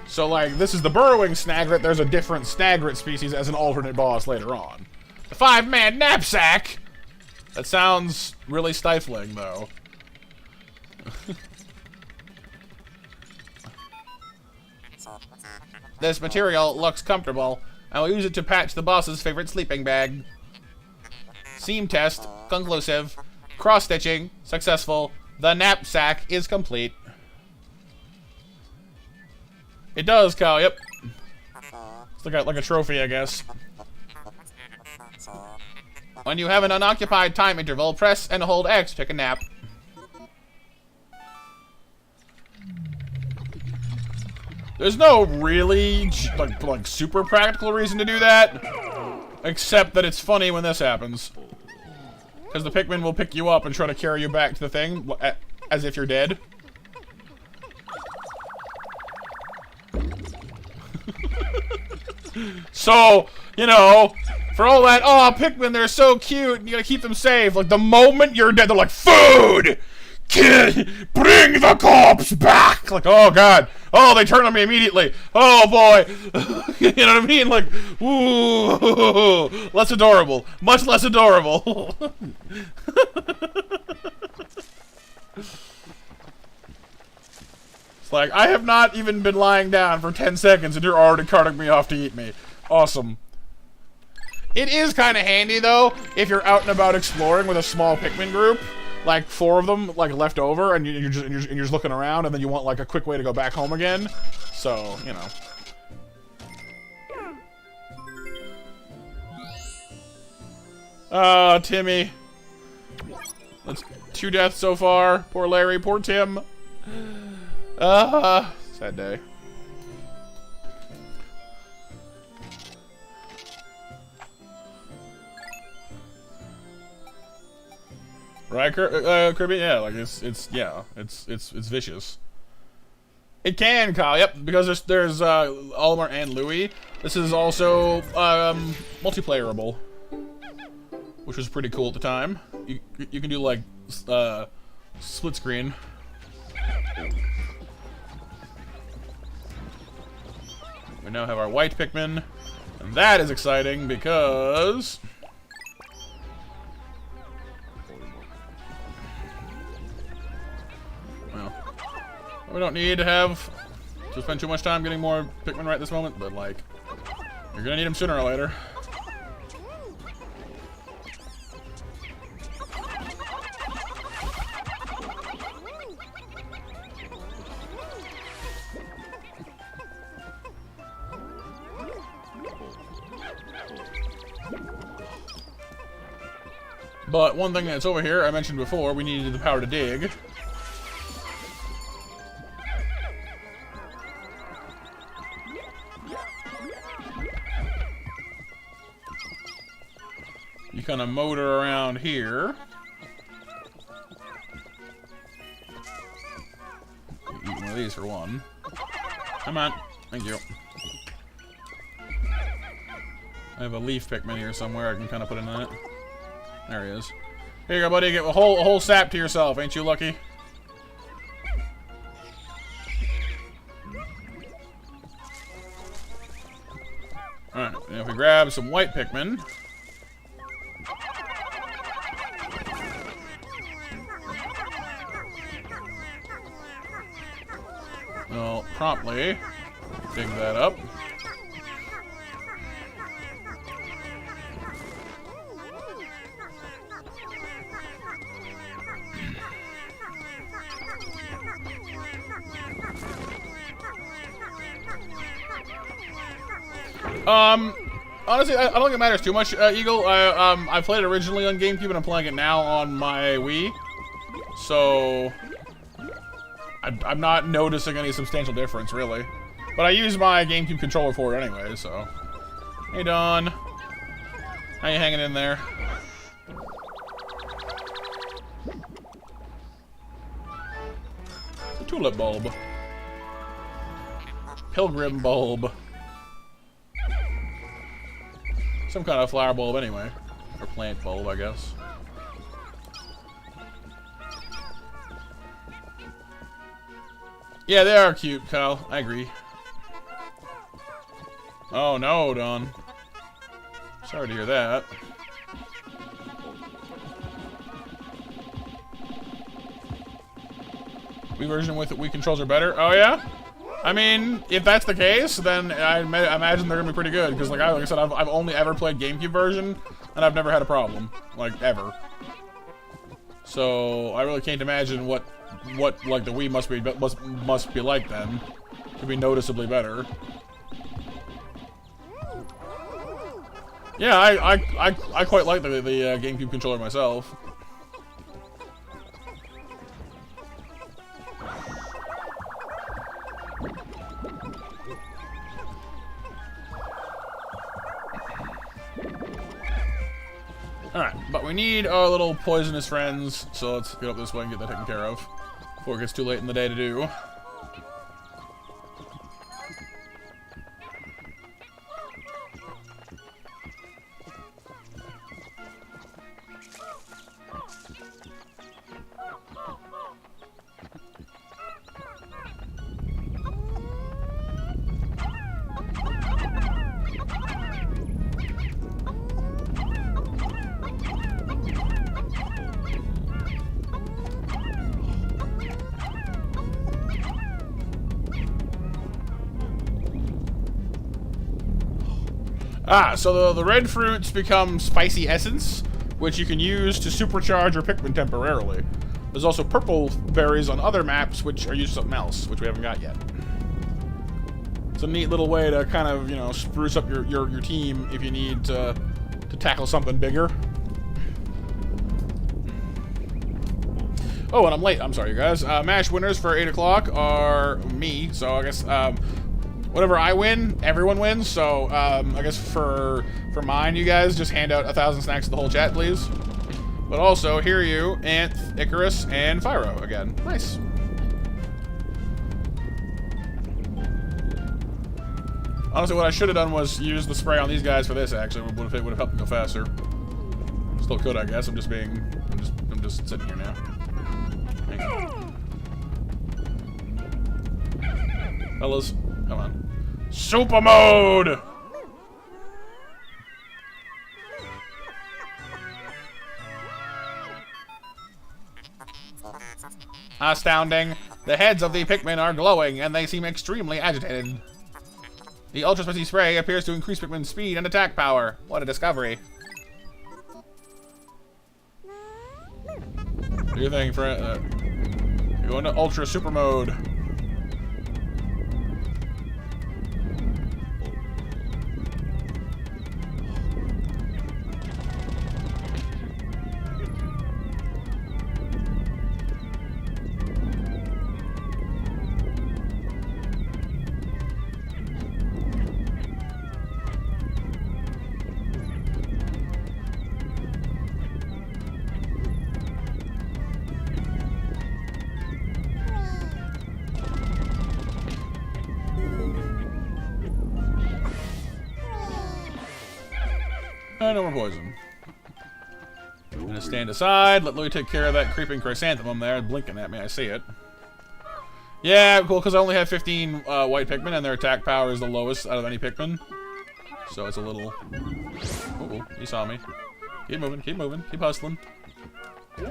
S1: So, like, this is the burrowing snagret. There's a different snagret species as an alternate boss later on. The 5-man knapsack! That sounds really stifling, though.
S2: This material looks comfortable. I will use it to patch the boss's favorite sleeping bag. Seam test, conclusive. Cross-stitching, successful. The knapsack is complete.
S1: It does, Kyle, yep. It's like a trophy, I guess.
S2: When you have an unoccupied time interval, press and hold X to take a nap.
S1: There's no really, like super practical reason to do that. Except that it's funny when this happens. Because the Pikmin will pick you up and try to carry you back to the thing, as if you're dead. So, you know, for all that, oh, Pikmin, they're so cute, and you gotta keep them safe. Like, the moment you're dead, they're like, food! Kid, bring the corpse back! Like, oh, God. Oh, they turn on me immediately. Oh, boy. You know what I mean? Like, ooh, less adorable. Much less adorable. It's like, I have not even been lying down for 10 seconds and you're already carting me off to eat me. Awesome. It is kind of handy, though, if you're out and about exploring with a small Pikmin group, like 4 of them, like, left over, and you're just looking around, and then you want, like, a quick way to go back home again. So, you know. Timmy. That's 2 deaths so far. Poor Larry, poor Tim. Sad day. Right, Kirby? Yeah, like it's vicious. It can, Kyle. Yep, because there's Olimar and Louie. This is also multiplayerable, which was pretty cool at the time. You can do like split screen. We now have our white Pikmin, and that is exciting because we don't need to spend too much time getting more Pikmin right this moment, but like, you're gonna need them sooner or later. But one thing that's over here, I mentioned before, we needed the power to dig. You kind of motor around here. Eat one of these for one. Come on. Thank you. I have a leaf Pikmin here somewhere I can kind of put in it. There he is. Here you go, buddy. Get a whole sap to yourself. Ain't you lucky? Alright, now if we grab some white Pikmin. We'll promptly dig that up. Honestly, I don't think it matters too much, Eagle. I played it originally on GameCube, and I'm playing it now on my Wii. So, I'm not noticing any substantial difference, really. But I use my GameCube controller for it anyway, so. Hey, Dawn. How you hanging in there? It's a tulip bulb. Pilgrim bulb. Some kind of flower bulb anyway. Or plant bulb, I guess. Yeah, they are cute, Kyle. I agree. Oh no, Dawn. Sorry to hear that. Wii version with Wii controls are better? Oh yeah? I mean, if that's the case, then I imagine they're gonna be pretty good. Because, like I said, I've only ever played GameCube version, and I've never had a problem, like ever. So I really can't imagine what like the Wii must be like then. To be noticeably better. Yeah, I quite like the GameCube controller myself. Alright, but we need our little poisonous friends, so let's get up this way and get that taken care of before it gets too late in the day to do. So the red fruits become spicy essence, which you can use to supercharge your Pikmin temporarily. There's also purple berries on other maps, which are used for something else, which we haven't got yet. It's a neat little way to kind of, you know, spruce up your team if you need to tackle something bigger. Oh, and I'm late. I'm sorry, you guys. MASH winners for 8 o'clock are me, so I guess whenever I win, everyone wins. So I guess for mine, you guys just hand out 1,000 snacks to the whole chat, please. But also, Hiryu, Anth, Icarus, and Pyro again. Nice. Honestly, what I should have done was use the spray on these guys for this, actually. It would have helped them go faster. Still could, I guess. I'm just sitting here now. Hang on. Fellas, come on. Super mode! Astounding. The heads of the Pikmin are glowing, and they seem extremely agitated. The Ultra Spicy Spray appears to increase Pikmin's speed and attack power. What a discovery. Do your thing, friend. Go into Ultra Super Mode. No more poison. I'm gonna stand aside, let Louis take care of that creeping chrysanthemum there, blinking at me, I see it. Yeah, cool, because I only have 15 white Pikmin, and their attack power is the lowest out of any Pikmin. So it's a little... Uh-oh, he saw me. Keep moving, keep hustling. Oh,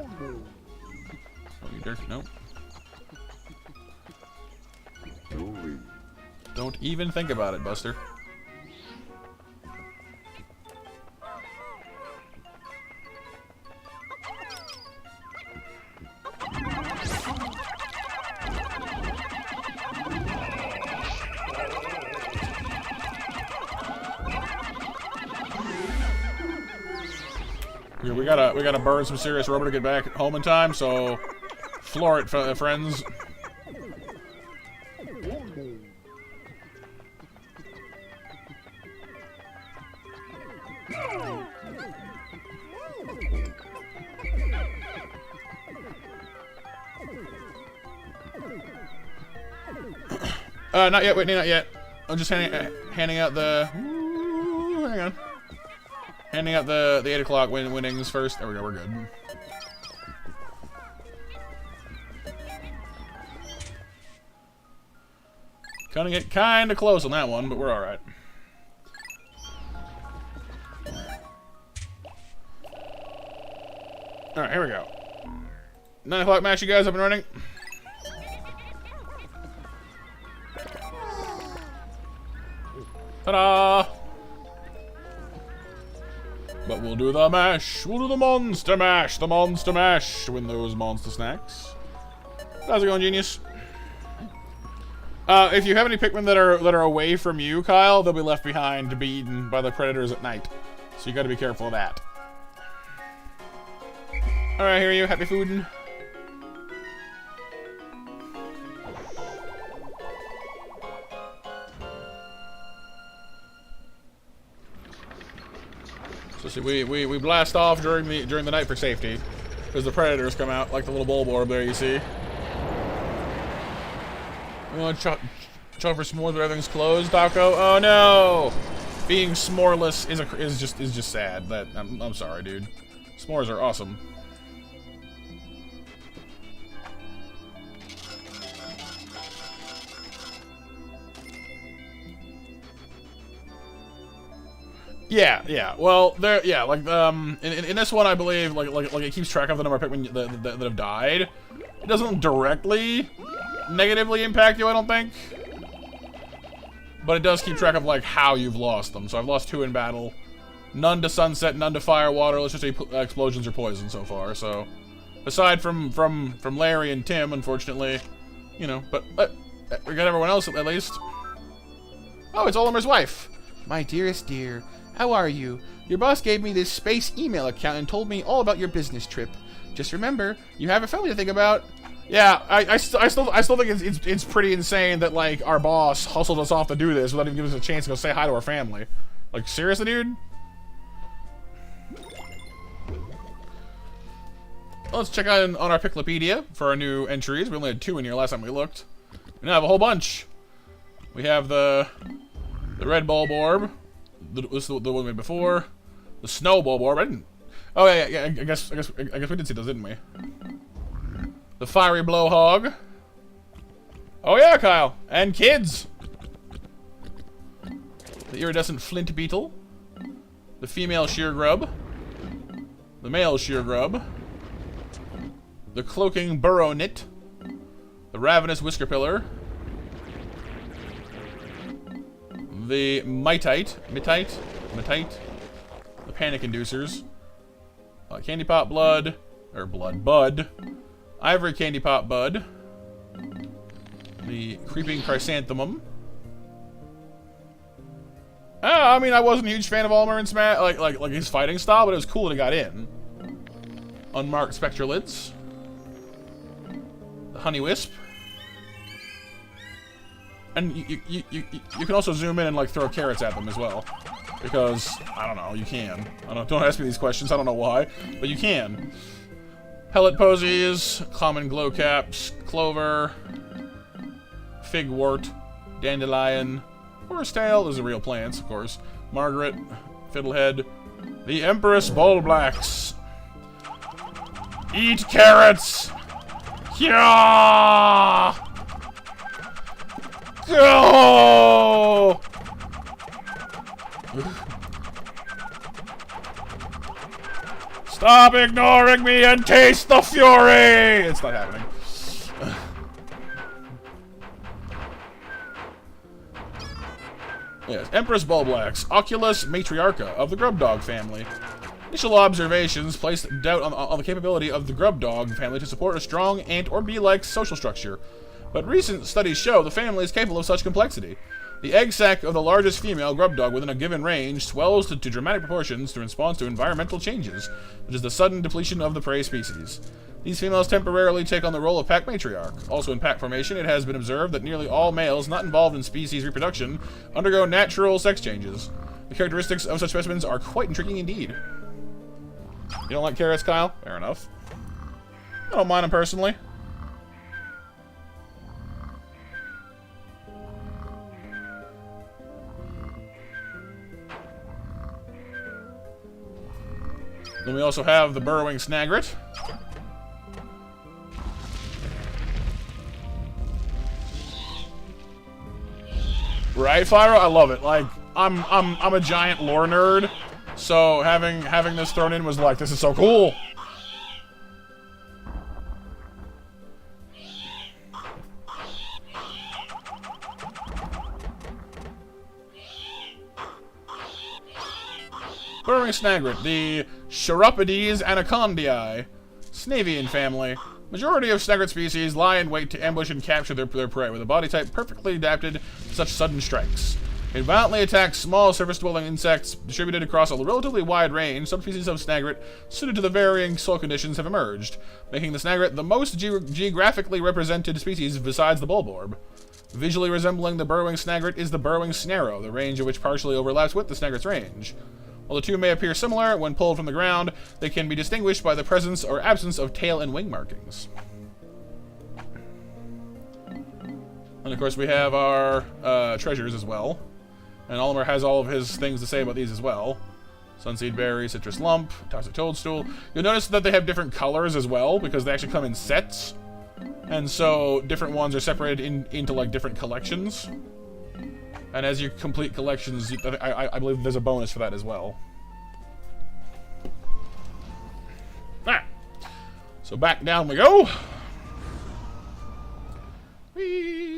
S1: you dirt, nope. Don't even think about it, Buster. We gotta burn some serious rubber to get back home in time, so floor it, friends. Not yet, Whitney, not yet. I'm just handing out the... Ooh, hang on. Handing out the 8 o'clock winnings first. There we go, we're good. Cutting it kind of close on that one, but we're alright. Alright, here we go. 9 o'clock match, you guys up and running? Ta-da! But we'll do the mash. We'll do the monster mash. The monster mash to win those monster snacks. How's it going, genius? If you have any Pikmin that are away from you, Kyle, they'll be left behind to be eaten by the predators at night. So you got to be careful of that. All right, here you. Happy fooding. So see, we blast off during the night for safety, because the predators come out like the little bulborb there. You see. We want to chug for s'mores, but everything's closed, Taco. Oh no! Being s'moreless is just sad. That I'm sorry, dude. S'mores are awesome. Yeah. Well, there. Yeah, like in this one, I believe like it keeps track of the number of Pikmin that have died. It doesn't directly negatively impact you, I don't think. But it does keep track of like how you've lost them. So I've lost 2 in battle. None to sunset, none to fire, water. Let's just say explosions or poison so far. So aside from Larry and Tim, unfortunately, you know. But we got everyone else at least. Oh, it's Olimer's wife. My dearest dear, how are you? Your boss gave me this space email account and told me all about your business trip. Just remember, you have a family to think about. Yeah, I still think it's pretty insane that like our boss hustled us off to do this without even giving us a chance to go say hi to our family. Like seriously, dude?
S2: let's check on our Piclopedia for our new entries. We only had 2 in here last time we looked. We now have a whole bunch. We have the red bulb orb. This is the one we had before. The snow bulb orb. I didn't. Oh yeah. I guess we did see those, didn't we? The fiery blowhog. Oh yeah, Kyle. And kids. The iridescent flint beetle. The female sheer grub. The male sheer grub. The cloaking burrow knit. The ravenous whisker pillar. The mitite. The panic inducers. Candy pop blood. Or bud. Ivory candy pop bud. The creeping chrysanthemum. I mean, I wasn't a huge fan of Almer and Smash, like his fighting style, but it was cool that he got in. Unmarked spectralids. The honey wisp. And you can also zoom in and like throw carrots at them as well, because I don't know, you can. Don't ask me these questions. I don't know why, but you can. Pellet posies, common glow caps, clover, figwort, dandelion. Horsetail is a real plants, of course. Margaret, Fiddlehead, the Empress Bullblacks. Eat carrots! Yeah! Go! Stop ignoring me and taste the fury! It's not happening. Yes, Empress Bullblacks, Oculus Matriarcha of the Grub Dog family. Initial observations placed doubt on the capability of the Grub Dog family to support a strong ant or bee-like social structure, but recent studies show the family is capable of such complexity. The egg sac of the largest female grub dog within a given range swells to dramatic proportions in response to environmental changes, which is the sudden depletion of the prey species. These females temporarily take on the role of pack matriarch. Also in pack formation, it has been observed that nearly all males not involved in species reproduction undergo natural sex changes. The characteristics of such specimens are quite intriguing indeed. You don't like carrots, Kyle? Fair enough. I don't mind them personally. Then we also have the burrowing snagret. Right, Fyro? I love it. Like, I'm a giant lore nerd, so having this thrown in was like, this is so cool. Burrowing snagret, the Chiropodes anacondae, Snavian family. Majority of snagret species lie in wait to ambush and capture their prey, with a body type perfectly adapted to such sudden strikes. It violently attacks small surface-dwelling insects distributed across a relatively wide range. Subspecies of snagret suited to the varying soil conditions have emerged, making the snagret the most geographically represented species besides the bulborb. Visually resembling the burrowing snagret is the burrowing snarrow, the range of which partially overlaps with the snagret's range. While the two may appear similar, when pulled from the ground, they can be distinguished by the presence or absence of tail and wing markings. And of course we have our treasures as well. And Oliver has all of his things to say about these as well. Sunseed Berry, Citrus Lump, Toxic Toadstool. You'll notice that they have different colors as well, because they actually come in sets. And so different ones are separated into like different collections. And as you complete collections, I believe there's a bonus for that as well. Alright. So back down we go. Whee!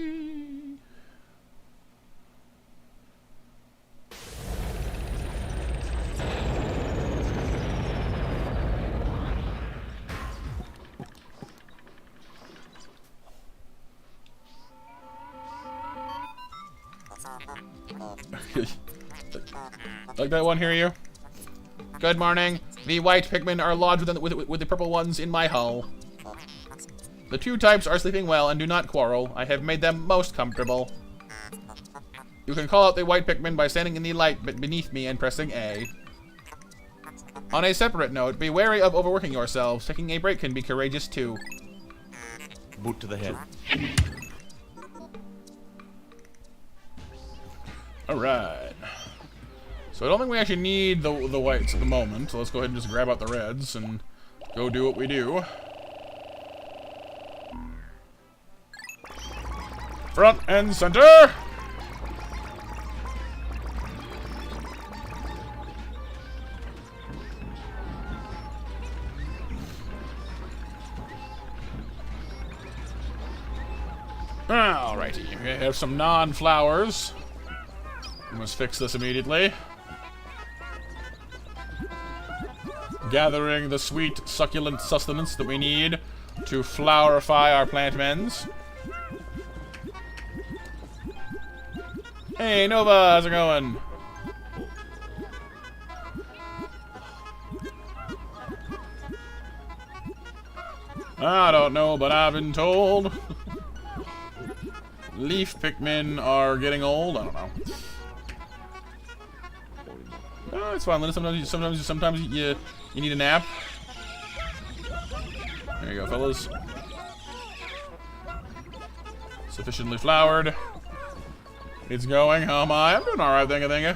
S2: Like that one here, you? Good morning. The white Pikmin are lodged with the purple ones in my hull. The two types are sleeping well and do not quarrel. I have made them most comfortable. You can call out the white Pikmin by standing in the light beneath me and pressing A. On a separate note, be wary of overworking yourselves. Taking a break can be courageous too.
S6: Boot to the head.
S2: Alright. So I don't think we actually need the whites at the moment. So let's go ahead and just grab out the reds and go do what we do. Front and center! Alrighty, we have some non-flowers. We must fix this immediately. Gathering the sweet, succulent sustenance that we need to flowerify our plant mens. Hey, Nova, how's it going? I don't know, but I've been told leaf Pikmin are getting old. I don't know. Oh, it's fine. Sometimes you need a nap. There you go, fellas. Sufficiently flowered. It's going. How am I? I'm doing all right. Thank you.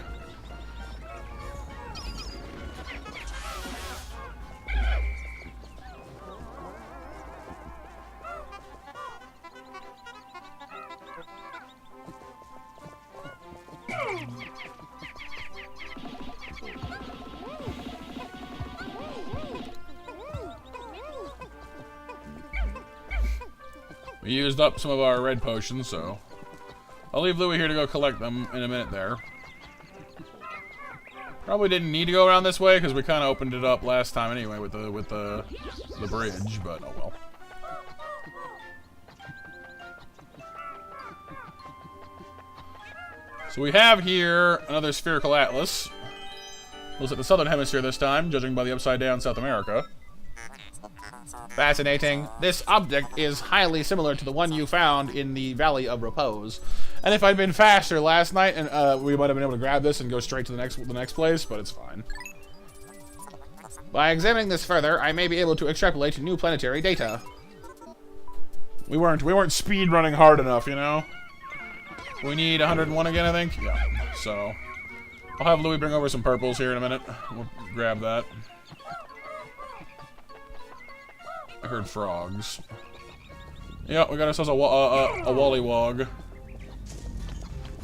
S2: We used up some of our red potions, so I'll leave Louie here to go collect them in a minute there. Probably didn't need to go around this way because we kind of opened it up last time anyway with the bridge, but oh well. So we have here another spherical atlas. Looks at the southern hemisphere this time, judging by the upside down South America. Fascinating. This object is highly similar to the one you found in the Valley of Repose. And if I'd been faster last night, and we might have been able to grab this and go straight to the next place, but it's fine. By examining this further, I may be able to extrapolate new planetary data.
S1: We weren't speed running hard enough, you know?
S2: We need 101 again, I think? Yeah. So I'll have Louis bring over some purples here in a minute. We'll grab that. I heard frogs. Yeah, we got ourselves a Wallywog.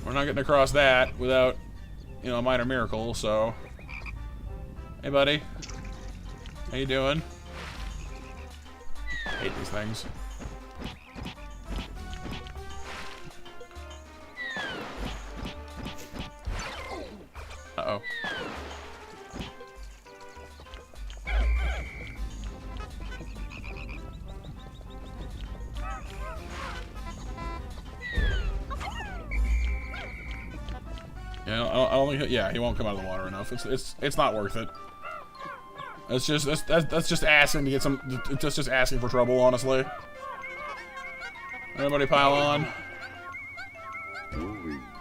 S2: We're not getting across that without, you know, a minor miracle, so. Hey, buddy. How you doing? Hate these things. Uh-oh. Yeah, I don't think. Yeah, he won't come out of the water enough. It's not worth it. That's just asking to get some. It's just asking for trouble, honestly. Everybody pile on.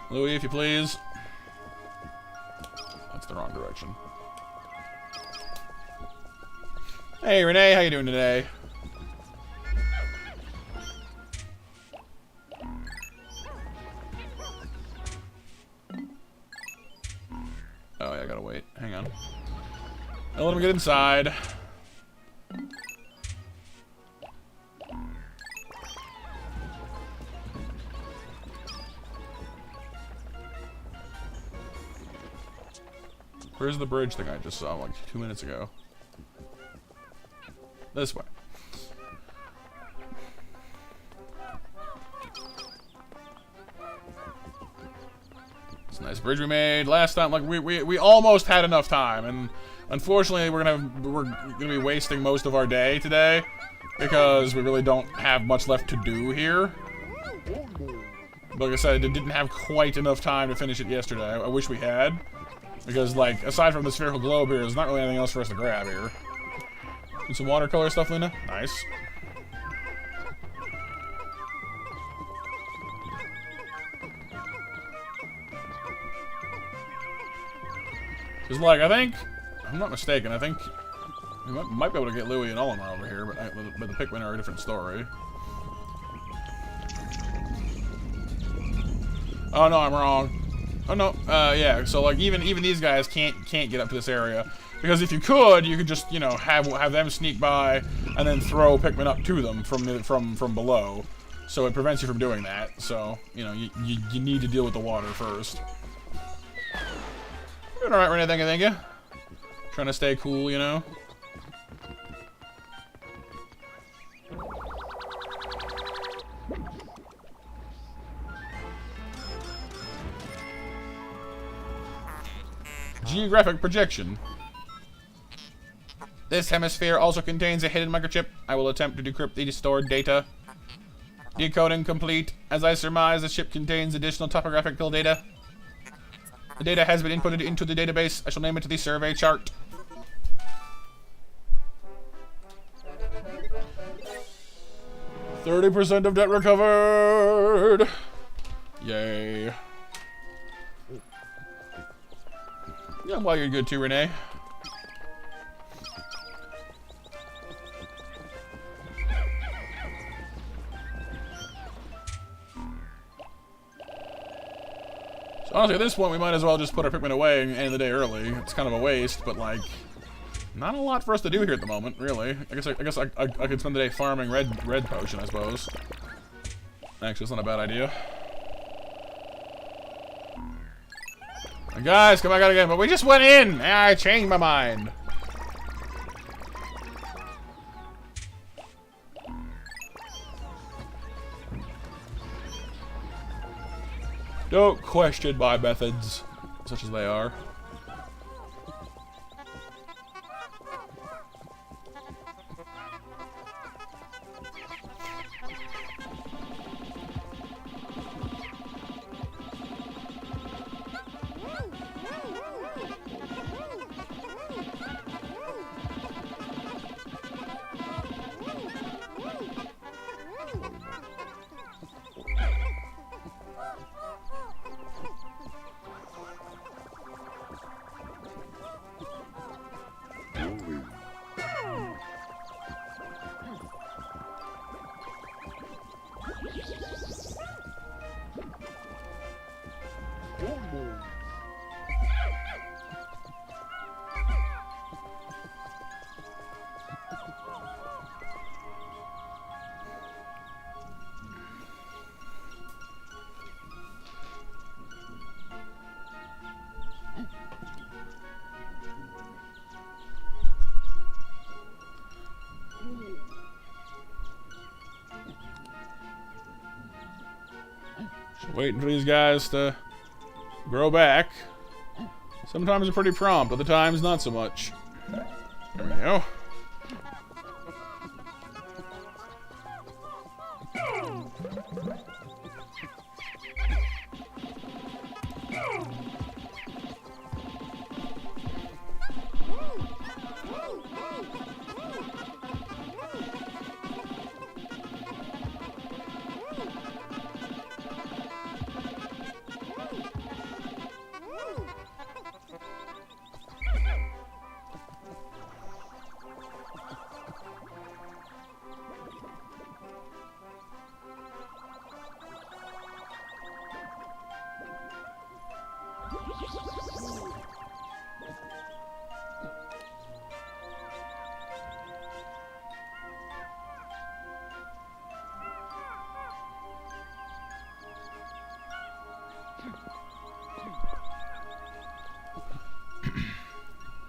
S2: Louis, if you please. That's the wrong direction. Hey, Renee, how you doing today? Oh, yeah, I gotta wait. Hang on. I'll let him get inside. Where's the bridge thing I just saw like 2 minutes ago? This way. It's a nice bridge we made last time. Like we almost had enough time, and unfortunately we're gonna be wasting most of our day today because we really don't have much left to do here. But like I said, I didn't have quite enough time to finish it yesterday. I wish we had. Because, like, aside from the spherical globe here, there's not really anything else for us to grab here. Need some watercolor stuff, Lena? Nice. Because, like, I think
S1: I'm not mistaken, I think we might be able to get Louie and Olimar over here, but the Pikmin are a different story. Oh no, I'm wrong. Oh no, yeah. So like even these guys can't get up to this area because if you could just have them sneak by and then throw Pikmin up to them from below. So it prevents you from doing that. So you need to deal with the water first. Doing all right, Renee. Thank you. Trying to stay cool, Geographic projection. This hemisphere also contains a hidden microchip. I will attempt to decrypt the stored data. Decoding complete. As I surmise, the chip contains additional topographical data. The data has been inputted into the database. I shall name it the survey chart. %30 of debt recovered. Yay. Yeah, well, you're good too, Renee. So honestly, at this point, we might as well just put our Pikmin away and end the day early. It's kind of a waste, but like, not a lot for us to do here at the moment, really. I guess I could spend the day farming red potion, I suppose. Actually, it's not a bad idea. Guys, come back out again. But we just went in! I changed my mind. Don't question my methods, such as they are. Waiting for these guys to grow back. Sometimes they're pretty prompt, other times not so much. There we go.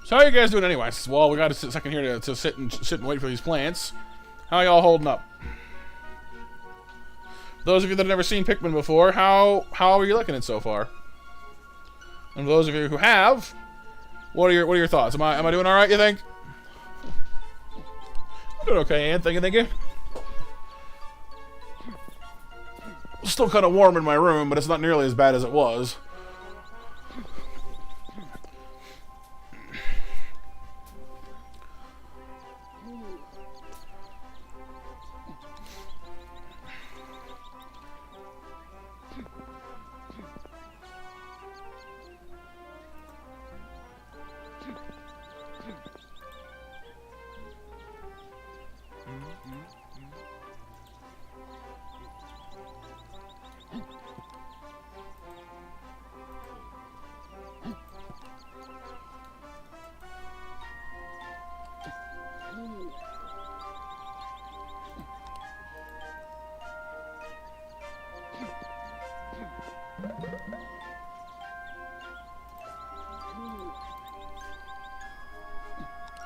S1: So how you guys doing anyways? Well, we got a second here to sit and wait for these plants. How y'all holding up? Those of you that have never seen Pikmin before, how are you liking it so far? And for those of you who have, what are your thoughts? Am I doing all right? You think? I'm doing okay, Ann. Thank you. Still kind of warm in my room, but it's not nearly as bad as it was.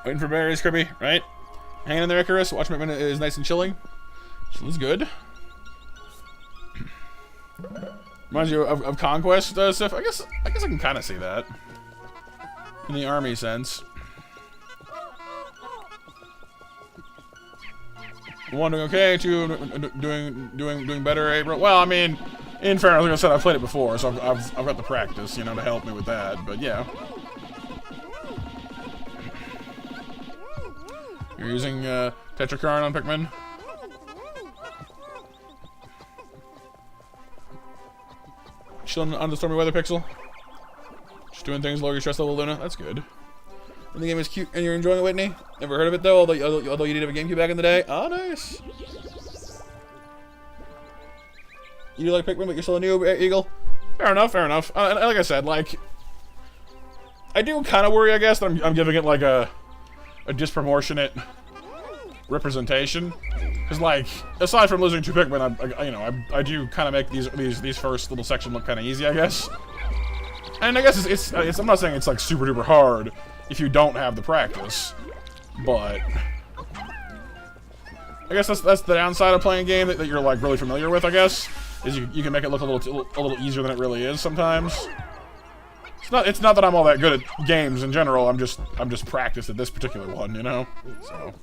S1: Waiting for berries, Kirby, right? Hanging in there, Icarus. Watching Pikmin is nice and chilling. Chilling's good. Reminds you of Conquest stuff. I guess I can kind of see that in the army sense. One doing okay, two doing better, April. Well, I mean, in fairness, like I said, I've played it before, so I've got the practice, you know, to help me with that. But yeah, you're using Tetrakarn on Pikmin. Chilling on the stormy weather, Pixel. Just doing things lower your stress level, Luna. That's good. And the game is cute, and you're enjoying it, Whitney? Never heard of it, though, although you did have a GameCube back in the day. Oh, nice. You do like Pikmin, but you're still a new Eagle? Fair enough, fair enough. Like I said, like, I do kind of worry, I guess, that I'm giving it, like, a disproportionate representation. Because, like, aside from losing 2 Pikmin, I do kind of make these first little sections look kind of easy, I guess. And I guess it's I'm not saying it's, like, super duper hard if you don't have the practice, but I guess that's the downside of playing a game that you're, like, really familiar with, I guess, is you can make it look a little easier than it really is sometimes. It's not that I'm all that good at games in general. I'm just practiced at this particular one, you know. So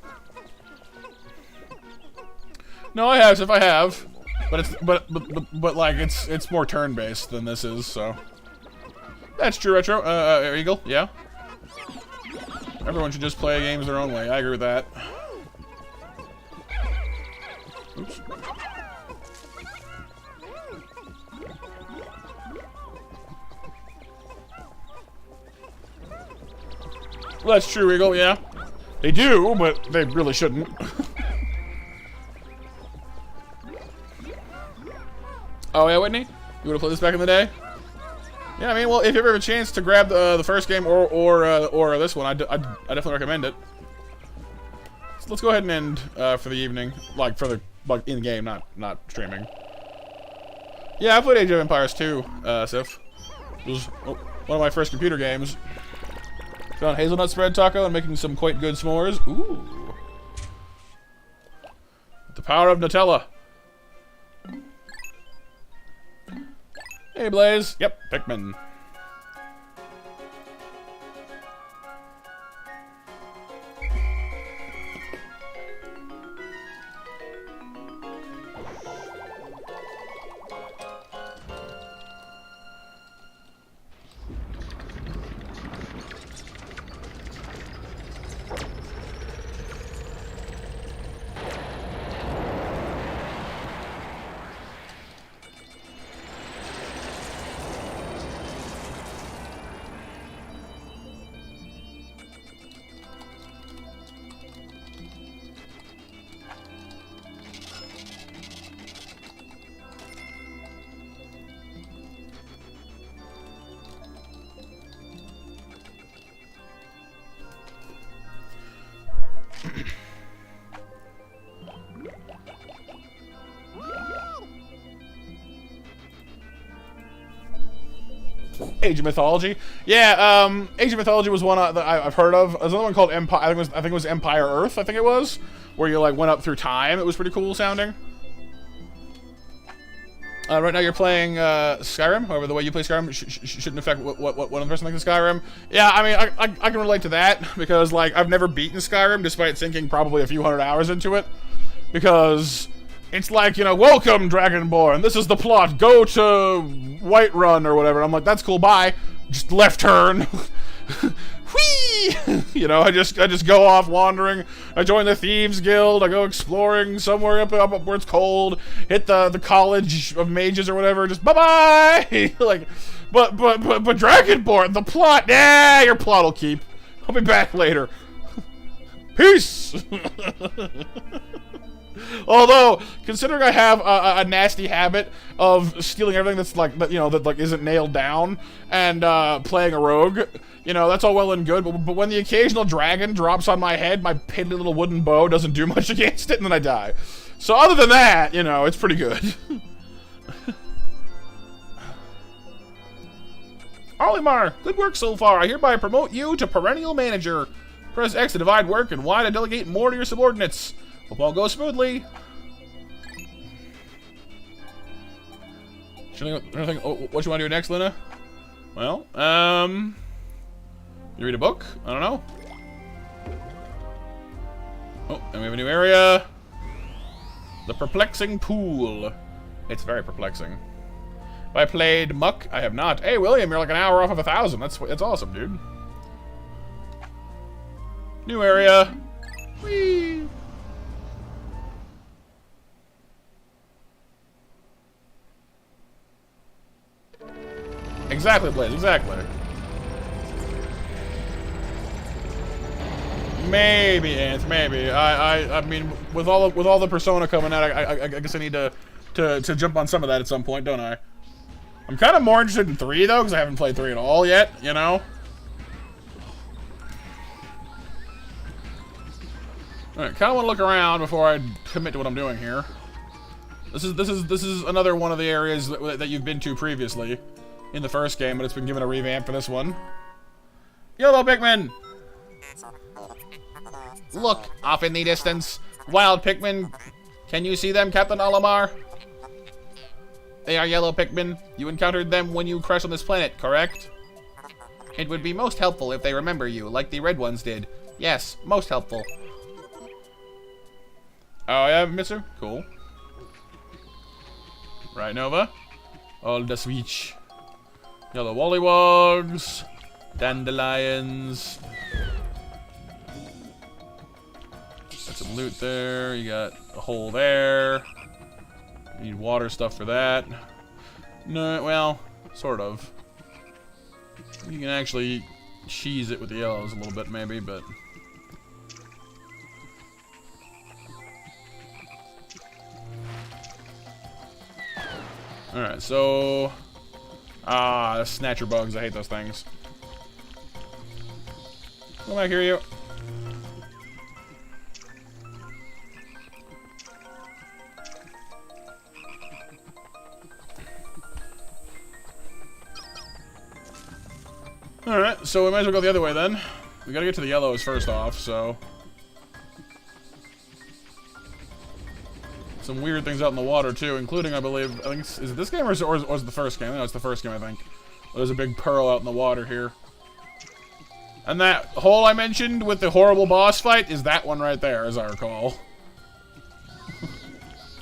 S1: no, I have, but like it's more turn-based than this is, so that's true. Retro, Eagle, yeah. Everyone should just play games their own way. I agree with that. Oops. Well, that's true, Eagle, yeah. They do, but they really shouldn't. Oh, yeah, Whitney? You would have played this back in the day? Yeah, I mean, well, if you ever have a chance to grab the first game or this one, I definitely recommend it. So let's go ahead and end for the evening, like in game, not streaming. Yeah, I played Age of Empires 2, Sif. It was one of my first computer games. Found hazelnut spread taco and making some quite good s'mores. Ooh, the power of Nutella. Hey, Blaze. Yep, Pikmin. Age of Mythology. Yeah, Age of Mythology was one that I've heard of. There's another one called Empire. I think it was Empire Earth. I think it was, where you like went up through time. It was pretty cool sounding. Right now you're playing Skyrim. However, the way you play Skyrim shouldn't affect what one person thinks of Skyrim. Yeah, I mean, I can relate to that because like I've never beaten Skyrim despite sinking probably a few hundred hours into it, because it's like, you know, welcome Dragonborn, this is the plot, go to Whiterun or whatever. I'm like, that's cool, bye. Just left turn. Whee! You know, I just go off wandering. I join the Thieves Guild. I go exploring somewhere up where it's cold. Hit the College of Mages or whatever. Just bye-bye! Like, but Dragonborn, the plot, yeah, your plot will keep. I'll be back later. Peace! Although, considering I have a nasty habit of stealing everything that's like, that, you know, that like isn't nailed down, and playing a rogue, you know, that's all well and good. But when the occasional dragon drops on my head, my piddly little wooden bow doesn't do much against it, and then I die. So other than that, you know, it's pretty good. Olimar, good work so far. I hereby promote you to perennial manager.
S2: Press X to divide work and Y to delegate more to your subordinates. Hope all goes smoothly. What you want to do next, Luna? Well, you read a book? I don't know. Oh, and we have a new area. The Perplexing Pool. It's very perplexing. Have I played Muck? I have not. Hey, William, you're like an hour off of 1,000. That's awesome, dude. New area. Whee! Exactly, Blaze. Exactly. Maybe, Anth. Maybe. I mean, with all the Persona coming out, I guess I need to jump on some of that at some point, don't I? I'm kind of more interested in 3 though, because I haven't played 3 at all yet. You know. All right, kind of want to look around before I commit to what I'm doing here. This is another one of the areas that you've been to previously in the first game, but it's been given a revamp for this one. Yellow Pikmin! Look, off in the distance. Wild Pikmin. Can you see them, Captain Olimar? They are yellow Pikmin. You encountered them when you crashed on this planet, correct? It would be most helpful if they remember you, like the red ones did. Yes, most helpful. Oh, yeah, Mister? Cool. Right, Nova? All the switch. Yellow Wollywogs. Dandelions. Got some loot there. You got a hole there. You need water stuff for that. No, well, sort of. You can actually cheese it with the yellows a little bit, maybe, but... Alright, so... Ah, snatcher bugs. I hate those things. Come back here, you. Alright, so we might as well go the other way then. We gotta get to the yellows first off, so... Some weird things out in the water too, including, I believe, is it this game or is it the first game? No, it's the first game, I think. There's a big pearl out in the water here. And that hole I mentioned with the horrible boss fight is that one right there, as I recall.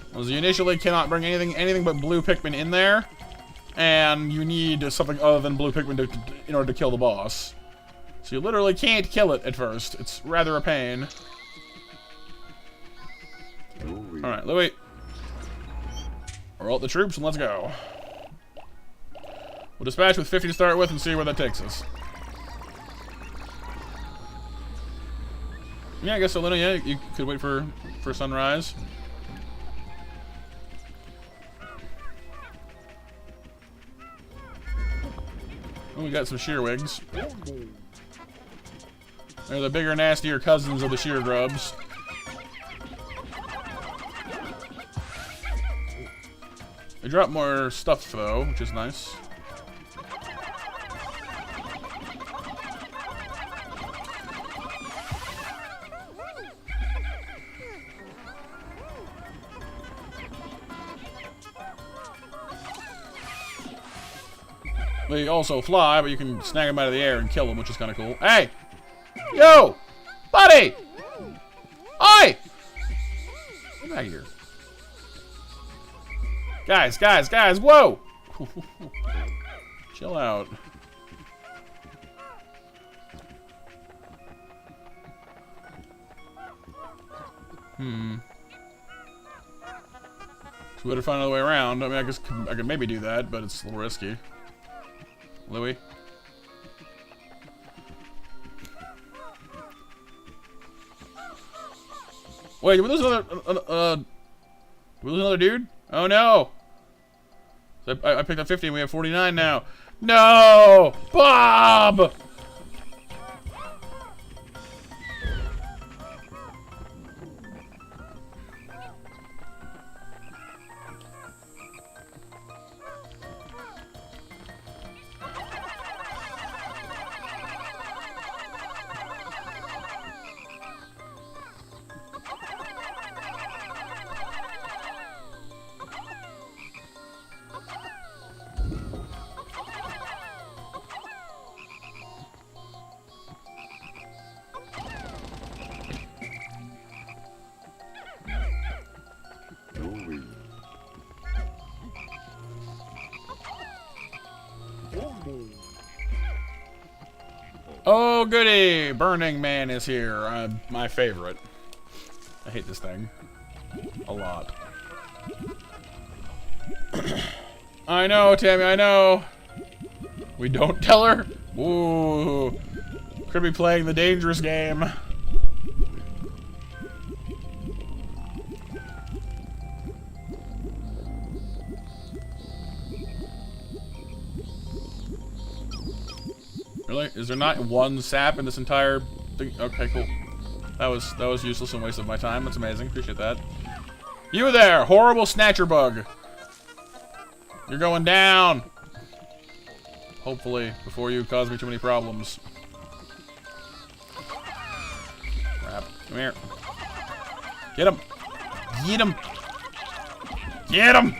S2: Because you initially cannot bring anything but blue Pikmin in there, and you need something other than blue Pikmin in order to kill the boss. So you literally can't kill it at first. It's rather a pain. Alright, Louis. Roll the troops and let's go. We'll dispatch with 50 to start with and see where that takes us. Yeah, I guess so, Luna, yeah, you could wait for sunrise. Oh, we got some shearwigs. They're the bigger, nastier cousins of the shear grubs. They drop more stuff, though, which is nice. They also fly, but you can snag them out of the air and kill them, which is kind of cool. Hey! Yo! Buddy! Oi! Get back here. Guys, whoa! Chill out. So we better find another way around. I mean, I guess I could maybe do that, but it's a little risky. Louis? Wait, did we lose another dude? Oh no! So I picked up 50 and we have 49 now. No! Bob!
S1: Oh, goody! Burning Man is here. My favorite. I hate this thing. A lot. I know, Tammy, I know. We don't tell her? Ooh. Could be playing the dangerous game. Really? Is there not one sap in this entire thing? Okay, cool. That was useless and waste of my time. That's amazing. Appreciate that. You there, horrible snatcher bug. You're going down. Hopefully, before you cause me too many problems. Crap. Come here. Get him. Get him. Get him.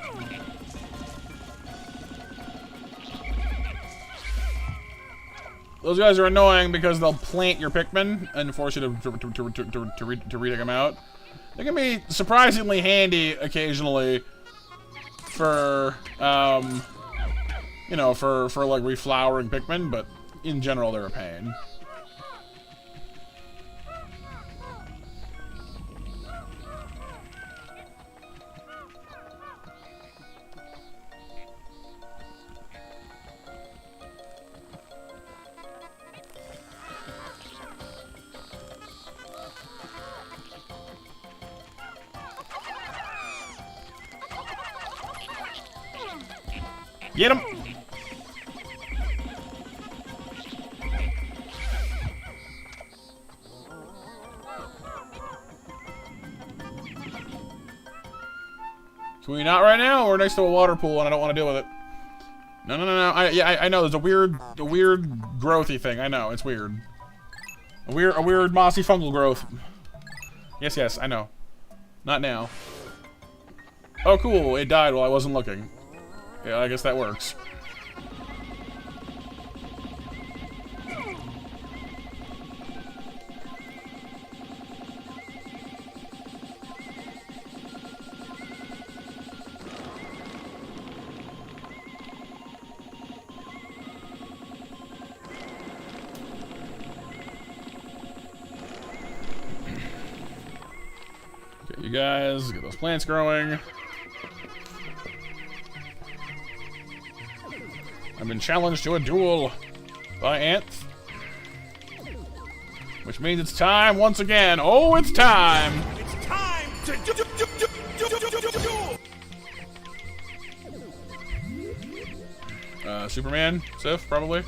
S1: Those guys are annoying because they'll plant your Pikmin and force you to retake them out. They can be surprisingly handy occasionally for, you know, for like reflowering Pikmin, but in general they're a pain. Get him! Can we not right now? We're next to a water pool and I don't want to deal with it. No. I know. There's a weird growthy thing. I know. It's weird. A weird mossy fungal growth. Yes, I know. Not now. Oh, cool. It died while I wasn't looking. Yeah, I guess that works. Okay, you guys, get those plants growing. I've been challenged to a duel by Anth. Which means it's time once again. Oh, it's time!
S6: It's time to duel!
S1: Superman? Sif, probably?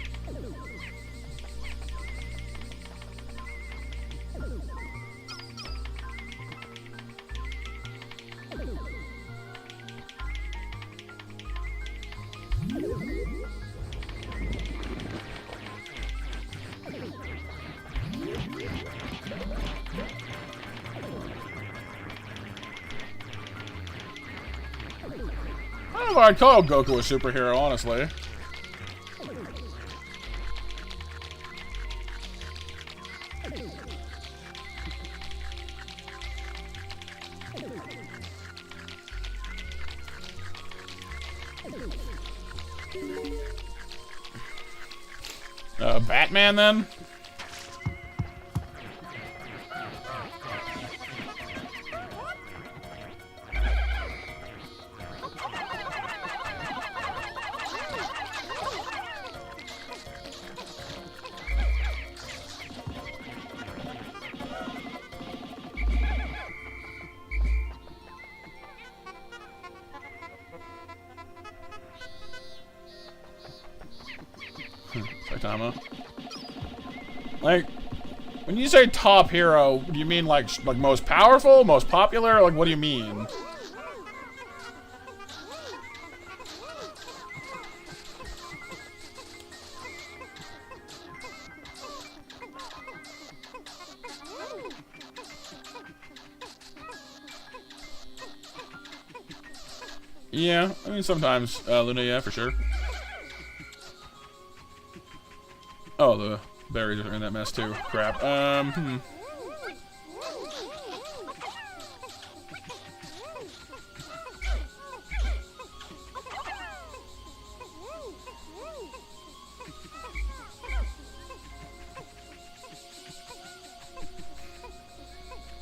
S1: I don't know if I'd call Goku a superhero, honestly. Batman, then? Saitama. Like, when you say top hero, do you mean like most powerful, most popular? Like, what do you mean? Yeah, I mean sometimes, Luna, yeah, for sure. Oh, the berries are in that mess too. Crap.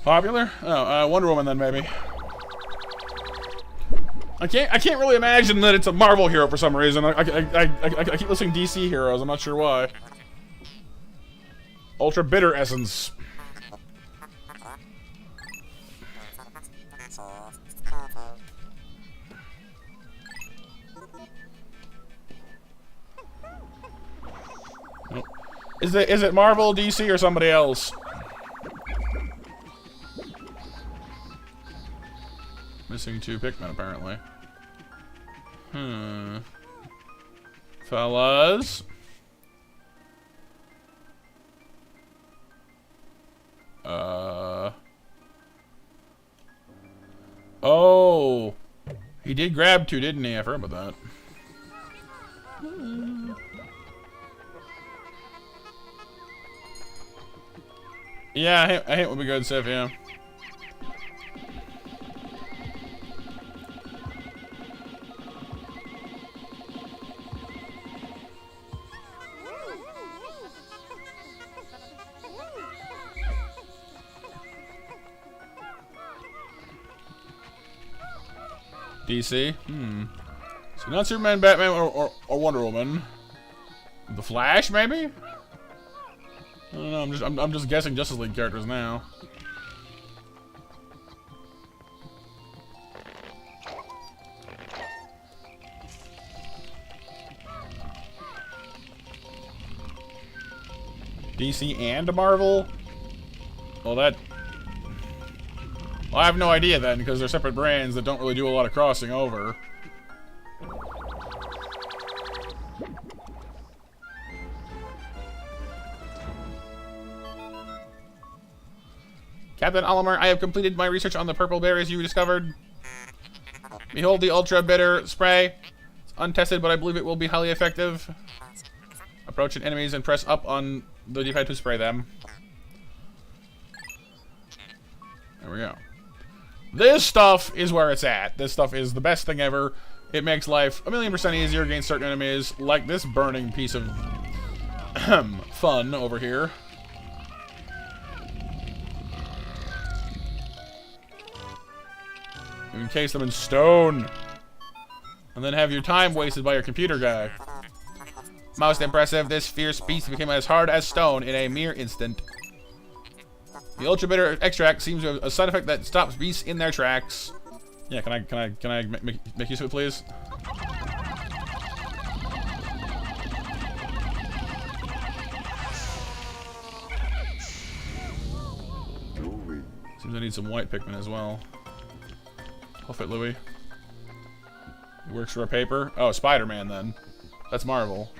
S1: Popular? Oh, Wonder Woman then maybe. I can't really imagine that it's a Marvel hero for some reason. I keep listening DC heroes. I'm not sure why. Ultra Bitter Essence. Nope. Is it Marvel, DC, or somebody else? Missing 2 Pikmin, apparently. Fellas? Oh! He did grab 2, didn't he? I forgot about that. Yeah, a hint would be good, Sif, yeah. DC? So not Superman, Batman, or Wonder Woman. The Flash, maybe? I don't know. I'm just guessing Justice League characters now. DC and Marvel? Well, that... Well, I have no idea then, because they're separate brands that don't really do a lot of crossing over. Captain Olimer, I have completed my research on the purple berries you discovered. Behold the ultra bitter spray. It's untested, but I believe it will be highly effective. Approach enemies and press up on the D-pad to spray them. There we go. This stuff is where it's at. This stuff is the best thing ever. It makes life 1,000,000% easier against certain enemies, like this burning piece of fun over here. Encase them in stone. And then have your time wasted by your computer guy. Most impressive, this fierce beast became as hard as stone in a mere instant. The ultra bitter extract seems to have a side effect that stops beasts in their tracks. Yeah, can I make use of it, please? Seems I need some white Pikmin as well. I'll fit Louis. He works for a paper. Oh, Spider-Man then. That's Marvel.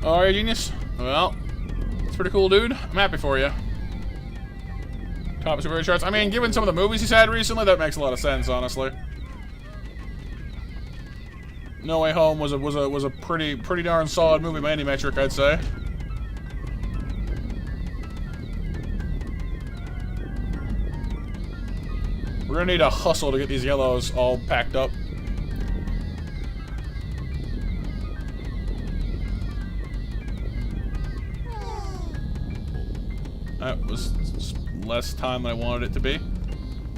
S1: Alright, genius. Well, it's pretty cool, dude. I'm happy for you. Top superhero charts. I mean, given some of the movies he's had recently, that makes a lot of sense, honestly. No Way Home was a pretty darn solid movie by any metric, I'd say. We're gonna need a hustle to get these yellows all packed up. That was less time than I wanted it to be.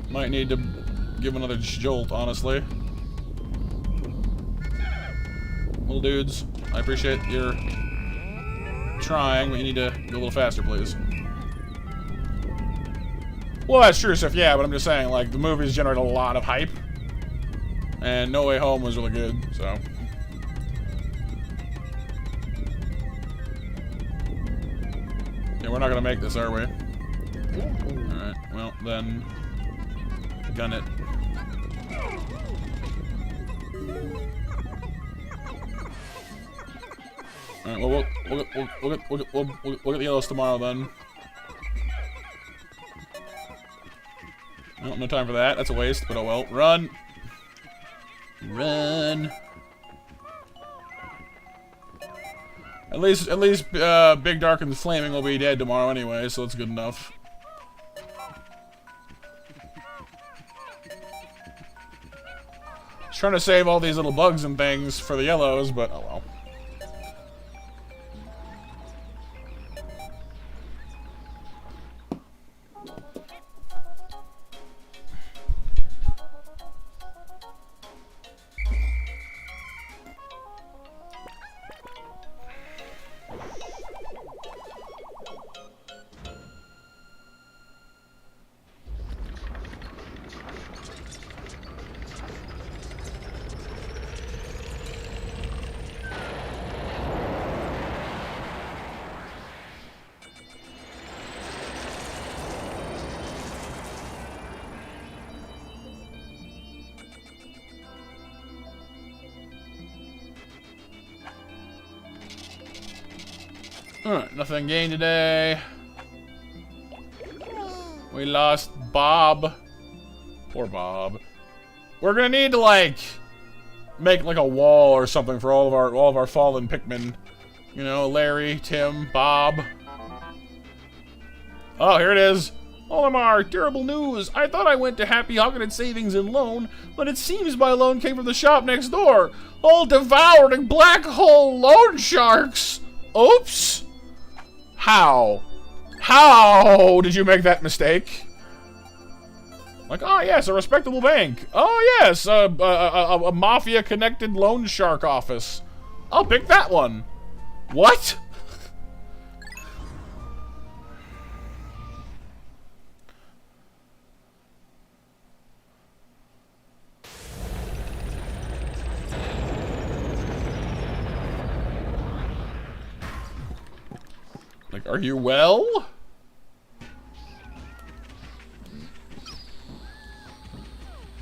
S1: Might need to give another jolt, honestly. Little dudes, I appreciate your trying, but you need to go a little faster, please. Well, that's true stuff, yeah, but I'm just saying, like, the movies generate a lot of hype. And No Way Home was really good, so. Okay, we're not gonna make this, are we? Alright, well, then... gun it. Alright, well, we'll get the yellows tomorrow, then. Nope, no time for that. That's a waste, but oh well. Run! Run! At least, Big Dark and Flaming will be dead tomorrow anyway, so that's good enough. Trying to save all these little bugs and things for the yellows, but oh well. Alright, nothing gained today. We lost Bob. Poor Bob. We're gonna need to like make like a wall or something for all of our fallen Pikmin. You know, Larry, Tim, Bob. Oh, here it is. Olimar, terrible news. I thought I went to Happy Hocketed Savings and Loan, but it seems my loan came from the shop next door. All devoured in black hole loan sharks. Oops. How? How did you make that mistake? Like, oh yes, a respectable bank. Oh yes, a mafia-connected loan shark office. I'll pick that one. What? Like, are you well?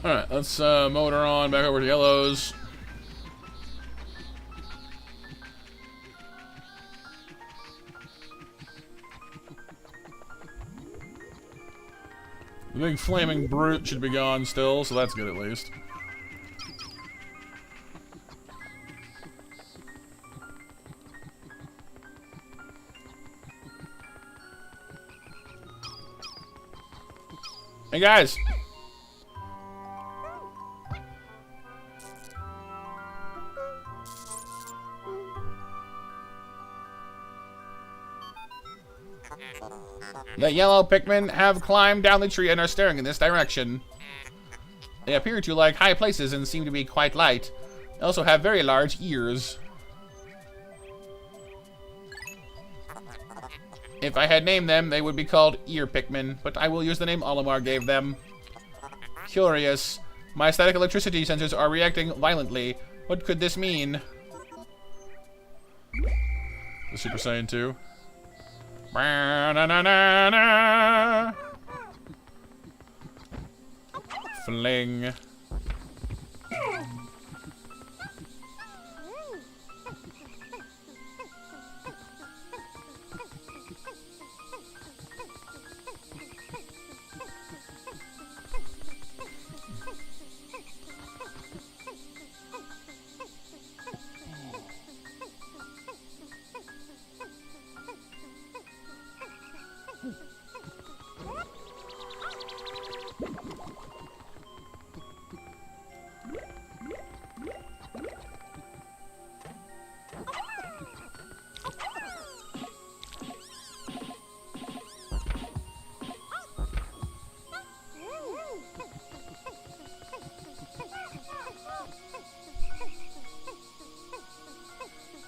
S1: Alright, let's motor on back over to yellows. The big flaming brute should be gone still, so that's good at least. Hey guys! The yellow Pikmin have climbed down the tree and are staring in this direction. They appear to like high places and seem to be quite light. They also have very large ears. If I had named them, they would be called Ear Pikmin, but I will use the name Olimar gave them. Curious. My static electricity sensors are reacting violently. What could this mean? The Super Saiyan 2. Fling.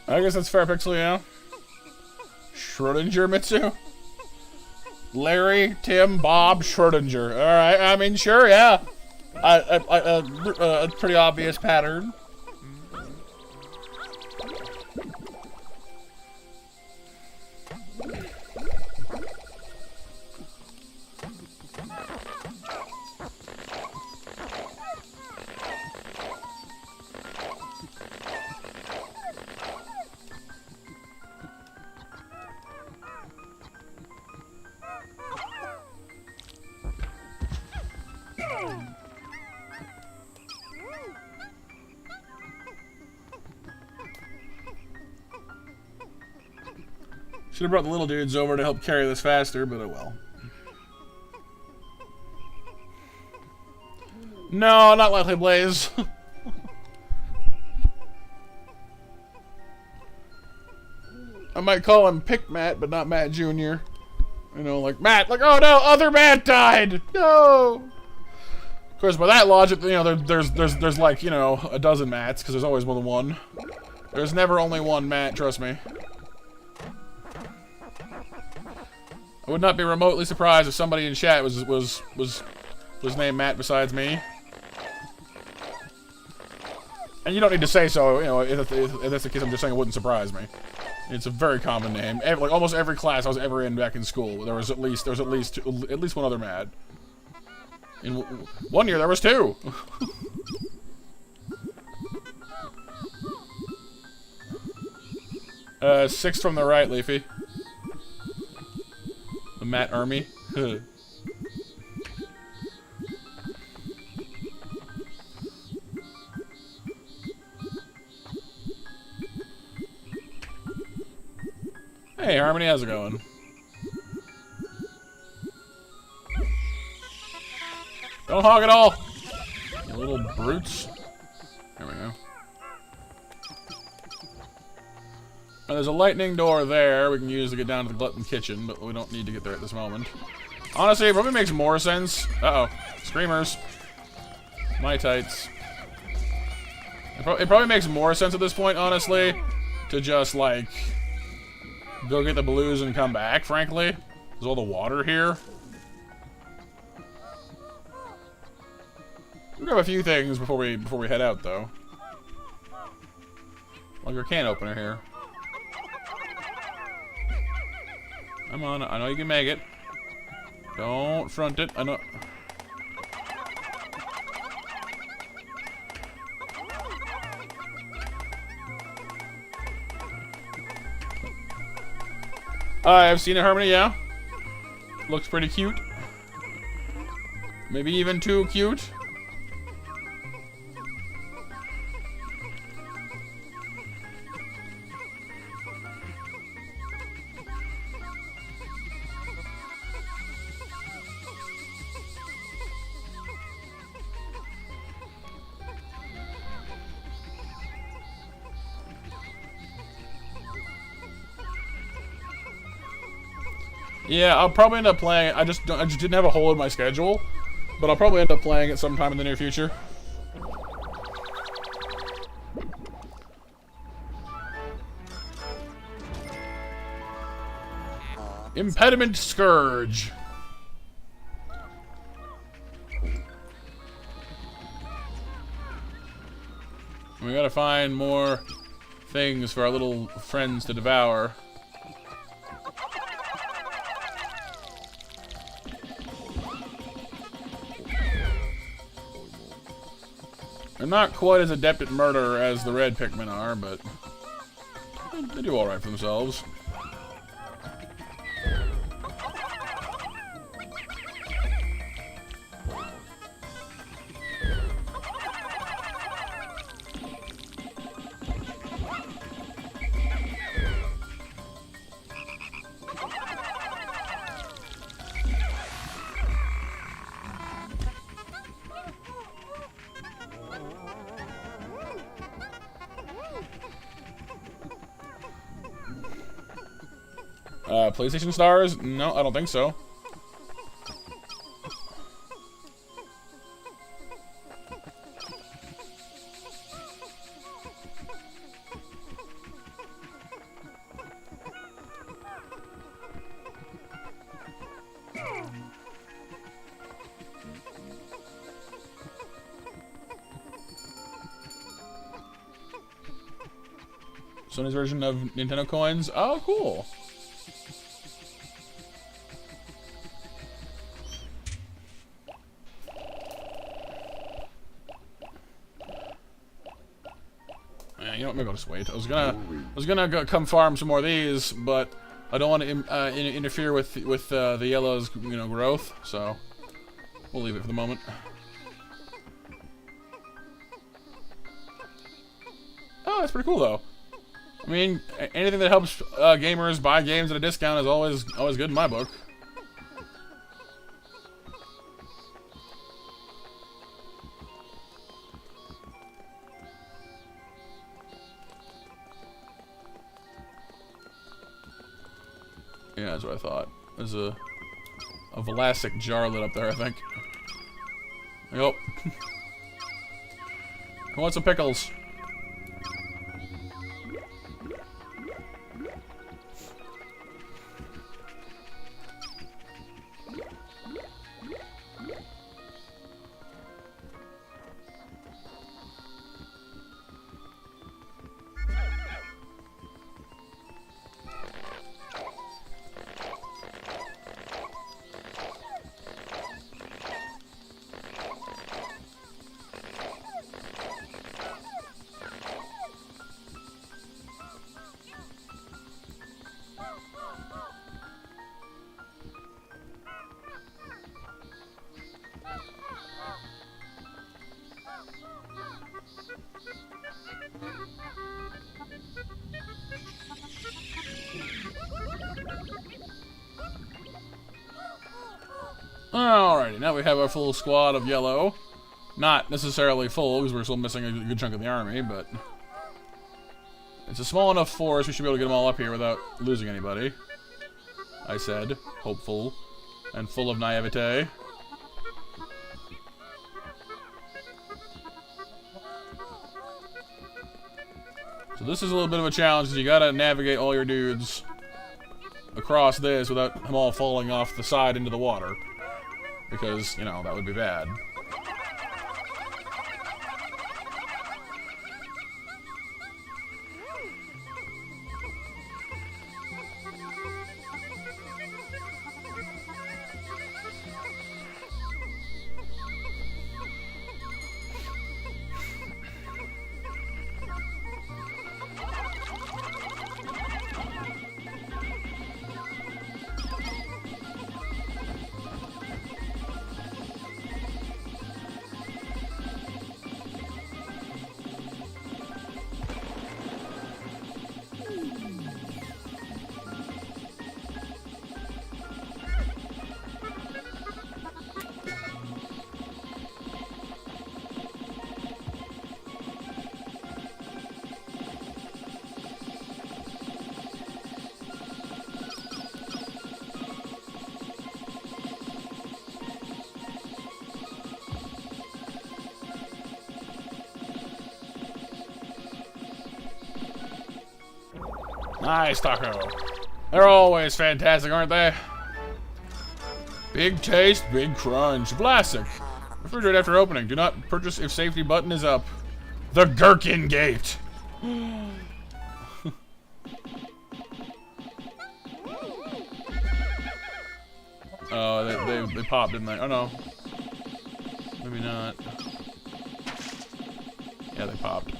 S1: I guess that's fair, Pixel, yeah. Schrodinger Mitsu? Larry, Tim, Bob, Schrodinger. Alright, I mean, sure, yeah. A pretty obvious pattern. Should have brought the little dudes over to help carry this faster, but oh well. No, not likely, Blaze. I might call him Pick Matt, but not Matt Jr. You know, like Matt, like, oh no, other Matt died! No! Of course, by that logic, you know, there's like, you know, a dozen Matts, because there's always more than one. There's never only one Matt, trust me. I would not be remotely surprised if somebody in chat was named Matt besides me. And you don't need to say so, you know, if that's the case, I'm just saying it wouldn't surprise me. It's a very common name. Like almost every class I was ever in back in school, there was at least one other Matt. In one year there was two. Six from the right, Leafy. The Matt Army. Hey, Harmony, how's it going? Don't hog it all! You little brutes. There we go. Now, there's a lightning door there we can use to get down to the Glutton Kitchen, but we don't need to get there at this moment. Honestly, it probably makes more sense. Uh-oh. Screamers. My tights. It probably makes more sense at this point, honestly, to just, like, go get the blues and come back, frankly. There's all the water here. We'll grab a few things before we head out, though. Like our can opener here. Come on, I know you can make it. Don't front it. I know. I've seen it, Harmony, yeah. Looks pretty cute. Maybe even too cute. Yeah, I'll probably end up playing. I just didn't have a hole in my schedule, but I'll probably end up playing it sometime in the near future. Impediment Scourge. We gotta find more things for our little friends to devour. They're not quite as adept at murder as the red Pikmin are, but they do alright for themselves. PlayStation stars? No, I don't think so. Sony's version of Nintendo coins? Oh, cool. You know what, maybe I'll just wait. I was gonna go come farm some more of these, but I don't want to interfere with the yellow's, you know, growth, so we'll leave it for the moment. Oh, that's pretty cool though. I mean, anything that helps gamers buy games at a discount is always good in my book. Yeah, that's what I thought. There's a Velasic jar lit up there, I think. Yep. I want some pickles. Alrighty, now we have our full squad of yellow. Not necessarily full, because we're still missing a good chunk of the army, but... it's a small enough force, we should be able to get them all up here without losing anybody. I said, hopeful, and full of naivete. So this is a little bit of a challenge, because you gotta navigate all your dudes across this without them all falling off the side into the water. Because, you know, that would be bad. Nice, Taco. They're always fantastic, aren't they? Big taste, big crunch. Vlasic. Refrigerate after opening. Do not purchase if safety button is up. The Gherkin Gate. Oh, they popped, didn't they? Oh, no. Maybe not. Yeah, they popped.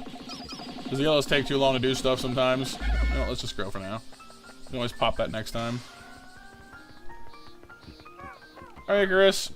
S1: Does the yellows take too long to do stuff sometimes? No, let's just go for now. You can always pop that next time. Alright, Chris.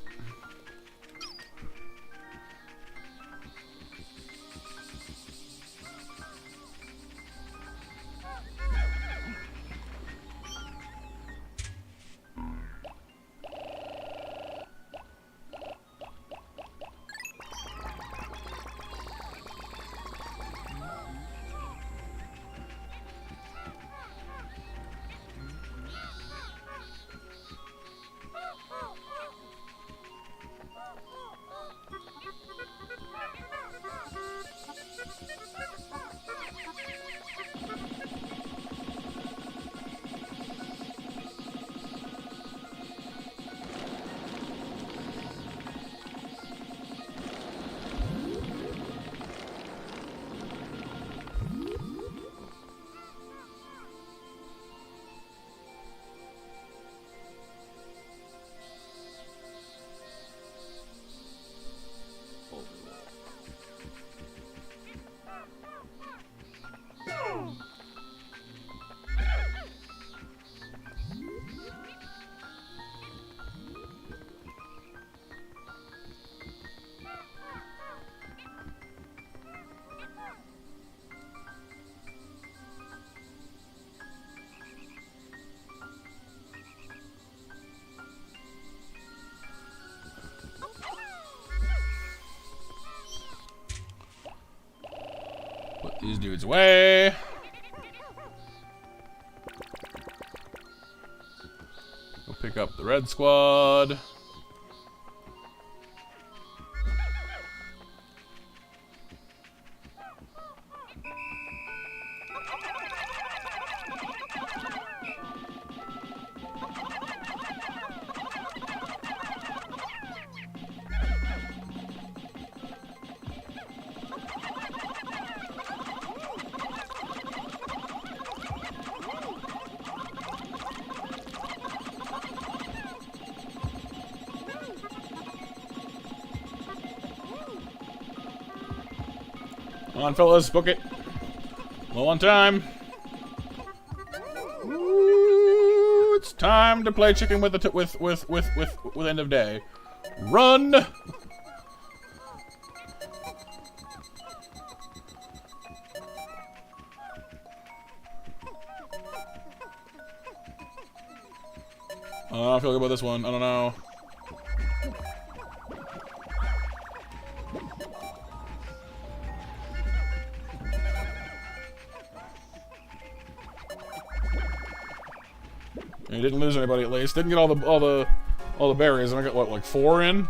S1: these dudes away. Go pick up the red squad. Come on, fellas, book it. Low on time. Ooh, it's time to play chicken with the with end of day. Run! I don't feel good about this one. I don't know. He didn't lose anybody at least. Didn't get all the berries. And I got what, like 4 in?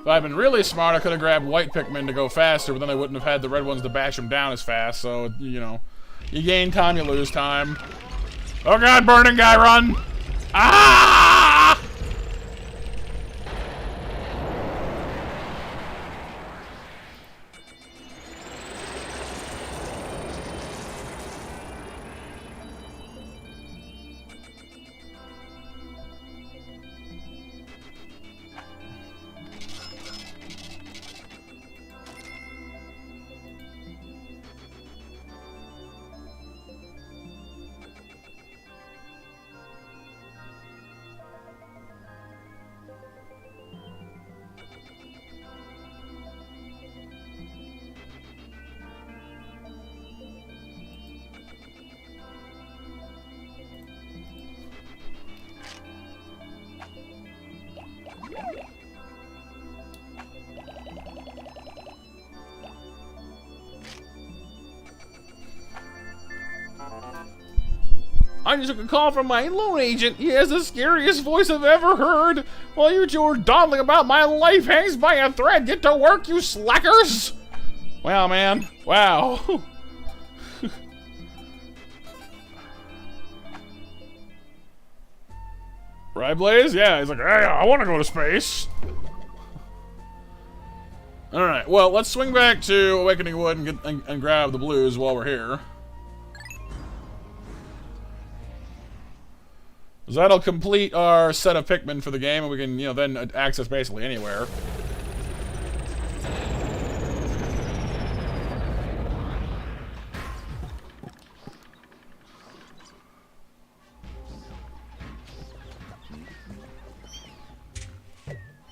S1: If I'd been really smart, I could have grabbed white Pikmin to go faster, but then I wouldn't have had the red ones to bash them down as fast. So, you know, you gain time, you lose time. Oh god, burning guy, run! Ah! I just took a call from my loan agent. He has the scariest voice I've ever heard. While you two are dawdling about, my life hangs by a thread. Get to work, you slackers! Wow, man. Wow. Right, Blaze? Yeah, he's like, hey, I want to go to space. Alright, well, let's swing back to Awakening Wood and grab the blues while we're here. So that'll complete our set of Pikmin for the game, and we can, you know, then access basically anywhere.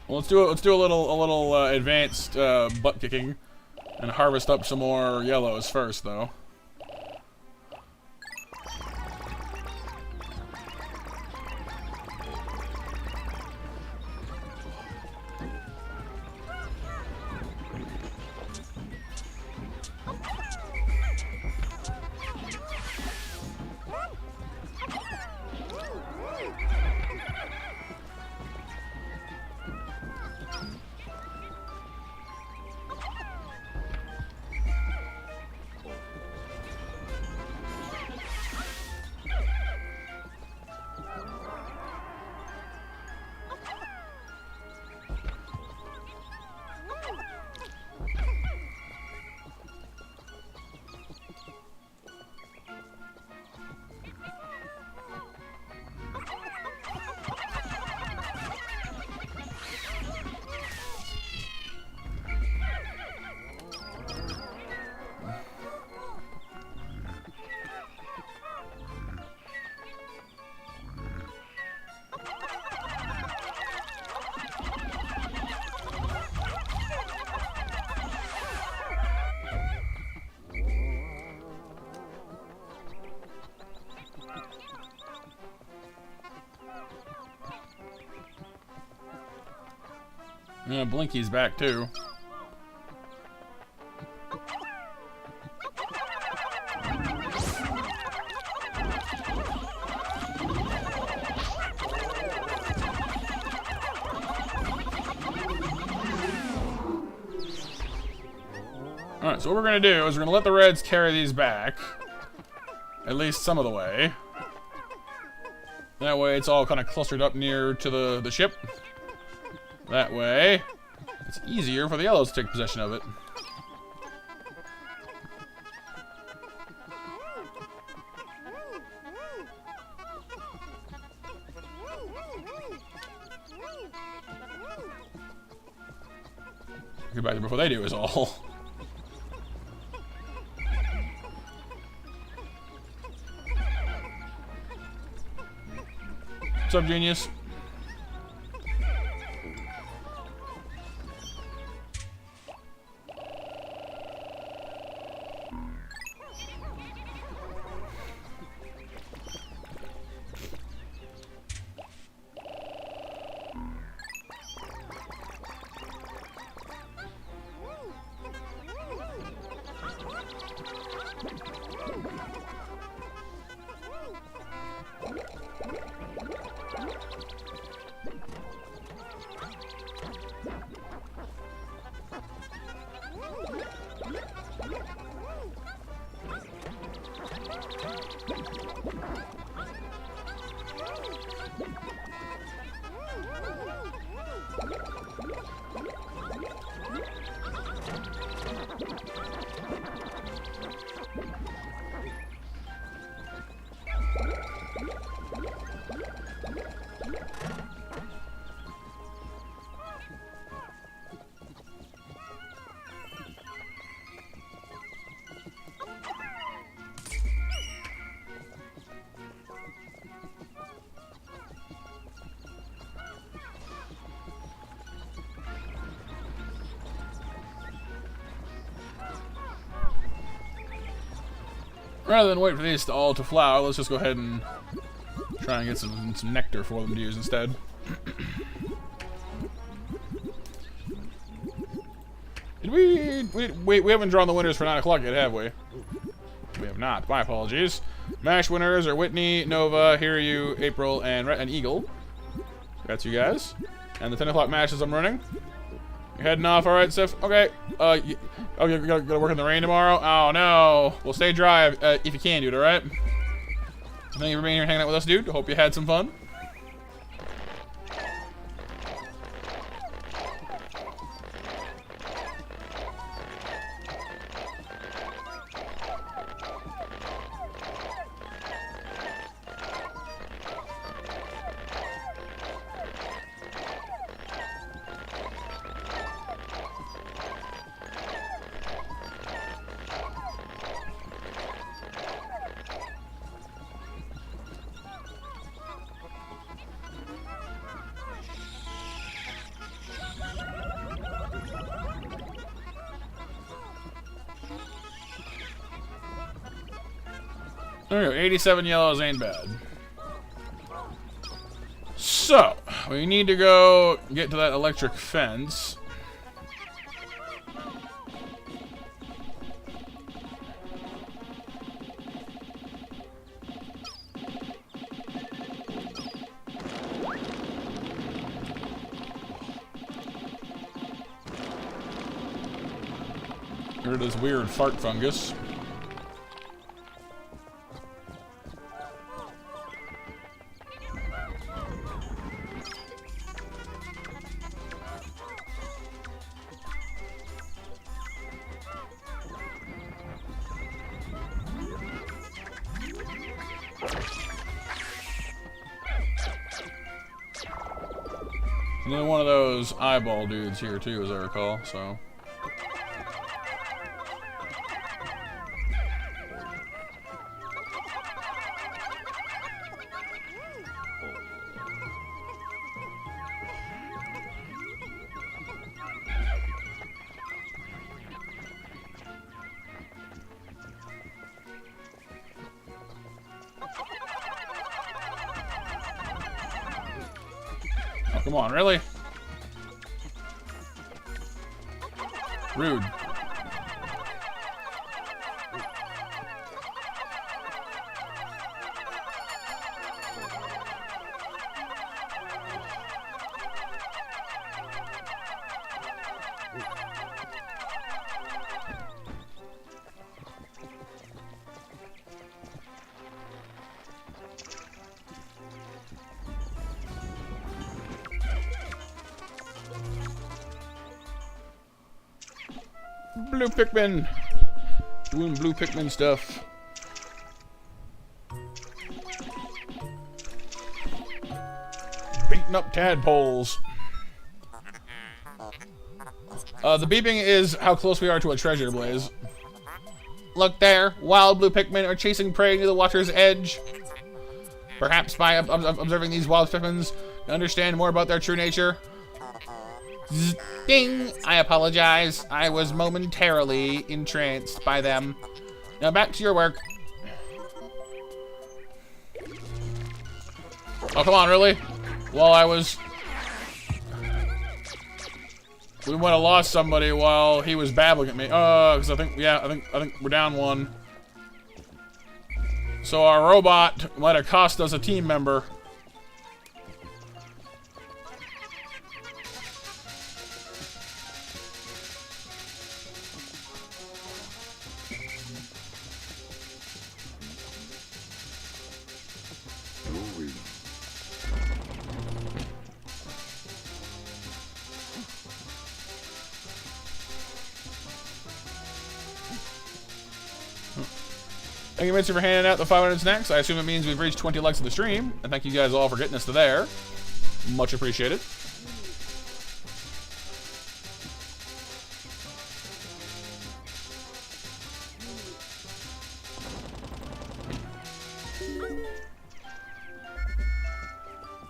S1: Well, let's do a little advanced butt kicking, and harvest up some more yellows first, though. Yeah, Blinky's back too. Alright, so what we're gonna do is we're gonna let the Reds carry these back. At least some of the way. That way it's all kind of clustered up near to the ship. That way it's easier for the Yellows to take possession of it. Get back there before they do is all. What's up, genius? Rather than wait for these all to flower, let's just go ahead and try and get some nectar for them to use instead. Did we haven't drawn the winners for 9 o'clock yet, have we? We have not. My apologies. MASH winners are Whitney, Nova, Hiryu, April, and Eagle. That's you guys. And the 10 o'clock matches I'm running. You're heading off, alright, Sif? Okay. You gotta work in the rain tomorrow? Oh, no. Well, stay dry if you can, dude, alright? Thank you for being here and hanging out with us, dude. Hope you had some fun. There we go, 87 yellows ain't bad. So, we need to go get to that electric fence. Here it is, weird fart fungus. Another one of those eyeball dudes here too, as I recall, so. Oh, come on, really? Rude. Blue Pikmin! Doing blue Pikmin stuff. Beating up tadpoles. The beeping is how close we are to a treasure blaze. Look there, wild blue Pikmin are chasing prey near the water's edge. Perhaps by observing these wild Pikmins, you understand more about their true nature. Ding! I apologize. I was momentarily entranced by them. Now back to your work. Oh, come on, really? While I was... We might have lost somebody while he was babbling at me. Because I think we're down one. So our robot might have cost us a team member. Thank you, Mitzi, for handing out the 500 snacks. I assume it means we've reached 20 likes of the stream. And thank you guys all for getting us to there. Much appreciated.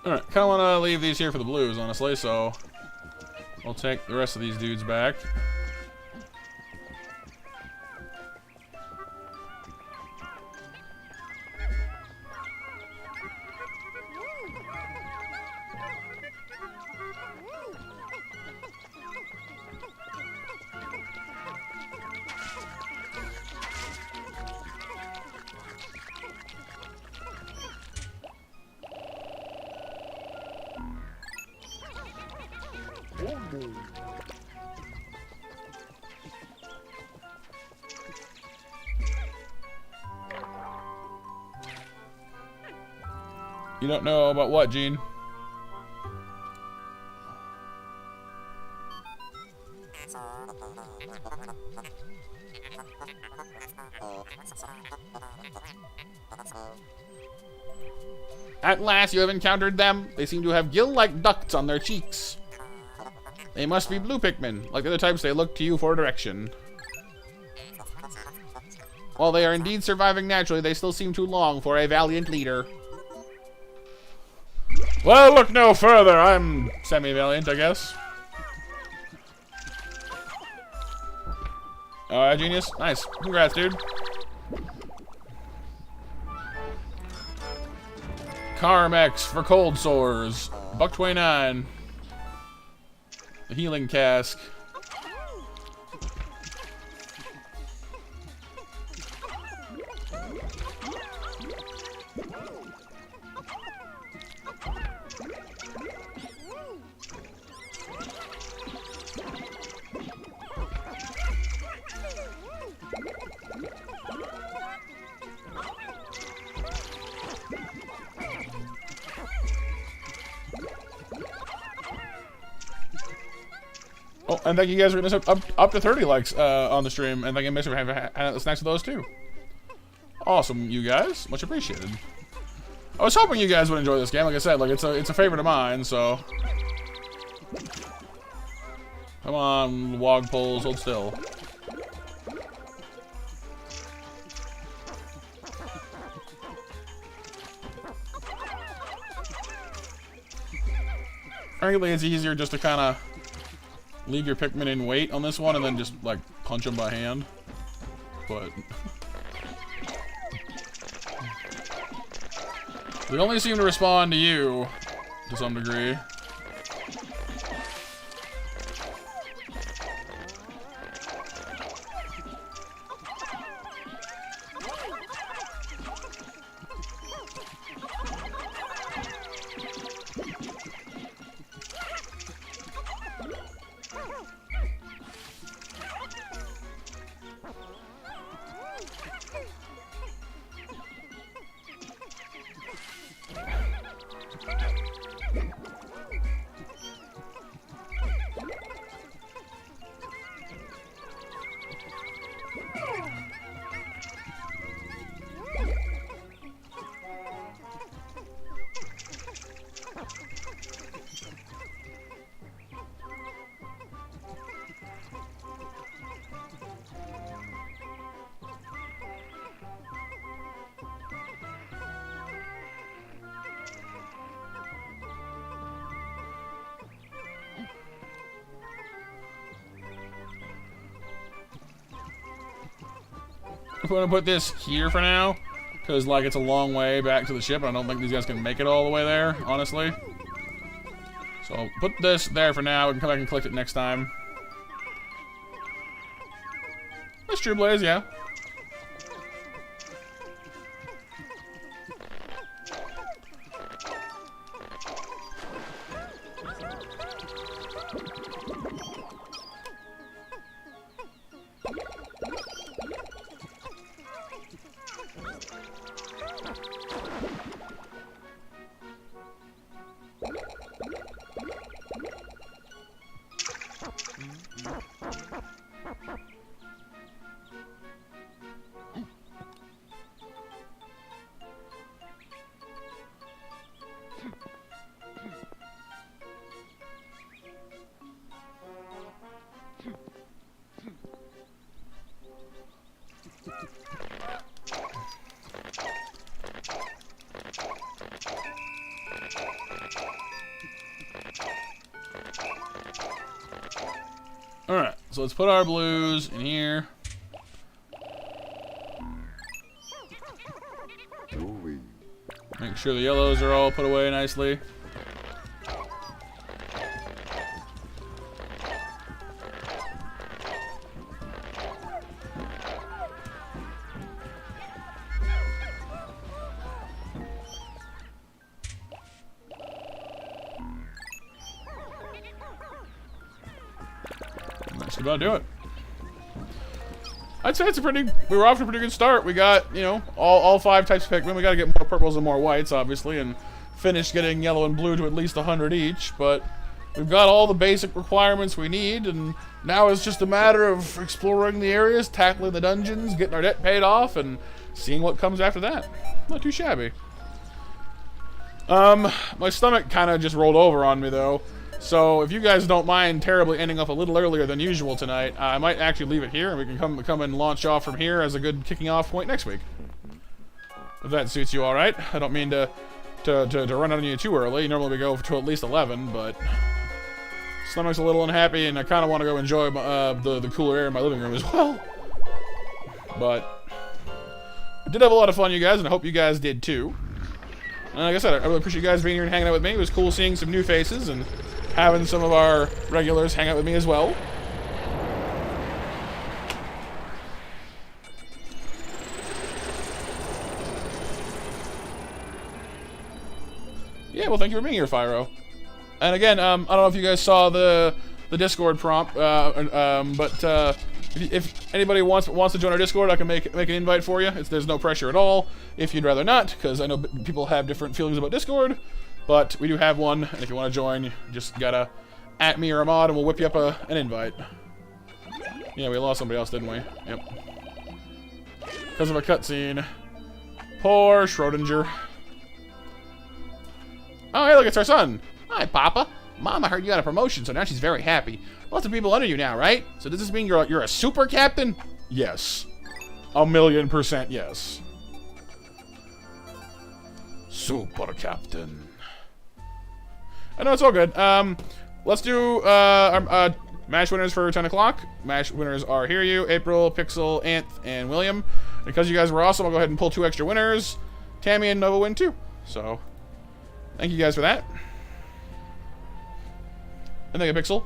S1: Alright, kind of want to leave these here for the blues, honestly, so I'll take the rest of these dudes back. You don't know about what, Gene? At last you have encountered them. They seem to have gill-like ducts on their cheeks. They must be blue Pikmin. Like the other types, they look to you for direction. While they are indeed surviving naturally, they still seem to long for a valiant leader. Well, look no further. I'm semi-valiant, I guess. Alright, genius. Nice. Congrats, dude. Carmex for cold sores. $1.29. The healing cask. Oh, and thank you guys for getting us up to 30 likes on the stream, and thank you, Mr. for having the snacks of those too. Awesome, you guys, much appreciated. I was hoping you guys would enjoy this game. Like I said, like it's a favorite of mine. So, come on, wog poles, hold still. Frankly, it's easier just to kind of leave your Pikmin in wait on this one and then just, like, punch them by hand. But they only seem to respond to you, to some degree. I'm gonna put this here for now, because like it's a long way back to the ship, and I don't think these guys can make it all the way there, honestly. So I'll put this there for now. We can come back and collect it next time. That's true, Blaze, yeah. Alright, so let's put our blues in here. Make sure the yellows are all put away nicely. That's about to do it. I'd say it's a pretty. We were off to a pretty good start. We got, you know, all 5 types of Pikmin. We got to get more purples and more whites, obviously, and finish getting yellow and blue to at least 100 each. But we've got all the basic requirements we need, and now it's just a matter of exploring the areas, tackling the dungeons, getting our debt paid off, and seeing what comes after that. Not too shabby. My stomach kind of just rolled over on me though. So if you guys don't mind terribly ending up a little earlier than usual tonight, I might actually leave it here, and we can come and launch off from here as a good kicking off point next week. If that suits you all right. I don't mean to run on you too early. Normally we go to at least 11, but stomach's a little unhappy, and I kind of want to go enjoy the cooler air in my living room as well. But I did have a lot of fun, you guys, and I hope you guys did too. And like I said, I really appreciate you guys being here and hanging out with me. It was cool seeing some new faces and having some of our regulars hang out with me as well. Yeah, well, thank you for being here, Fyro. And again, I don't know if you guys saw the Discord prompt, but if anybody wants to join our Discord, I can make an invite for you. There's no pressure at all. If you'd rather not, because I know people have different feelings about Discord, but we do have one. And if you want to join, you just gotta @ me or Ahmad, and we'll whip you up an invite. Yeah, we lost somebody else, didn't we? Yep. Because of a cutscene. Poor Schrodinger. Oh, hey, look, it's our son. Hi, Papa. Mama heard you got a promotion, so now she's very happy. Lots of people under you now, right? So does this mean you're a super captain? Yes. 1,000,000% yes. Super captain. I know, it's all good. Let's do our MASH winners for 10 o'clock. MASH winners are Hiryu, April, Pixel, Anth, and William. Because you guys were awesome, I'll go ahead and pull 2 extra winners. Tammy and Nova win too. So, thank you guys for that. And thank you, Pixel.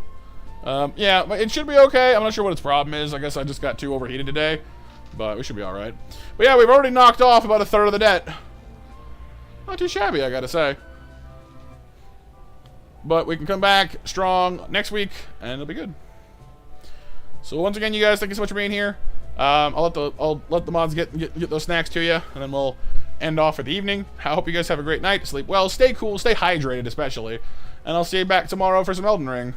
S1: Yeah, it should be okay. I'm not sure what its problem is. I guess I just got too overheated today. But we should be alright. But yeah, we've already knocked off about 1/3 of the debt. Not too shabby, I gotta say. But we can come back strong next week, and it'll be good. So once again, you guys, thank you so much for being here. I'll let the mods get those snacks to you, and then we'll end off for the evening. I hope you guys have a great night. Sleep well, stay cool, stay hydrated especially. And I'll see you back tomorrow for some Elden Ring.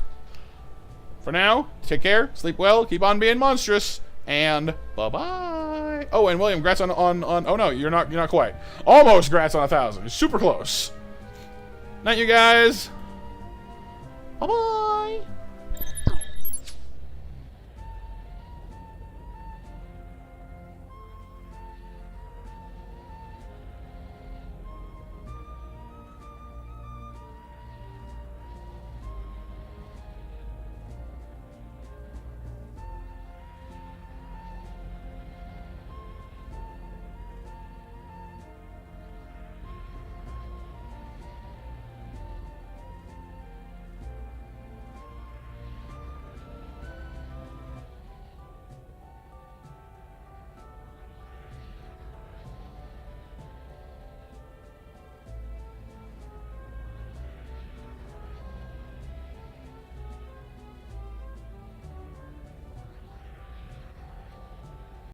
S1: For now, take care, sleep well, keep on being monstrous, and bye-bye. Oh, and William, congrats on oh no, you're not quite. Almost congrats on 1,000. You're super close. Night, you guys. Bye-bye.